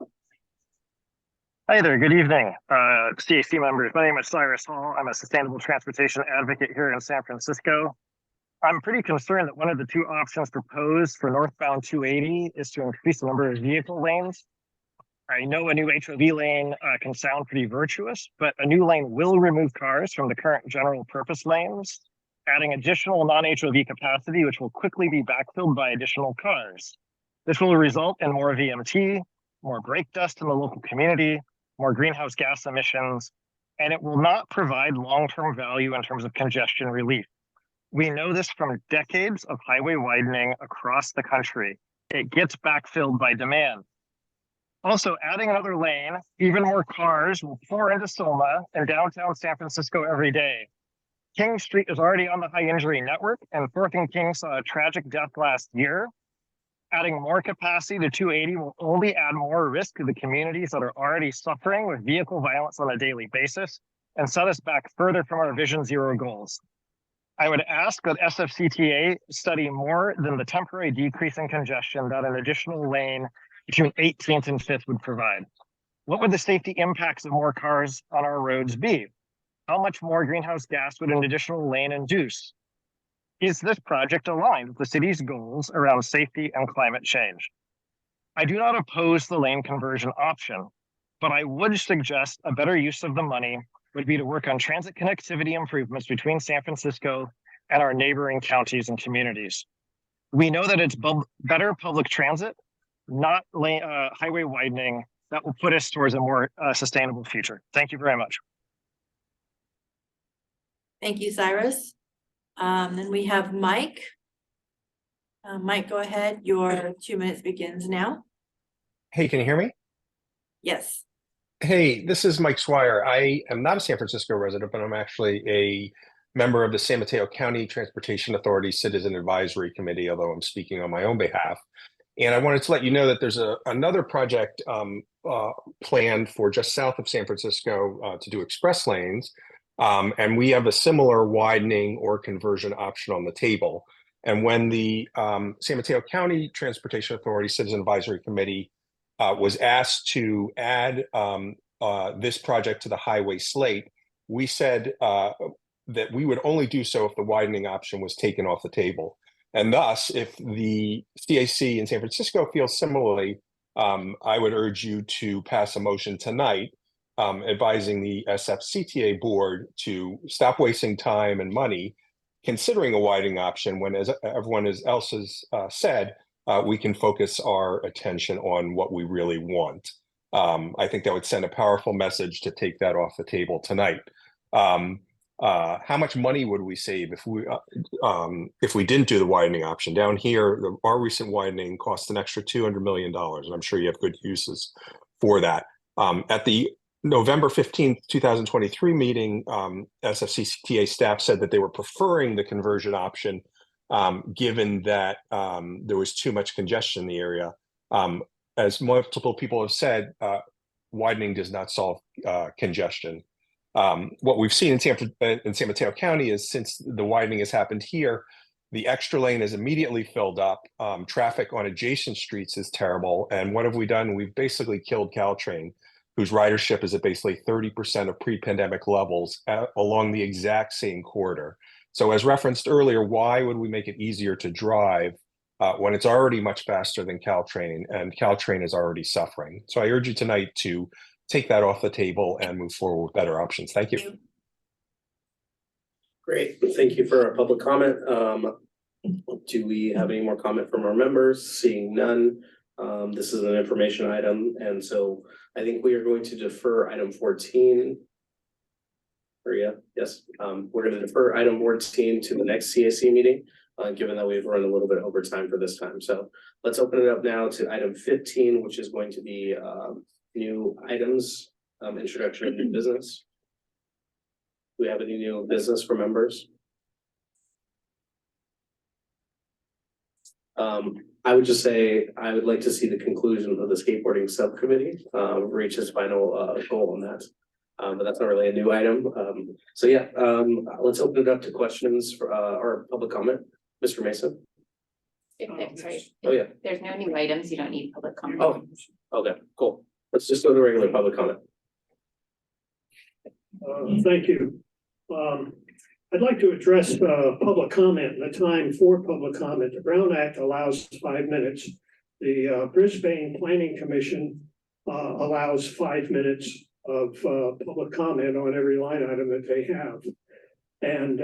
S3: Hi there, good evening, CAC members. My name is Cyrus Hall. I'm a sustainable transportation advocate here in San Francisco. I'm pretty concerned that one of the two options proposed for northbound 280 is to increase the number of vehicle lanes. I know a new HOV lane can sound pretty virtuous, but a new lane will remove cars from the current general purpose lanes, adding additional non-HOV capacity, which will quickly be backfilled by additional cars. This will result in more VMT, more brake dust in the local community, more greenhouse gas emissions, and it will not provide long-term value in terms of congestion relief. We know this from decades of highway widening across the country. It gets backfilled by demand. Also, adding another lane, even more cars will pour into SOMA and downtown San Francisco every day. King Street is already on the high injury network, and 4th and King saw a tragic death last year. Adding more capacity to 280 will only add more risk to the communities that are already suffering with vehicle violence on a daily basis and set us back further from our Vision Zero goals. I would ask that SFCTA study more than the temporary decrease in congestion that an additional lane between 18th and 5th would provide. What would the safety impacts of more cars on our roads be? How much more greenhouse gas would an additional lane induce? Is this project aligned with the city's goals around safety and climate change? I do not oppose the lane conversion option, but I would suggest a better use of the money would be to work on transit connectivity improvements between San Francisco and our neighboring counties and communities. We know that it's better public transit, not highway widening, that will put us towards a more sustainable future. Thank you very much.
S5: Thank you, Cyrus. Then we have Mike. Mike, go ahead. Your 2 minutes begins now.
S19: Hey, can you hear me?
S5: Yes.
S19: Hey, this is Mike Swire. I am not a San Francisco resident, but I'm actually a member of the San Mateo County Transportation Authority Citizen Advisory Committee, although I'm speaking on my own behalf. And I wanted to let you know that there's another project planned for just south of San Francisco to do express lanes. And we have a similar widening or conversion option on the table. And when the San Mateo County Transportation Authority Citizen Advisory Committee was asked to add this project to the highway slate, we said that we would only do so if the widening option was taken off the table. And thus, if the CAC in San Francisco feels similarly, I would urge you to pass a motion tonight advising the SFCTA board to stop wasting time and money considering a widening option when, as everyone else has said, we can focus our attention on what we really want. I think that would send a powerful message to take that off the table tonight. How much money would we save if we didn't do the widening option? Down here, our recent widening cost an extra $200 million, and I'm sure you have good uses for that. At the November 15th, 2023 meeting, SFCTA staff said that they were preferring the conversion option given that there was too much congestion in the area. As multiple people have said, widening does not solve congestion. What we've seen in San Mateo County is since the widening has happened here, the extra lane is immediately filled up. Traffic on adjacent streets is terrible. And what have we done? We've basically killed Caltrain, whose ridership is at basically 30% of pre-pandemic levels along the exact same corridor. So as referenced earlier, why would we make it easier to drive when it's already much faster than Caltrain and Caltrain is already suffering? So I urge you tonight to take that off the table and move forward with better options. Thank you.
S1: Great, thank you for our public comment. Do we have any more comment from our members? Seeing none, this is an information item, and so I think we are going to defer item 14. Maria, yes, we're going to defer item 14 to the next CAC meeting, given that we've run a little bit over time for this time. So let's open it up now to item 15, which is going to be new items, introduction of new business. Do we have any new business for members? I would just say I would like to see the conclusion of the skateboarding subcommittee reach its final goal on that. But that's not really a new item. So yeah, let's open it up to questions for or public comment. Mr. Mason.
S2: Sorry.
S1: Oh yeah.
S2: There's no new items. You don't need public comment.
S1: Oh, okay, cool. Let's just go to regular public comment.
S16: Thank you. I'd like to address public comment and the time for public comment. The Brown Act allows 5 minutes. The Brisbane Planning Commission allows 5 minutes of public comment on every line item that they have. And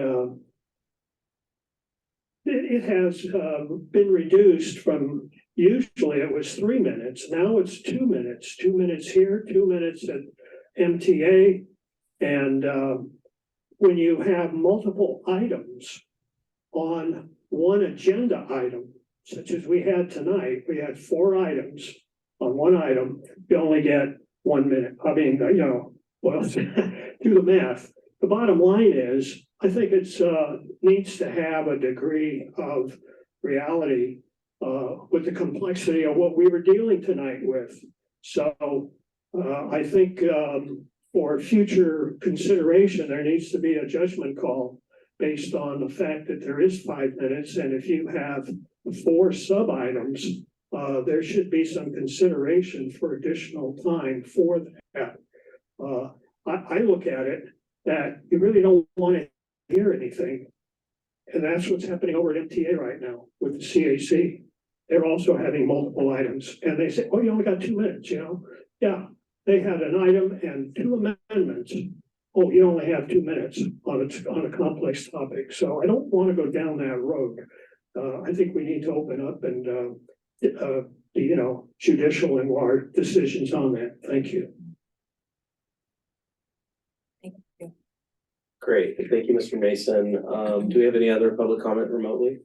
S16: it has been reduced from, usually it was 3 minutes. Now it's 2 minutes, 2 minutes here, 2 minutes at MTA. And when you have multiple items on one agenda item, such as we had tonight, we had 4 items on one item, you only get 1 minute. I mean, you know, well, do the math. The bottom line is, I think it's needs to have a degree of reality with the complexity of what we were dealing tonight with. So I think for future consideration, there needs to be a judgment call based on the fact that there is 5 minutes. And if you have 4 sub items, there should be some consideration for additional time for that. I look at it that you really don't want to hear anything. And that's what's happening over at MTA right now with the CAC. They're also having multiple items. And they say, oh, you only got 2 minutes, you know? Yeah, they had an item and 2 amendments. Oh, you only have 2 minutes on a complex topic. So I don't want to go down that road. I think we need to open up and you know, judicial in our decisions on that. Thank you.
S5: Thank you.
S1: Great, thank you, Mr. Mason. Do we have any other public comment remotely?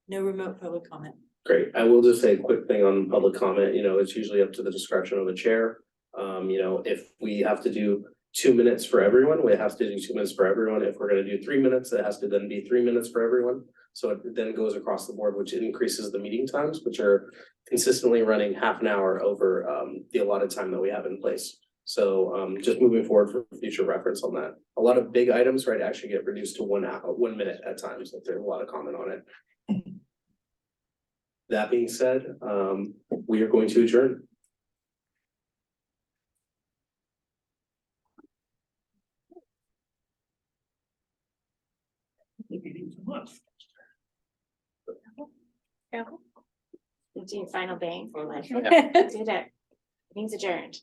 S5: No remote public comment.
S1: Great, I will just say a quick thing on public comment. You know, it's usually up to the discretion of the chair. You know, if we have to do 2 minutes for everyone, we have to do 2 minutes for everyone. If we're going to do 3 minutes, it has to then be 3 minutes for everyone. So it then goes across the board, which increases the meeting times, which are consistently running half an hour over the allotted time that we have in place. So just moving forward for future reference on that. A lot of big items, right, actually get reduced to 1 hour, 1 minute at times if there's a lot of comment on it. That being said, we are going to adjourn.
S2: Do your final bang. Do that. Meeting's adjourned.